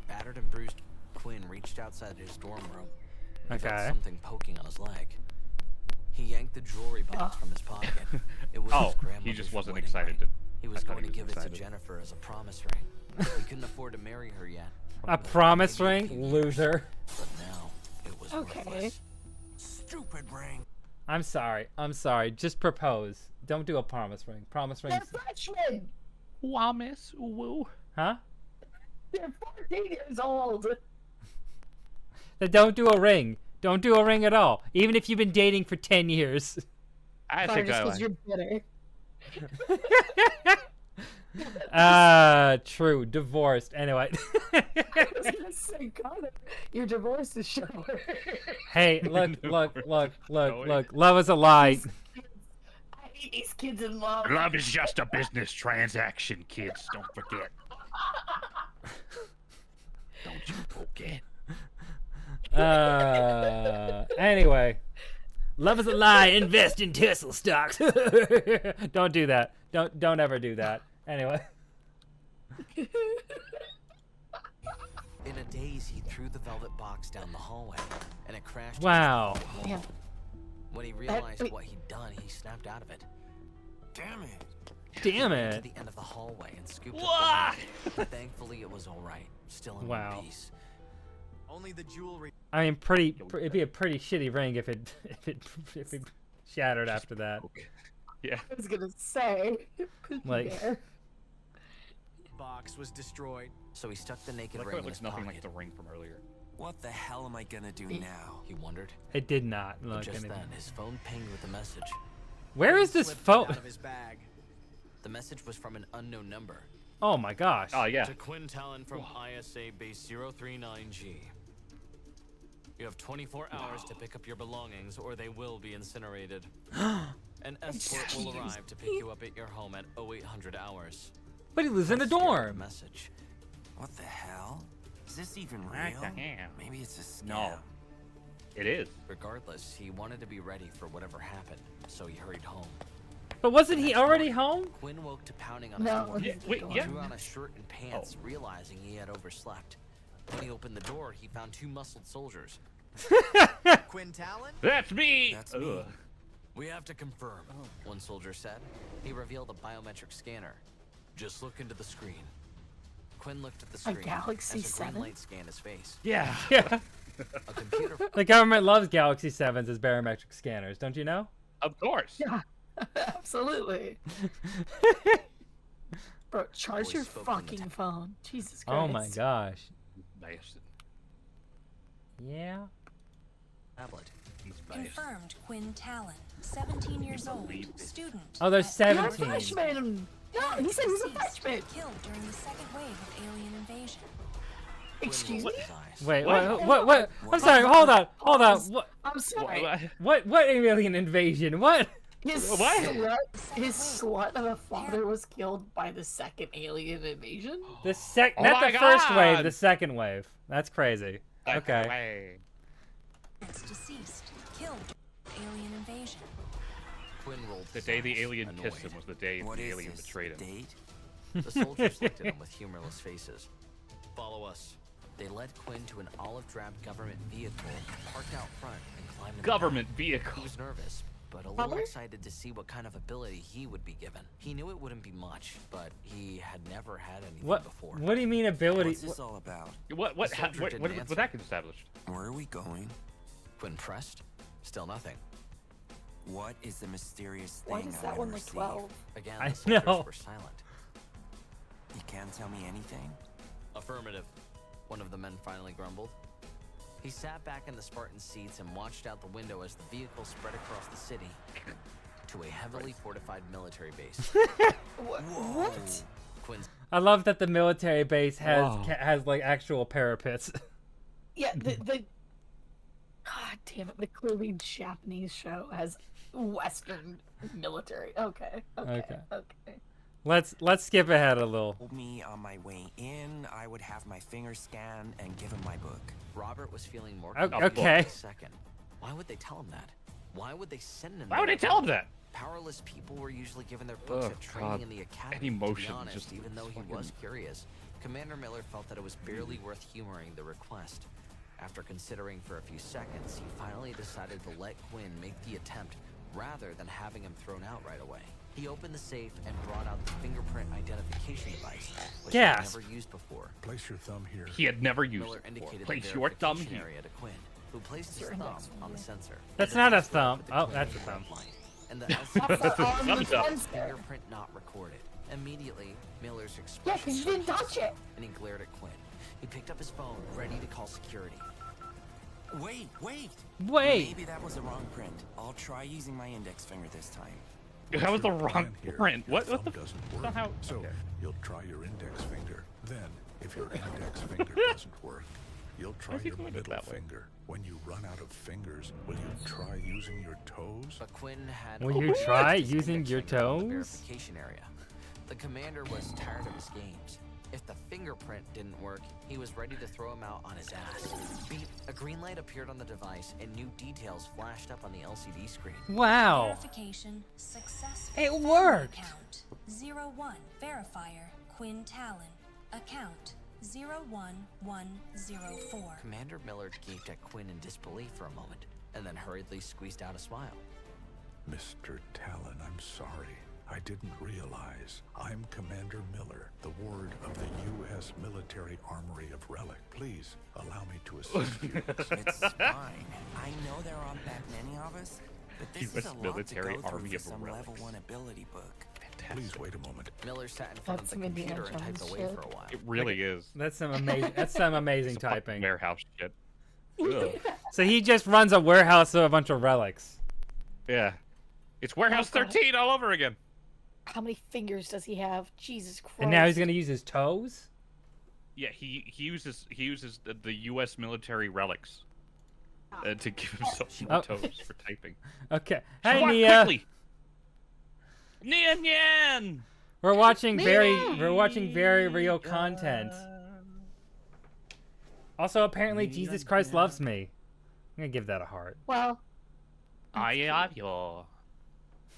R: battered and bruised, Quinn reached outside his dorm room. He felt
A: Okay.
R: something poking on his leg. He yanked the jewelry box from his pocket. It was
B: Oh,
R: his
B: he
R: grandmother's
B: just wasn't
R: wedding
B: excited
R: ring.
B: to.
R: He was
B: I thought
R: going to
B: he
R: give
B: was
R: it to
B: excited.
R: Jennifer as a promise ring. He couldn't afford to marry her yet.
A: A promise ring, loser.
R: But now, it was
D: Okay.
R: worthless.
N: Stupid ring.
A: I'm sorry. Just propose. Don't do a promise ring. Promise
D: They're
A: rings.
D: freshmen.
B: Wamis, woo.
A: Huh?
D: They're 14 years old.
A: Then don't do a ring. Don't do a ring at all. Even if you've been dating for 10 years.
B: I
D: Fine,
B: think
D: just
B: I
D: because
B: like.
D: you're bitter.
A: True. Divorced. Anyway.
D: I was gonna say, Connor, your divorce is sure.
A: Hey, look. Love is a lie.
D: I hate these kids in love.
B: Love is just a business transaction, kids. Don't forget. Don't you forget.
A: Anyway. Love is a lie. Invest in Tesla stocks. Don't do that. Don't ever do that. Anyway.
R: In a daze, he threw the velvet box down the hallway, and it crashed.
A: Wow.
R: against the wall.
D: Yeah.
R: When he realized what he'd done, he snapped out of it.
N: Damn it.
A: Damn
R: He ran
A: it.
R: to the end of the hallway and scooped
B: Wah!
R: up the ring. Thankfully, it was all right, still in
A: Wow.
R: one piece.
N: Only the jewelry.
A: I mean, it'd be a pretty shitty ring if it shattered after that.
B: Yeah.
D: I was gonna say.
A: Like.
N: Box was destroyed.
R: So he stuck the naked
B: Like
R: ring
B: it
R: in
B: looks
R: his
B: nothing
R: pocket.
B: like the ring from earlier.
N: What the hell am I gonna do now?
R: He wondered.
A: It did not
R: But
A: look
R: just
A: anything.
R: then, his phone pinged with a message.
A: Where is this phone?
N: Out of his bag.
R: The message was from an unknown number.
A: Oh my gosh.
B: Oh yeah.
S: To Quinn Talon from ISA Base 039G. You have 24 hours to pick up your belongings, or they will be incinerated. An escort will arrive to pick you up at your home at 0800 hours.
A: But he lives in a dorm.
N: Message. What the hell? Is this even
B: What
N: real?
B: the hell?
N: Maybe it's a scam.
B: No. It is.
R: Regardless, he wanted to be ready for whatever happened, so he hurried home.
A: But wasn't he already home?
R: Quinn woke to pounding on
D: No.
R: his door.
B: Wait,
R: He
B: yeah.
R: drew on a shirt and pants, realizing he had overslept. When he opened the door, he found two muscled soldiers.
N: Quinn Talon?
B: That's me.
N: That's me.
S: We have to confirm.
R: One soldier said. He revealed a biometric scanner.
S: Just look into the screen.
R: Quinn looked at the screen
D: Galaxy
R: as a
D: 7?
R: green light scanned his face.
B: Yeah.
A: Yeah.
R: A computer.
A: The government loves Galaxy 7s as barometric scanners, don't you know?
B: Of course.
D: Yeah. Absolutely. Bro, charge
R: Voice
D: your
R: spoke from the
D: fucking phone. Jesus Christ.
A: Oh my gosh.
B: Nice.
A: Yeah.
R: Tablet.
Q: Confirmed Quinn Talon, 17 years old,
B: believe this.
Q: student.
A: Oh, they're
Q: at-
A: 17.
D: You're a freshman. Yeah, he said he's a
Q: Deceased,
D: freshman.
Q: Killed during the second wave of alien invasion.
D: Excuse me?
A: Wait,
B: What?
A: what? I'm sorry. Hold on. What?
D: I'm sorry.
A: What alien invasion? What?
D: His slut of a father was killed by the second alien invasion?
A: The
B: Oh
A: not
B: my
A: the first wave,
B: God.
A: the second wave. That's crazy. Okay.
Q: It's deceased, killed during alien invasion.
R: Quinn rolled
B: The day the alien
R: annoyed.
B: kissed him was the day
N: What
B: the
N: is
B: alien
N: this,
B: betrayed him.
N: date?
R: The soldiers looked at him with humorless faces.
S: Follow us.
R: They led Quinn to an olive-drab government vehicle parked out front and climbed in the
B: Government
R: back.
B: vehicle.
R: He was nervous, but a little
D: Butler?
R: excited to see what kind of ability he would be given. He knew it wouldn't be much, but he had never had anything
A: What?
R: before.
A: What do you mean ability?
N: What's this all about?
B: What?
R: The soldier
B: What?
R: didn't
B: What?
R: answer.
B: What that get established?
N: Where are we going?
R: Quinn pressed. Still nothing.
N: What is the mysterious thing
D: Why is
N: I
D: that
N: will
D: one like
N: receive?
D: 12?
R: Again,
A: I
R: the soldiers
A: know.
R: were silent.
N: You can't tell me anything?
S: Affirmative.
R: One of the men finally grumbled. He sat back in the Spartan seats and watched out the window as the vehicle spread across the city to a heavily fortified military base.
D: What?
R: Quinn's
A: I love that the military base has
B: Wow.
A: has like actual parapets.
D: Yeah, the God damn it, the clearly Japanese show has Western military. Okay.
A: Okay.
D: Okay.
A: Let's skip ahead a little.
N: Told me on my way in, I would have my finger scanned and give him my book.
R: Robert was feeling more
A: O-
R: confused
A: okay.
R: for a second. Why would they tell him that? Why would they send him
B: Why would
R: there?
B: they tell him that?
R: Powerless people were usually given their books
B: Oh,
R: at training
B: God.
R: in the academy.
B: Any motion,
R: to be honest,
B: just
R: even though he
B: fucking-
R: was curious, Commander Miller felt that it was barely worth humoring the request. After considering for a few seconds, he finally decided to let Quinn make the attempt rather than having him thrown out right away. He opened the safe and brought out the fingerprint identification device, which he had
A: Gasp.
R: never used before.
J: Place your thumb here.
B: He had never used
R: Miller
B: it before.
R: indicated
B: Place
R: the
B: your thumb
R: verification
B: here.
R: area to Quinn, who placed his
D: Your
R: thumb
D: index
R: on the
D: finger.
R: sensor.
A: That's
R: The
A: not a
R: device
A: thumb.
R: worked with
A: Oh,
R: the
A: that's a
R: twin
A: thumb.
R: red light, and the
D: That's
R: LCD
D: the
B: Thumbs up.
D: sensor.
R: fingerprint not recorded. Immediately, Miller's
D: Yeah,
R: expression
D: because you didn't
R: changed,
D: touch it.
R: and he glared at Quinn. He picked up his phone, ready to call security.
N: Wait!
A: Wait.
N: Maybe that was a wrong print. I'll try using my index finger this time.
B: That was the
J: Your
B: wrong
J: plan here.
B: print.
J: Your
B: What
J: thumb
B: the?
J: doesn't work.
B: Somehow.
J: So
B: Okay.
J: you'll try your index finger. Then, if your index finger doesn't work, you'll try
B: Why is he
J: your
B: doing it
J: middle
B: that way?
J: finger. When you run out of fingers, will you try using your toes?
R: But Quinn had
A: Will you
R: already
A: try
R: used his
A: using
R: index
A: your
R: finger on the
A: toes?
R: verification area. The commander was tired of his games. If the fingerprint didn't work, he was ready to throw him out on his ass. Beep! A green light appeared on the device, and new details flashed up on the LCD screen.
A: Wow.
Q: Verification successful.
A: It
Q: Family
A: worked.
Q: Account 01 verifier Quinn Talon. Account 01104.
R: Commander Miller gaped at Quinn in disbelief for a moment, and then hurriedly squeezed out a smile.
J: Mr. Talon, I'm sorry. I didn't realize I'm Commander Miller, the ward of the U.S. Military Armory of Relic. Please allow me to assist you.
N: It's fine. I know there aren't that many of us, but this
B: US
N: is a lot
B: Military
N: to go
B: Army
N: through
B: of
N: for some
B: Relics.
N: level 1 ability book.
J: Please wait a moment.
N: Miller sat in front
D: That's
N: of the
D: some Indiana
N: computer and typed
D: Jones
N: away
D: shit.
N: for a while.
B: It really is.
A: That's some amazing. That's some amazing
B: It's fucking
A: typing.
B: warehouse shit. Ugh.
A: So he just runs a warehouse of a bunch of relics.
B: Yeah. It's Warehouse
D: Oh, God.
B: 13 all over again.
D: How many fingers does he have? Jesus Christ.
A: And now he's gonna use his toes.
B: Yeah, he uses the U.S. military relics to give himself more
A: Oh.
B: toes for typing.
A: Okay. Hey,
B: Walk
A: Nia.
B: quickly. Nia Nyan!
A: We're watching very real content. Also, apparently, Jesus Christ loves me. I'm gonna give that a heart.
D: Well,
B: I love you.
D: how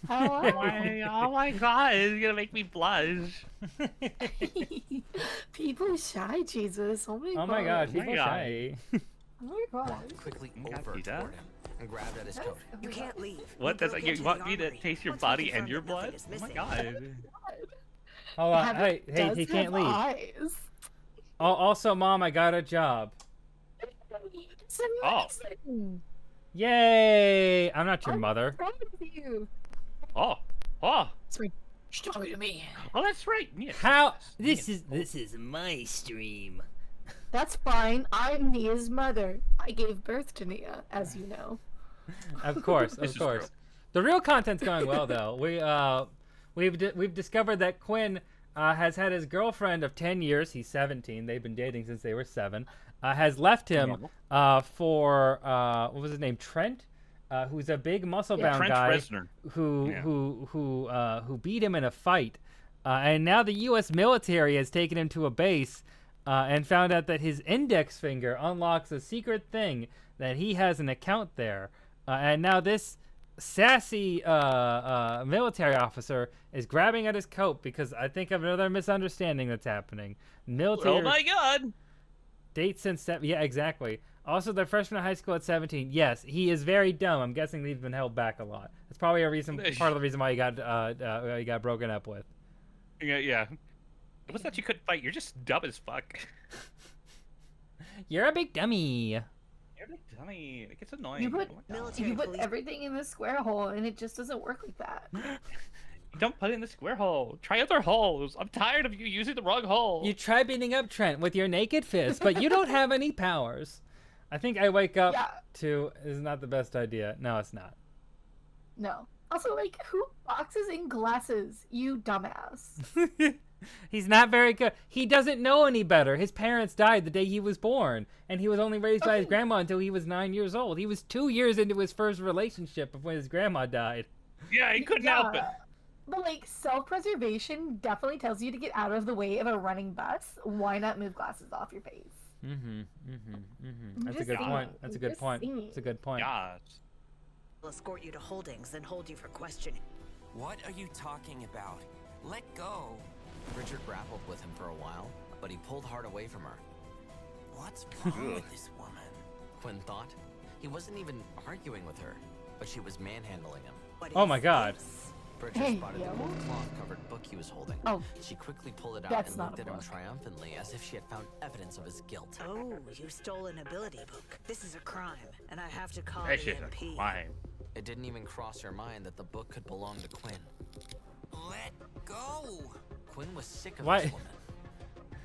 B: Oh my god, it's gonna make me blush.
D: people are shy, Jesus. Oh my god.
A: Oh my God,
B: Oh my
A: people
B: God.
A: shy.
D: Oh my god.
N: Quickly
B: God,
N: over
B: see
N: toward
B: that?
N: him and grabbed at his coat.
H: You can't leave.
B: What? That's
H: Broke
B: like, you
H: into
B: want
H: the
B: me to
H: armory.
B: taste your
H: Once we
B: body and
H: confirm
B: your
H: that nothing
B: blood?
H: is
B: Oh my
H: missing.
B: god.
A: Hold on.
D: Have-
A: Hey,
D: does
A: he can't
D: have
A: leave.
D: Eyes.
A: Oh, also, Mom, I got a job.
D: It's
B: Oh.
D: amazing.
A: Yay! I'm not your
D: I'm
A: mother.
D: proud of you.
B: Oh. Oh.
D: Sorry. She's talking to me.
B: Oh, that's right. Yes.
A: How? This is my stream.
D: That's fine. I'm Nia's mother. I gave birth to Nia, as you know.
A: Of course,
B: This
A: of
B: is
A: course.
B: true.
A: The real content's going well though. We've discovered that Quinn has had his girlfriend of 10 years. He's 17. They've been dating since they were 7. Has left him for what was his name? Trent, who's a big muscle-bound
B: Trent
A: guy
B: Reznor.
A: who beat him in a fight. And now the U.S. military has taken him to a base and found out that his index finger unlocks a secret thing, that he has an account there. And now this sassy military officer is grabbing at his coat because I think of another misunderstanding that's happening. Military
B: Oh my god.
A: date since yeah, exactly. Also, they're freshman in high school at 17. Yes, he is very dumb. I'm guessing he's been held back a lot. That's probably a reason, part of the reason why he got broken up with.
B: Yeah. It was that you couldn't fight. You're just dumb as fuck.
A: You're a big dummy.
B: You're a big dummy. It gets annoying.
D: You put,
B: Oh my God.
D: you put everything in the square hole, and it just doesn't work like that.
B: Don't put it in the square hole. Try other holes. I'm tired of you using the wrong hole.
A: You try beating up Trent with your naked fist, but you don't have any powers. I think I wake up to is not the best idea. No, it's not.
D: No. Also, like, who boxes in glasses? You dumbass.
A: He's not very good. He doesn't know any better. His parents died the day he was born, and he was only raised by his grandma until he was 9 years old. He was 2 years into his first relationship when his grandma died.
B: Yeah, he couldn't help it.
D: But, like, self-preservation definitely tells you to get out of the way of a running bus. Why not move glasses off your face?
A: That's a good point. That's a good point. That's a good point.
T: We'll escort you to Holdings, then hold you for questioning.
N: What are you talking about? Let go.
R: Richard grappled with him for a while, but he pulled hard away from her.
N: What's wrong with this woman?
R: Quinn thought. He wasn't even arguing with her, but she was manhandling him.
A: Oh my God.
R: Bridget
D: Hey,
R: spotted
D: yo.
R: the gold cloth-covered book he was holding.
D: Oh,
R: She quickly pulled it out
D: that's
R: and
D: not
R: looked
D: a
R: at him
D: book.
R: triumphantly as if she had found evidence of his guilt.
T: Oh, you stole an ability book. This is a crime, and I have to call
B: That
T: the
B: shit's
T: MP.
B: a crime.
R: It didn't even cross her mind that the book could belong to Quinn.
N: Let go.
R: Quinn was sick of
A: Why-
R: this woman.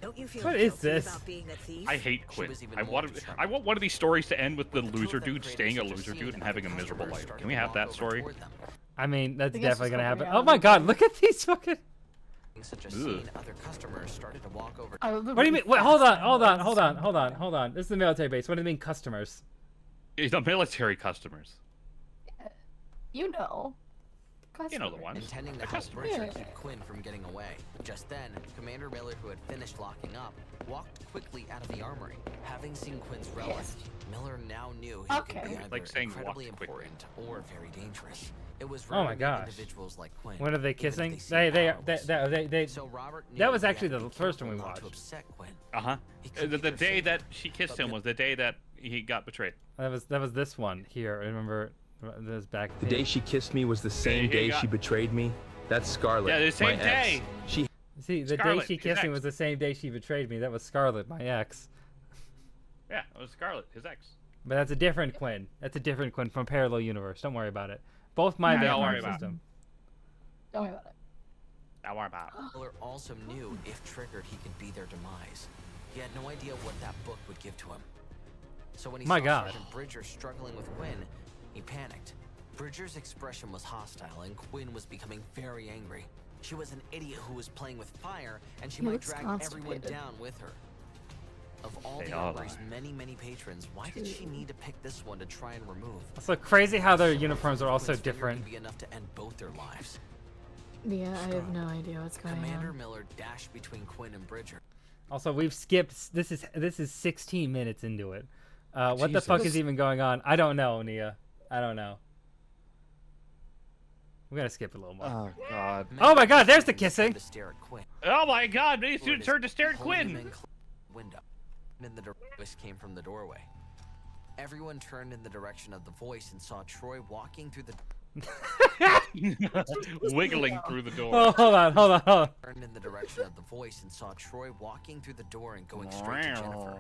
T: Don't you feel
A: What is
T: guilty
A: this?
T: about being a thief?
B: I hate Quinn.
R: was even
B: I
R: more
B: want
R: determined.
B: I want one of these stories to end with the
R: two
B: loser
R: of them
B: dude
R: created
B: staying a
R: such a
B: loser
R: scene
B: dude and
R: that
B: having
R: the
B: a miserable
R: customers
B: life.
R: started
B: Can we
R: to
B: have
R: walk
B: that
R: over
B: story?
R: toward them.
A: I mean, that's
D: I guess
A: definitely
D: it's
A: gonna
D: like
A: happen.
D: reality
A: Oh my God! Look at these fucking.
R: Such a
B: Ugh.
R: scene, other customers started to walk over.
A: What do you mean? Wait, hold on. This is the military base. What do you mean, customers?
B: The military customers.
D: You know.
B: You know the ones.
R: Intending to
B: The
R: help
B: customers.
R: Richard
D: Yeah.
R: keep Quinn from getting away. Just then, Commander Miller, who had finished locking up, walked quickly out of the armory. Having seen Quinn's relic, Miller now knew he could be either
B: Like saying
R: incredibly
B: walked quickly.
R: important or very dangerous. It was
A: Oh my
R: rare to meet
A: gosh.
R: individuals like Quinn.
A: When are they
R: even if
A: kissing?
R: they
A: They
R: seemed powerless.
A: So
R: Robert knew
A: that was
R: he
A: actually
R: had to
A: the
R: be
A: first one we
R: careful not to
A: watched.
R: upset Quinn.
B: The day that she kissed him was the day that he got betrayed.
A: That was this one here. I remember this back.
C: The day she kissed me was the same
B: He
C: day
B: got-
C: she betrayed me, That's Scarlet,
B: Yeah, the same
C: my
B: day.
C: ex. She
A: See, the
B: Scarlet,
A: day she
B: his
A: kissed me
B: ex.
A: was the same day she betrayed me. That was Scarlet, my ex.
B: Yeah, it was Scarlet, his ex.
A: But that's a different Quinn. That's a different Quinn from Parallel Universe. Don't worry about it. Both my
B: Yeah, don't
A: vampire
B: worry about it.
A: system.
D: Don't worry about it.
B: Don't worry about it.
R: Miller also knew if triggered, he could be their demise. He had no idea what that book would give to him. So when he
A: My
R: saw
A: God.
R: Sergeant Bridger struggling with Quinn, he panicked. Bridger's expression was hostile, and Quinn was becoming very angry. She was an idiot who was playing with fire, and she
D: He
R: might
D: looks
R: drag everyone
D: constipated.
R: down with her. Of all
B: They
R: the
B: all
R: Armory's
B: are.
R: many, many patrons, why did she need to pick this one to try and remove?
A: Also crazy how their uniforms are also
R: Quinn's finger
A: different.
R: could be enough to end both their lives.
D: Yeah, I have no idea what's going
R: Commander
D: on.
R: Miller dashed between Quinn and Bridger.
A: Also, we've skipped. This is 16 minutes into it. What the fuck is
C: Jesus.
A: even going on? I don't know, Nia. I don't know. We're gonna skip a little more.
B: Oh God.
A: Oh my God! There's the kissing.
R: To stare at Quinn.
B: Oh my God! Many students turned to stare at
R: Pulling him
B: Quinn.
R: in window. And the voice came from the doorway. Everyone turned in the direction of the voice and saw Troy walking through the
B: Wiggling through the door.
A: Oh, hold on.
R: turned in the direction of the voice and saw Troy walking through the door and going straight to Jennifer,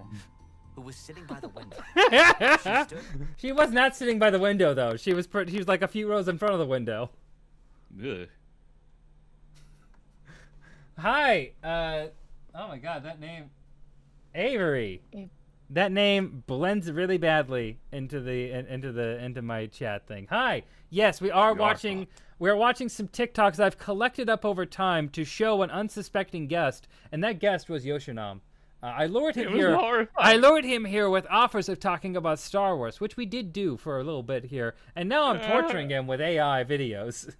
R: who was sitting by the window. She stood
A: She was not sitting by the window though. She was like a few rows in front of the window.
B: Ugh.
A: Hi. Oh my God, that name. Avery. That name blends really badly into my chat thing. Hi. Yes, we are watching. We're watching some TikToks I've collected up over time to show an unsuspecting guest, and that guest was Yoshinam. I lured him
B: It was
A: here.
B: horrifying.
A: I lured him here with offers of talking about Star Wars, which we did do for a little bit here, and now I'm torturing him with AI videos.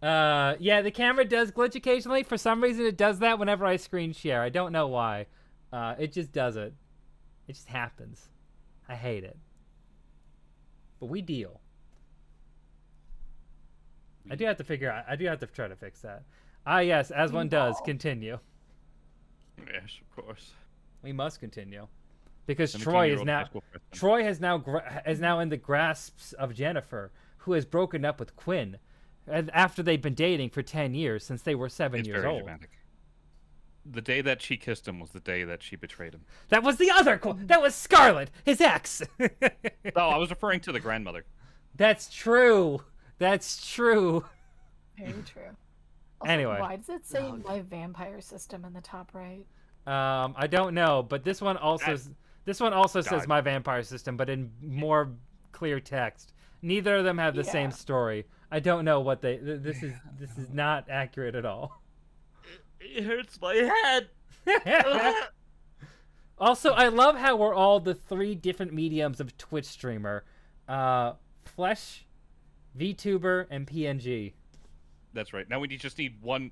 A: Yeah, the camera does glitch occasionally. For some reason, it does that whenever I screen share. I don't know why. It just does it. It just happens. I hate it. But we deal. I do have to figure out. I do have to try to fix that. Ah, yes, as one does. Continue.
B: Yes, of course.
A: We must continue, because
B: 17-year-old
A: Troy is
B: high
A: now.
B: school freshman.
A: Troy is now in the grasps of Jennifer, who has broken up with Quinn, and after they've been dating for 10 years since they were 7
B: It's
A: years
B: very
A: old.
B: dramatic. The day that she kissed him was the day that she betrayed him.
A: That was the other. That was Scarlet, his ex.
B: No, I was referring to the grandmother.
A: That's true. That's true.
D: Very true. Also,
A: Anyway.
D: why does it say my vampire system in the top right?
A: I don't know, but this one also says
B: God.
A: my vampire system, but in more clear text. Neither of them have the same story. I don't know what they. This is not accurate at all.
B: It hurts my head.
A: Also, I love how we're all the 3 different mediums of Twitch streamer: Flesh, VTuber, and PNG.
B: That's right. Now we just need one,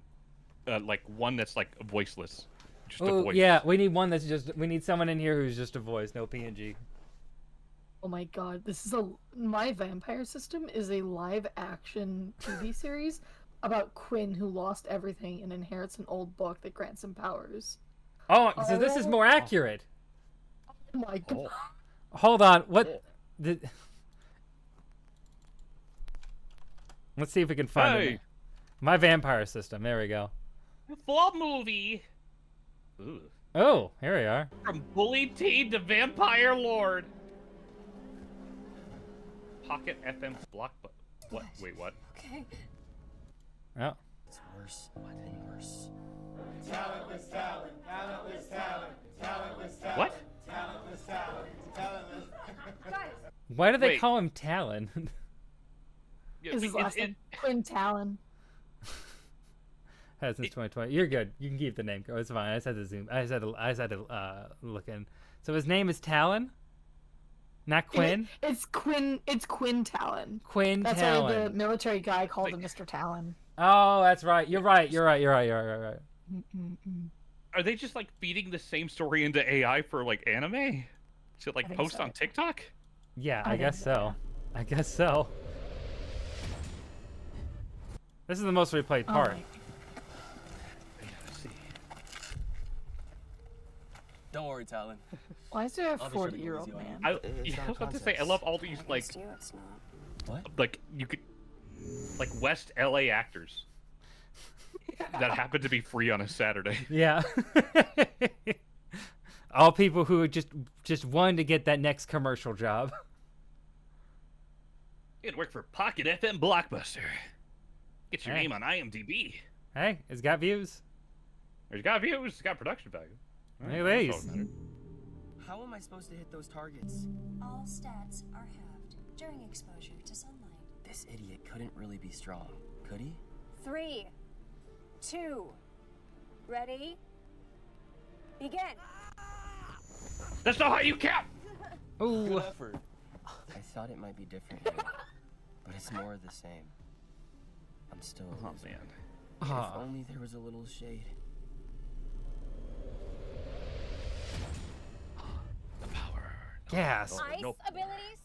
B: one that's like voiceless. Just a
A: Oh
B: voice.
A: yeah, we need one that's just. We need someone in here who's just a voice, no PNG.
D: Oh my god, my vampire system is a live action TV series about Quinn who lost everything and inherits an old book that grants him powers.
A: Oh, so this is more accurate.
D: Oh my god.
A: Hold on, what? Let's see if we can find it.
B: Hey.
A: My vampire system. There we go.
B: Full movie. Ooh.
A: Oh, here we are.
B: From bully teen to vampire lord. Pocket FM block. What? Wait, what?
Q: Okay.
A: Oh.
R: It's worse. Why did it worse?
K: Talentless talent, talentless talent, talentless talent.
B: What?
K: Talentless talent, talentless.
A: Why do they
B: Wait.
A: call him Talon?
B: Yeah,
D: Is his last name Quinn Talon?
A: Has since 2020. You're good. You can keep the name. It's fine. I just had to zoom. I just had to look in. So his name is Talon, not Quinn.
D: It's Quinn. It's Quinn Talon.
A: Quinn
D: That's
A: Talon.
D: why the military guy called him Mr. Talon.
A: Oh, that's right. You're right. You're right.
B: Are they just like feeding the same story into AI for like anime? To like
D: think
B: post
D: so.
B: on TikTok?
A: Yeah,
D: I
A: I guess
D: think
A: so. I guess so. This is the most replayed part.
U: Don't worry, Talon.
D: Why is there a
U: I'll be sure to go
D: 40-year-old
U: easy on
D: man?
U: you.
B: I was about to say, I love all these like, like you could, like West LA actors that happen to be free on a Saturday.
A: Yeah. All people who just wanted to get that next commercial job.
B: You'd work for Pocket FM Blockbuster. Get your
A: Hey.
B: name on IMDb.
A: Hey, it's got views.
B: It's got views. It's got production value.
A: Look at
B: That's
A: these.
B: all that matters.
U: How am I supposed to hit those targets?
V: All stats are halved during exposure to sunlight.
U: This idiot couldn't really be strong, could he?
V: 3, 2, ready? Begin.
B: That's not how you count.
A: Ooh.
U: Good effort. I thought it might be different here, but it's more of the same. I'm still a loser.
B: Man.
U: If only there was a little shade.
A: Gas.
V: Ice
B: Nope.
V: abilities?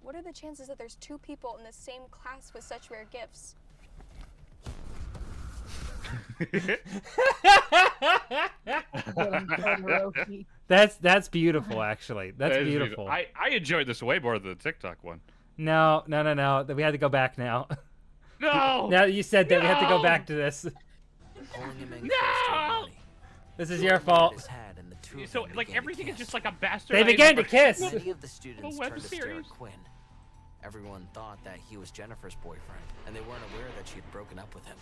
V: What are the chances that there's 2 people in the same class with such rare gifts?
A: That's beautiful, actually. That's
B: That is
A: beautiful.
B: I enjoyed this way more than the TikTok one.
A: No. We had to go back now.
B: No.
A: Now that you said that, we have to go
B: No!
A: back to this.
U: Pulling him in
B: No!
U: close to her body.
A: This is your fault.
U: His head and the two of
B: So
U: them
B: like
U: began to
B: everything is
U: kiss.
B: just like a bastard.
A: They began to kiss.
U: Many of the students
B: A web
U: turned to stare
B: series.
U: at Quinn. Everyone thought that he was Jennifer's boyfriend, and they weren't aware that she had broken up with him.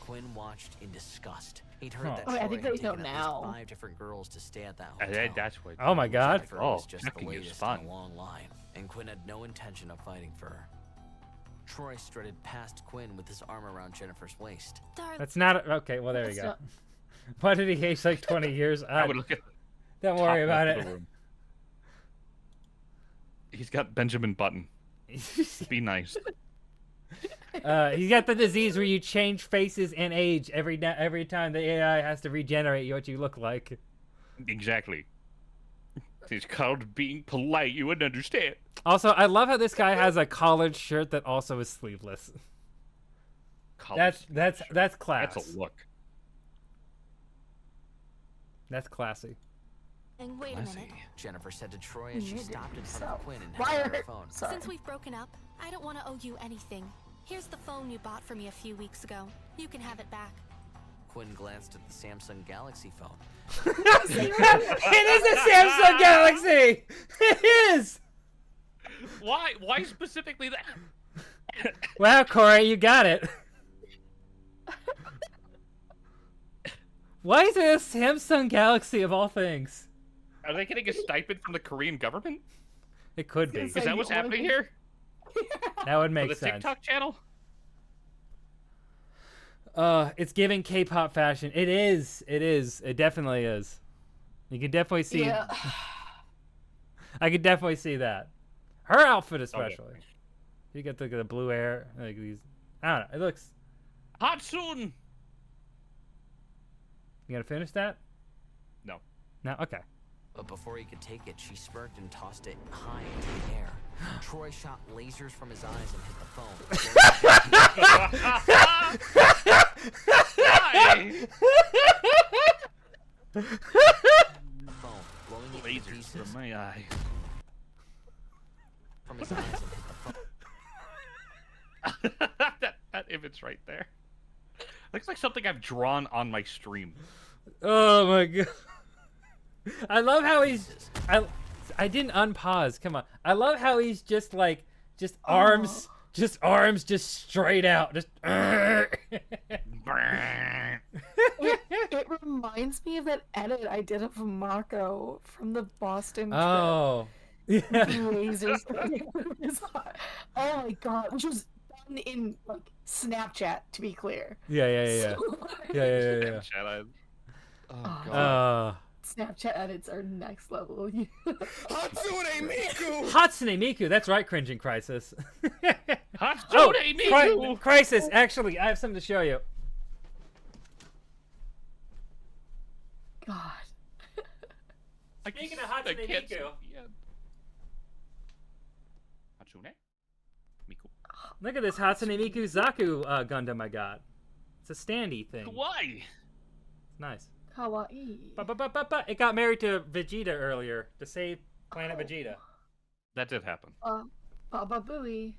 U: Quinn watched in disgust. He'd heard that
D: Oh, I
U: Troy
D: think
U: had
D: they know
U: taken at
D: now.
U: least 5 different girls to stay at that
B: And
U: hotel.
B: that's what.
A: Oh my God.
U: Jennifer
B: Oh,
U: was just the
B: checking is
U: latest
B: fun.
U: in a long line, and Quinn had no intention of fighting for her. Troy strutted past Quinn with his arm around Jennifer's waist.
A: That's not okay. Well, there you go. Why did he age like 20 years?
B: I would look at.
A: Don't
B: top
A: worry about
B: left
A: it.
B: of the room. He's got Benjamin Button. Be nice.
A: He's got the disease where you change faces and age every time the AI has to regenerate what you look like.
B: Exactly. It's called being polite. You wouldn't understand.
A: Also, I love how this guy has a collared shirt that also is sleeveless. That's class.
B: That's a look.
A: That's classy.
Q: And wait a minute.
U: Jennifer said to Troy as she
D: You did
U: stopped in front
D: yourself.
U: of Quinn and
D: Why
U: held out
D: are-
U: her phone.
D: Sorry.
Q: Since we've broken up, I don't want to owe you anything. Here's the phone you bought for me a few weeks ago. You can have it back.
U: Quinn glanced at the Samsung Galaxy phone.
A: It is a Samsung Galaxy! It is!
B: Why? Why specifically that?
A: Wow, Corey, you got it. Why is it a Samsung Galaxy of all things?
B: Are they getting a stipend from the Korean government?
A: It could be.
B: Is that what's happening here?
A: That would
B: For
A: make
B: the
A: sense.
B: TikTok channel?
A: It's giving K-pop fashion. It is. It is. It definitely is. You can definitely see.
D: Yeah.
A: I could definitely see that. Her outfit especially. You get the blue hair, like these. I don't know. It looks.
B: Hot soon.
A: You gonna finish that?
B: No.
A: No. Okay.
U: But before he could take it, she smirked and tossed it high into the air. Troy shot lasers from his eyes and hit the phone. Blowing it to
B: Lasers
U: pieces.
B: from my eye.
U: From his eyes and hit the phone.
B: that image right there. Looks like something I've drawn on my stream.
A: Oh my god. I love how he's. I didn't unpause. Come on. I love how he's just like, arms, just straight out, just.
D: It reminds me of that edit I did of Marco from the Boston trip.
A: Oh.
D: Yeah. Lasers coming out of his heart. Oh my god, which was done in like Snapchat, to be clear.
A: Yeah. Yeah.
D: Oh
A: god.
D: Snapchat edits are next level.
C: Hatsune Miku!
A: Hatsune Miku, that's right, Cringing Crisis.
B: Hatsune Miku!
A: Crisis, actually, I have something to show you.
D: God.
A: Speaking of Hatsune Miku.
B: Hatsune Miku.
A: Look at this Hatsune Miku Zaku Gundam I got. It's a standy thing.
B: Why?
A: Nice.
D: Kawaii.
A: It got married to Vegeta earlier to save Planet Vegeta.
B: That did happen.
D: Baba Booey.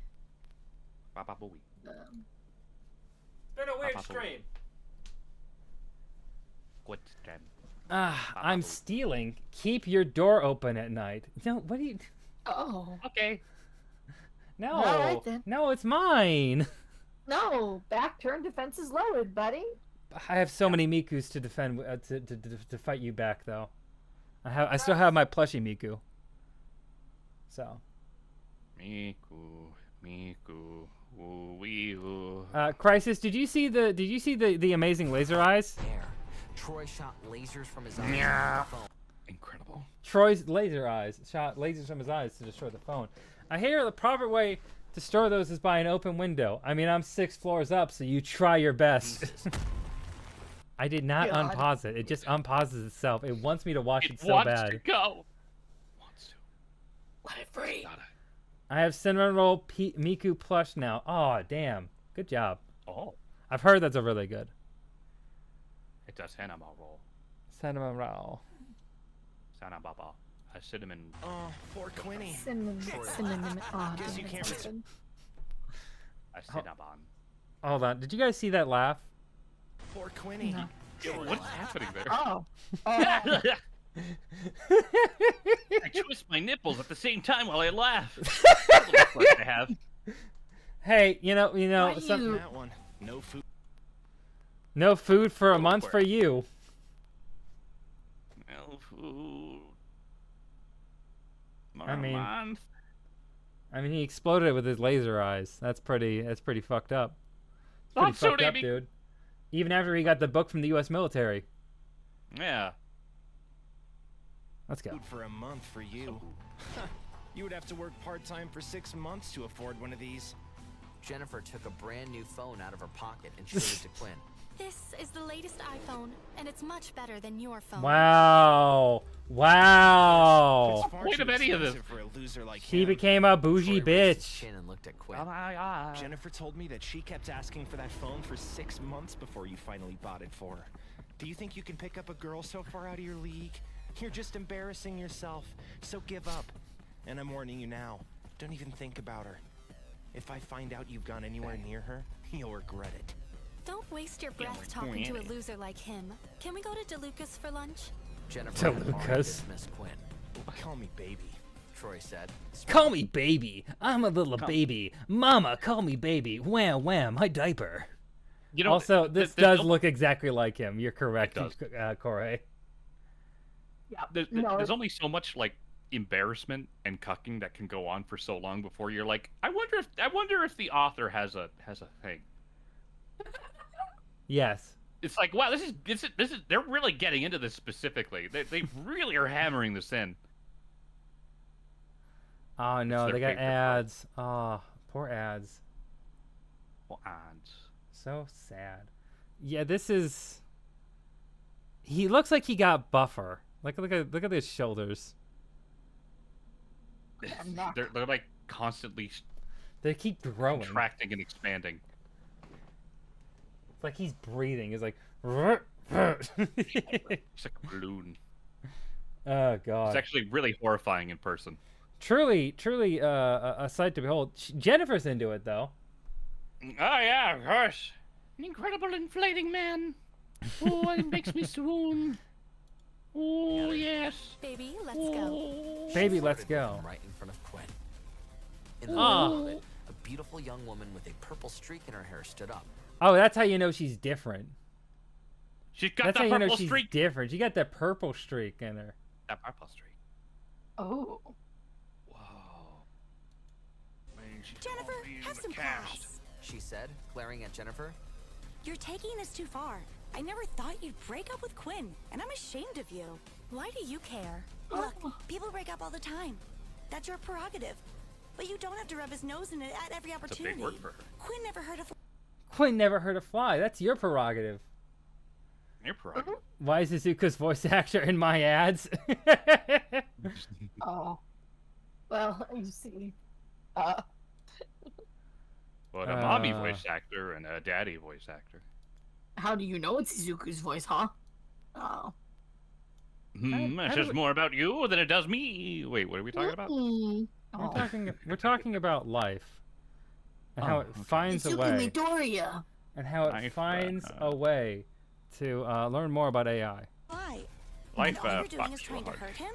B: Baba Booey.
A: It's been a weird stream.
B: Good stream.
A: I'm stealing. Keep your door open at night. No, what do you...
D: Oh.
B: Okay.
A: No.
D: All right, then.
A: No, it's mine.
D: No, back turn defense is lowered, buddy.
A: I have so many Mikus to defend to fight you back, though. I still have my plushie Miku. So.
B: Miku, ooh wee ooh.
A: Crisis, did you see the amazing laser eyes?
U: There. Troy shot lasers from his eyes. Yeah.
B: Incredible.
A: Troy's laser eyes shot lasers from his eyes to destroy the phone. I hear the proper way to store those is by an open window. I mean, I'm 6 floors up, so you try your best. I did not unpause it. It just unpauses itself. It wants me to watch it so bad.
B: It wants to go. Wants to.
D: Let it free.
A: I have Cinnamon Roll Miku plush now. Oh, damn. Good job.
B: Oh.
A: I've heard that's a really good.
B: It's a cinnamon roll.
A: Cinnamon roll.
B: Cinnamon baba. A cinnamon.
P: Oh, poor Quinny.
D: Cinnamon. Oh,
P: Guess you can't return.
B: A cinnamon.
A: Hold on. Did you guys see that laugh?
P: Poor Quinny.
D: No.
B: Yo, what's happening there?
D: Oh.
B: I twist my nipples at the same time while I laugh. That's what fun I have.
A: Hey, you know,
P: That one. No food.
A: No food for a month for you.
B: No food.
A: I mean, he exploded with his laser eyes. That's pretty fucked up. It's pretty fucked up, dude. Even after he got the book from the U.S. military.
B: Yeah.
A: Let's go.
P: Food for a month for you. You would have to work part-time for 6 months to afford one of these.
U: Jennifer took a brand new phone out of her pocket and showed it to Quinn.
Q: This is the latest iPhone, and it's much better than your phone.
A: Wow. Wow.
P: It's far
B: Point
P: too
B: of any of this.
P: expensive for a loser like
A: She
P: him.
A: became a bougie
U: Troy raised his
A: bitch.
U: chin and looked at Quinn.
B: Oh my god.
P: Jennifer told me that she kept asking for that phone for 6 months before you finally bought it for her. Do you think you can pick up a girl so far out of your league? You're just embarrassing yourself, so give up. And I'm warning you now, don't even think about her. If I find out you've gone anywhere near her, you'll regret it.
Q: Don't waste your breath talking to a loser like him. Can we go to DeLucas for lunch?
U: Jennifer
A: DeLucas.
U: dismissed Quinn.
P: Call me baby,
U: Troy said.
A: Call me baby. I'm a little baby. Mama, call me baby. Wham, wham, my diaper.
B: You know,
A: Also, this does look exactly like him. You're correct, Corey.
D: Yeah.
B: There's only so much like embarrassment and cucking that can go on for so long before you're like, I wonder if the author has a thing.
A: Yes.
B: It's like, wow, this is they're really getting into this specifically. They really are hammering this in.
A: Oh no,
B: their
A: they got
B: favorite
A: ads. Oh, poor ads.
B: Well, ads.
A: So sad. Yeah, this is. He looks like he got buffer. Look at his shoulders.
B: They're like constantly.
A: They keep growing,
B: contracting and expanding.
A: It's like he's breathing. It's like.
B: It's like a balloon.
A: Oh god.
B: It's actually really horrifying in person.
A: Truly, a sight to behold. Jennifer's into it though.
B: Oh yeah, of course. An incredible inflating man. Oh, it makes me swoon. Oh yes.
Q: Baby, let's go.
A: Baby, let's go.
U: Right in front of Quinn. In the middle of it, a beautiful young woman with a purple streak in her hair stood up.
A: Oh, that's how you know she's different.
B: She's got
A: That's
B: the
A: how you know
B: purple
A: she's
B: streak.
A: different. She got that purple streak in her.
B: That purple streak.
D: Oh.
V: Jennifer, have some class.
U: She said, glaring at Jennifer.
V: You're taking this too far. I never thought you'd break up with Quinn, and I'm ashamed of you.
Q: Why do you care?
V: Look, people break up all the time. That's your prerogative. But you don't have to rub his nose in it at every
B: It's a
V: opportunity.
B: big word for her.
V: Quinn never heard of.
A: Quinn never heard a fly. That's your prerogative.
B: Your prerogative.
A: Why is Izuku's voice actor in my ads?
D: Oh. Well, you see.
B: But a mommy voice actor and a daddy voice actor.
D: How do you know it's Izuku's voice, huh? Oh.
B: It says more about you than it does me. Wait, what are we talking about?
A: We're talking about life and how it finds a way. And how it finds a way to learn more about AI.
Q: Why?
B: Life,
Q: all you're doing is trying to hurt him?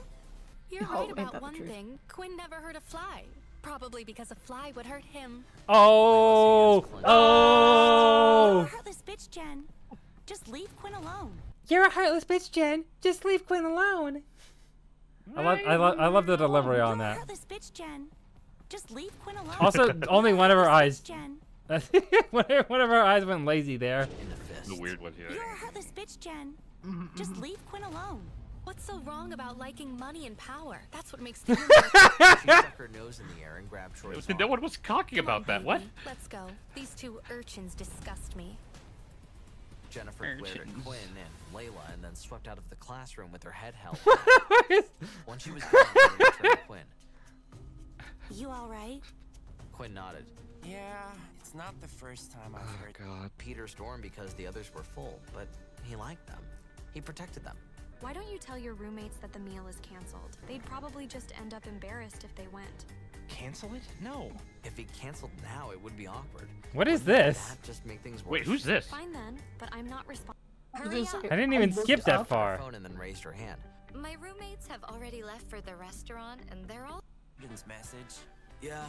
Q: You're right about one thing. Quinn never hurt a fly. Probably because a fly would hurt him.
A: Oh! Oh!
Q: You're a heartless bitch, Jen. Just leave Quinn alone.
A: You're a heartless bitch, Jen. Just leave Quinn alone. I love the delivery on that.
Q: You're a heartless bitch, Jen. Just leave Quinn alone.
A: Also, only one of her eyes.
Q: Jen.
A: one of her eyes went lazy there.
B: The weird one here.
Q: You're a heartless bitch, Jen. Just leave Quinn alone. What's so wrong about liking money and power? That's what makes the
U: She stuck her nose in the air and grabbed Troy's arm.
B: No one was talking about that. What?
Q: Let's go. These two urchins disgust me.
U: Jennifer glared at Quinn and Layla and then swept out of the classroom with her head held. Once she was gone, she turned to Quinn.
Q: You alright?
U: Quinn nodded.
N: Yeah, it's not the first time I've heard
U: Peter stormed because the others were full, but he liked them. He protected them.
G: Why don't you tell your roommates that the meal is canceled? They'd probably just end up embarrassed if they went.
P: Cancel it? No.
U: If he canceled now, it would be awkward.
A: What is this?
U: That just make things worse.
B: Wait, who's this?
G: Fine then, but I'm not responsible.
A: I didn't even skip that far.
U: Phone and then raised her hand.
Q: My roommates have already left for the restaurant, and they're all.
N: Message.
U: Yeah.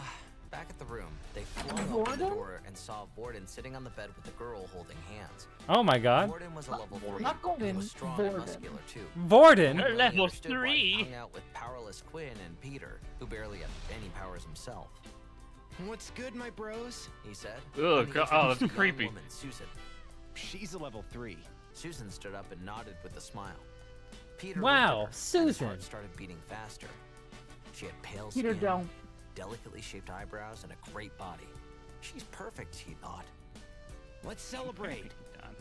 U: Back at the room, they flung open the door and saw Vorden sitting on the bed with a girl holding hands.
A: Oh my god.
U: Vorden was a level 3.
D: Not Golden,
U: He was strong and muscular too.
A: Vorden?
U: Level 3. Hung out with powerless Quinn and Peter, who barely had any powers himself.
P: What's good, my bros?
U: He said.
B: Oh, God, oh, that's creepy.
U: Woman, Susan.
P: She's a level 3.
U: Susan stood up and nodded with a smile. Peter
A: wow,
U: Susan.
A: Susan.
U: His heart started beating faster. She had pale
D: Peter
U: skin,
D: don't.
U: delicately shaped eyebrows, and a great body. She's perfect, he thought.
P: Let's celebrate,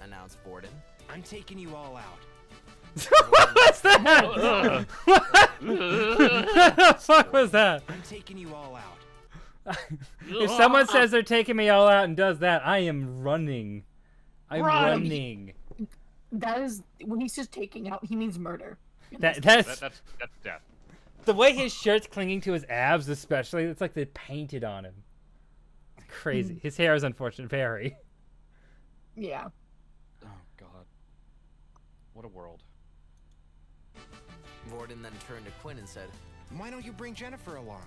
U: announced Vorden.
P: I'm taking you all out.
A: What's that? What the fuck was that?
P: I'm taking you all out.
A: If someone says they're taking me all out and does that, I am running. I'm running.
D: That is when he's just taking out. He means murder.
A: That's
B: death.
A: The way his shirt's clinging to his abs, especially, it's like they painted on him. It's crazy. His hair is unfortunate, very.
D: Yeah.
B: Oh God. What a world.
U: Vorden then turned to Quinn and said,
P: "Why don't you bring Jennifer along?"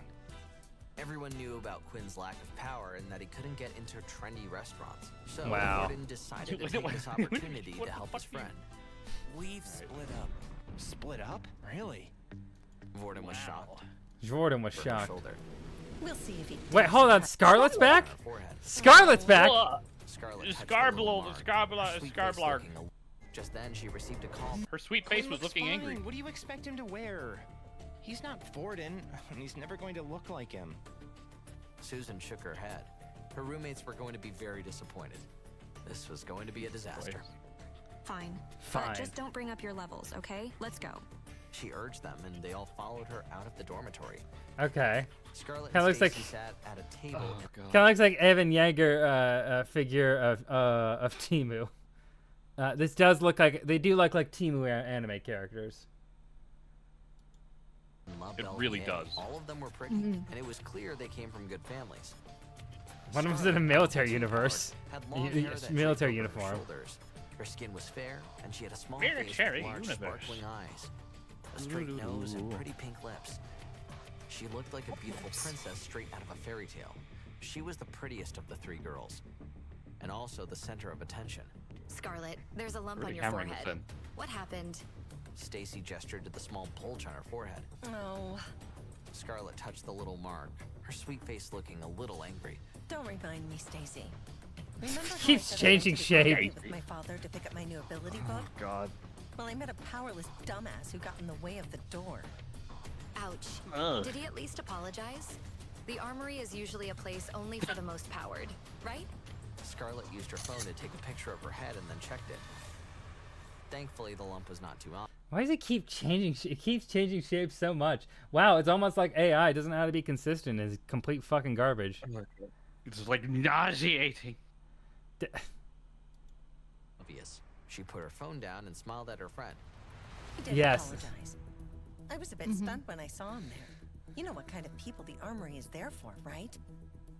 U: Everyone knew about Quinn's lack of power and that he couldn't get into trendy restaurants. So
A: wow.
U: Vorden decided to take this opportunity to help his friend.
N: We've split up.
P: Split up? Really?
U: Vorden was shocked.
A: Jordan was shocked.
Q: We'll see if he.
A: Wait, hold on. Scarlet's back? Scarlet's back?
B: Scarblar.
U: Just then, she received a call.
B: Her sweet face was looking angry.
P: What do you expect him to wear? He's not Vorden, and he's never going to look like him.
U: Susan shook her head. Her roommates were going to be very disappointed. This was going to be a disaster.
G: Fine.
A: Fine.
G: But just don't bring up your levels, okay? Let's go.
U: She urged them, and they all followed her out of the dormitory.
A: Okay.
U: Scarlet
A: Kinda
U: and
A: looks
U: Stacy sat at a table.
A: Kind of looks like Evan Yeager figure of Temu. This does look like they do look like Temu anime characters.
B: It really does.
U: All of them were pretty, and it was clear they came from good families.
A: One of them's in a military universe.
U: Had long hair that
A: Military
U: draped over her
A: uniform.
U: shoulders. Her skin was fair, and she had a small
B: Military
U: face with large,
B: universe.
U: sparkling eyes, a straight nose, and pretty pink lips. She looked like a beautiful princess straight out of a fairy tale. She was the prettiest of the three girls, and also the center of attention.
Q: Scarlet, there's a lump
B: Really
Q: on your
B: hammering this
Q: forehead.
B: in.
Q: What happened?
U: Stacy gestured to the small bulge on her forehead.
I: Oh,
U: Scarlet touched the little mark, her sweet face looking a little angry.
I: don't remind me, Stacy. Remember how
A: Keeps
I: I said
A: changing
I: I went to the
A: shape.
I: library with my father to pick up my new ability book?
B: God.
I: Well, I met a powerless dumbass who got in the way of the door.
Q: Ouch.
B: Ugh.
Q: Did he at least apologize? The armory is usually a place only for the most powered, right?
U: Scarlet used her phone to take a picture of her head and then checked it. Thankfully, the lump was not too obvious.
A: Why does it keep changing? It keeps changing shape so much. Wow, it's almost like AI doesn't know how to be consistent. It's complete fucking garbage.
B: It's like nauseating.
U: Obvious. She put her phone down and smiled at her friend.
I: He didn't
A: Yes.
I: apologize. I was a bit stunned when I saw him there. You know what kind of people the armory is there for, right?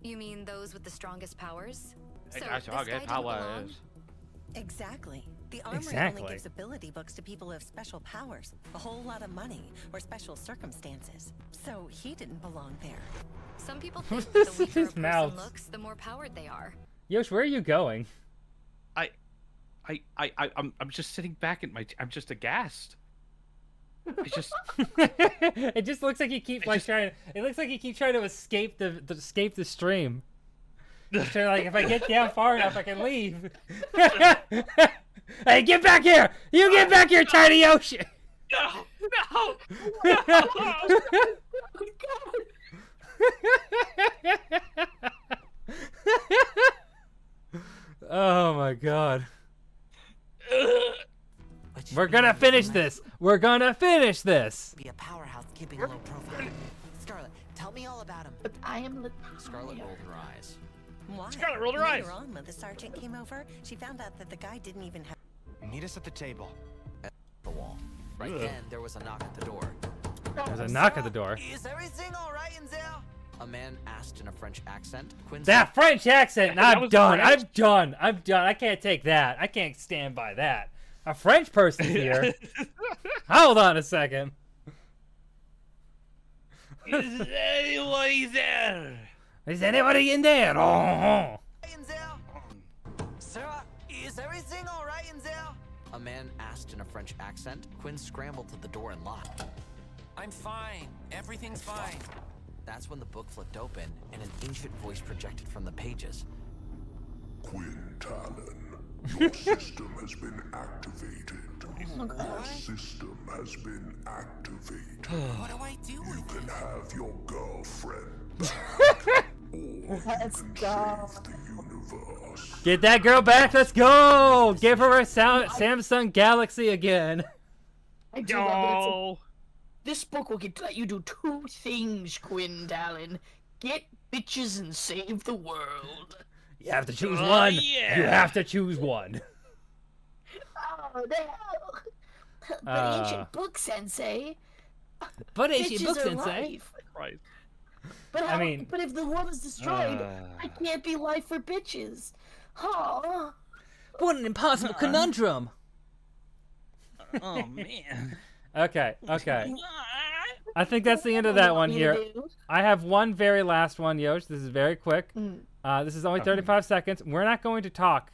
G: You mean those with the strongest powers? So
B: That's
G: this
B: how
G: guy
B: good
G: didn't
B: power
G: belong?
B: is.
I: Exactly. The armory
A: Exactly.
I: only gives ability books to people who have special powers, a whole lot of money, or special circumstances. So he didn't belong there.
G: Some people think
A: This
G: that the
A: is
G: weaker a
A: his
G: person
A: mouth.
G: looks, the more powered they are.
A: Yosh, where are you going?
B: I'm just sitting back in my. I'm just aghast. I just.
A: It just looks like he keeps like trying. It looks like he keeps trying to escape the stream. He's trying to, like, if I get down far enough, I can leave. Hey, get back here! You get back here, tiny Yoshi!
B: No!
A: Oh my god. We're gonna finish this. We're gonna finish this.
U: Be a powerhouse keeping a low profile. Scarlet, tell me all about him.
D: But I am
U: Scarlet rolled her eyes.
I: Why?
B: Scarlet rolled her eyes.
I: Later on, when the sergeant came over, she found out that the guy didn't even have.
P: Meet us at the table.
U: At the wall. Right then, there was a knock at the door.
A: There's a knock at the door.
U: Is everything all right in there? A man asked in a French accent. Quinn
A: That
U: said,
A: French accent,
U: That
A: I'm
U: was
A: done.
U: French?
A: I'm done. I'm done. I can't take that. I can't stand by that. A French person here. Hold on a second.
B: Is anybody there?
A: Is anybody in there? Oh.
U: Sarah, is everything all right in there? A man asked in a French accent. Quinn scrambled to the door and locked.
P: I'm fine. Everything's fine.
U: That's when the book flipped open and an ancient voice projected from the pages.
J: Quinn Talon, your system has been activated. Your system has been activated.
P: What do I do
J: You can have your girlfriend
D: Let's go.
A: Get that girl back. Let's go. Give her a Samsung Galaxy again.
D: I do love it. This book will let you do two things, Quinn Talon. Get bitches and save the world.
A: You have to choose
B: Oh,
A: one.
B: yeah.
A: You have to choose one.
D: Oh, no. But ancient book sensei.
A: But ancient
D: bitches
A: book
D: are
A: sensei.
D: life.
B: Right.
D: But
A: I mean-
D: but if the world is destroyed, I can't be life for bitches. Oh.
A: What an impossible conundrum.
B: Oh man.
A: Okay. I think that's the end of that one here. I have one very last one, Yosh. This is very quick. This is only 35 seconds. We're not going to talk.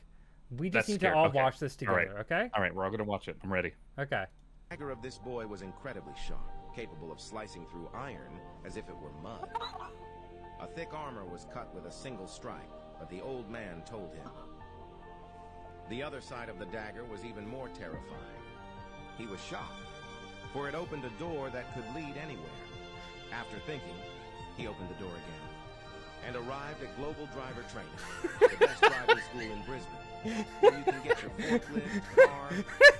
A: We just
B: That's
A: need
B: scary.
A: to all
B: Okay.
A: watch this
B: All right.
A: together, okay?
B: All right, we're all gonna watch it. I'm ready.
A: Okay.
E: The dagger of this boy was incredibly sharp, capable of slicing through iron as if it were mud. A thick armor was cut with a single strike, but the old man told him. The other side of the dagger was even more terrifying. He was shocked, for it opened a door that could lead anywhere. After thinking, he opened the door again and arrived at Global Driver Training, the best driving school in Brisbane, where you can get your forklift, car,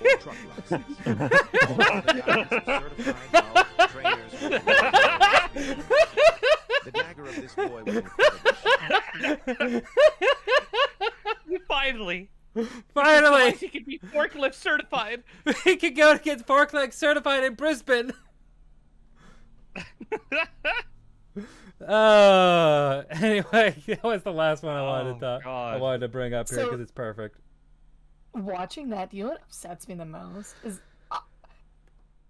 E: or truck license. All of the guidance of certified knowledge trainers with experience. The dagger of this boy was incredibly sharp.
B: Finally.
A: Finally.
B: He can be forklift certified.
A: He could go to get forklift certified in Brisbane. Anyway, that was the last one I wanted to bring up here
D: So-
A: because it's perfect.
D: Watching that, you know what upsets me the most is,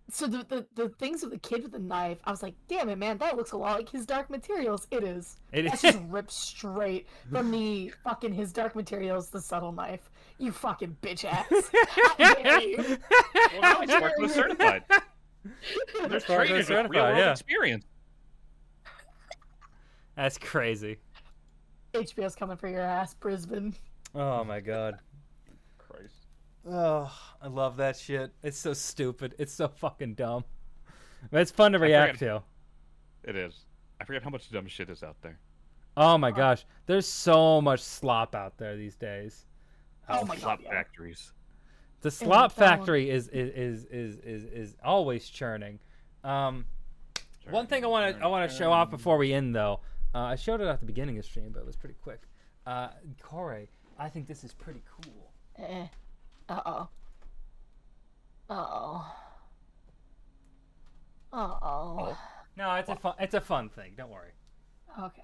D: so the things with the kid with the knife. I was like, damn it, man, that looks a lot like His Dark Materials. It is. That's just ripped straight from the fucking His Dark Materials, the subtle knife. You fucking bitch ass. How dare you?
B: Well, now it's forklift certified. There's
A: Forklift
B: trainers with
A: certified,
B: real world
A: yeah.
B: experience.
A: That's crazy.
D: HBO's coming for your ass, Brisbane.
A: Oh my god.
B: Christ.
A: Oh, I love that shit. It's so stupid. It's so fucking dumb. But it's fun to react to.
B: It is. I forget how much dumb shit is out there.
A: Oh my gosh. There's so much slop out there these days.
D: Oh my
B: Slop
D: God, yeah.
B: factories.
A: The slop factory is always churning. One thing I want to show off before we end though. I showed it at the beginning of the stream, but it was pretty quick. Corey, I think this is pretty cool.
D: Uh-oh. Uh-oh. Oh.
A: No, it's a fun thing. Don't worry.
D: Okay.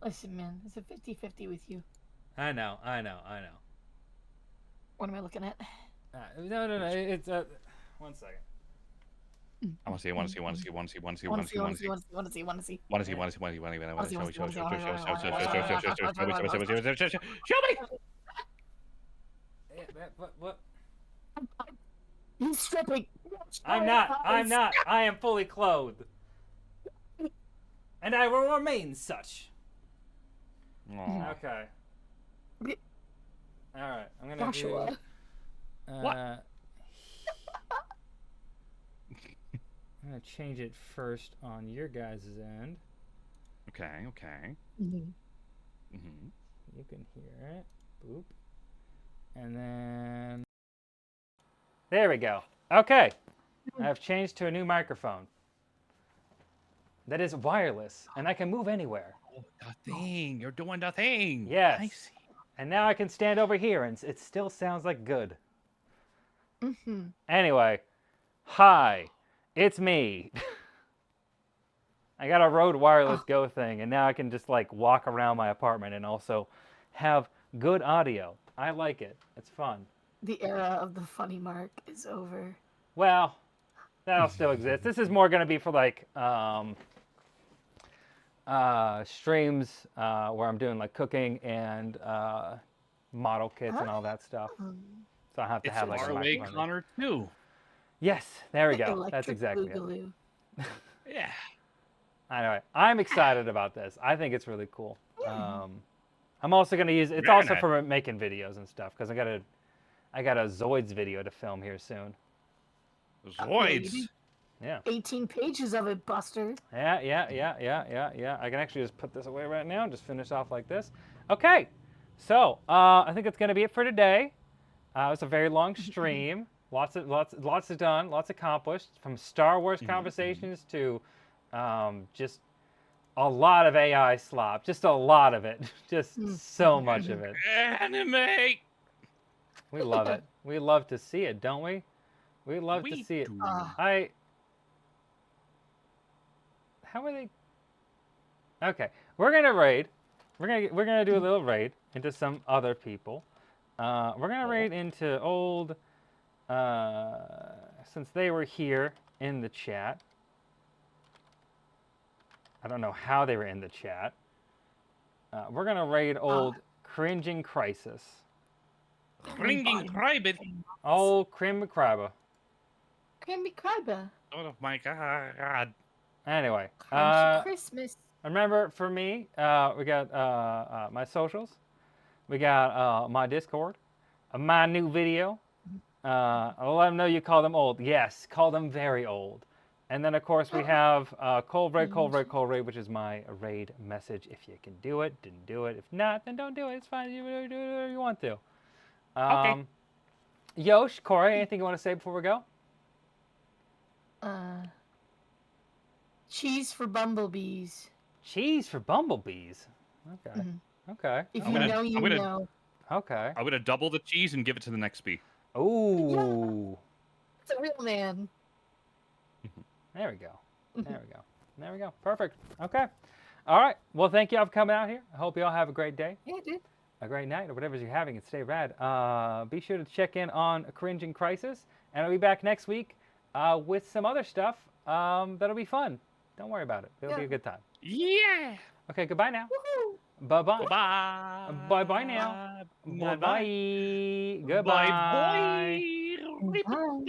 D: Listen, man, it's a 50-50 with you.
A: I know.
D: What am I looking at?
A: No. It's one second.
B: I want to see.
D: Want to see.
B: Show me.
A: What?
D: He's stripping.
A: I'm not. I am fully clothed. And I will remain such.
B: Aww.
A: Okay. Alright, I'm gonna
D: Joshua.
A: do...
B: What?
A: I'm gonna change it first on your guys' end.
B: Okay.
D: Mm-hmm.
A: You can hear it. Boop. And then... There we go. Okay. I've changed to a new microphone. That is wireless, and I can move anywhere.
B: Oh, the thing. You're doing the thing.
A: Yes.
B: I see.
A: And now I can stand over here, and it still sounds like good.
D: Mm-hmm.
A: Anyway, hi, it's me. I got a Rode Wireless Go thing, and now I can just like walk around my apartment and also have good audio. I like it. It's fun.
D: The era of the funny mark is over.
A: Well, that'll still exist. This is more going to be for like streams where I'm doing like cooking and model kits and all that stuff. So I have to have like a
B: Way
A: microphone.
B: Connor too.
A: Yes, there we go.
D: Electric
A: That's exactly
D: boogaloo.
A: it.
B: Yeah.
A: Anyway, I'm excited about this. I think it's really cool. I'm also going to use it's
B: Very
A: also
B: nice.
A: for making videos and stuff because I got a Zoids video to film here soon.
B: Zoids.
A: Yeah.
D: 18 pages of it, Buster.
A: Yeah. I can actually just put this away right now and just finish off like this. Okay. So, I think that's going to be it for today. It's a very long stream. Lots done, lots accomplished, from Star Wars conversations to just a lot of AI slop. Just a lot of it. Just so much of it.
B: Anime.
A: We love it. We love to see it, don't we? We love to see it. How are they? Okay, we're gonna raid. We're gonna do a little raid into some other people. We're gonna raid into old. Since they were here in the chat. I don't know how they were in the chat. We're gonna raid old Cringing Crisis.
B: Cringing Cribbit.
A: Old Crim McCrabber.
D: Crimby Crabber.
B: Oh my god.
A: Anyway,
D: Christmas.
A: remember for me, we got my socials, we got my Discord, my new video. I'll let them know you call them old. Yes, call them very old. And then of course we have Cold Raid, which is my raid message. If you can do it, didn't do it. If not, then don't do it. It's fine. You do whatever you want to.
B: Okay.
A: Yosh, Corey, anything you want to say before we go?
D: Cheese for bumblebees.
A: Cheese for bumblebees. Okay. Okay.
D: If you know, you know.
A: Okay.
B: I'm gonna double the cheese and give it to the next bee.
A: Ooh.
D: It's a real man.
A: There we go. There we go. Perfect. Okay. All right. Well, thank you all for coming out here. I hope you all have a great day.
D: Yeah, dude.
A: A great night, or whatever you're having, and stay rad. Be sure to check in on Cringing Crisis, and I'll be back next week with some other stuff that'll be fun. Don't worry about it. It'll be a good time.
B: Yeah.
A: Okay, goodbye now. Bye-bye. Bye. Bye-bye now. Bye-bye. Goodbye.
B: Bye.
D: Bye.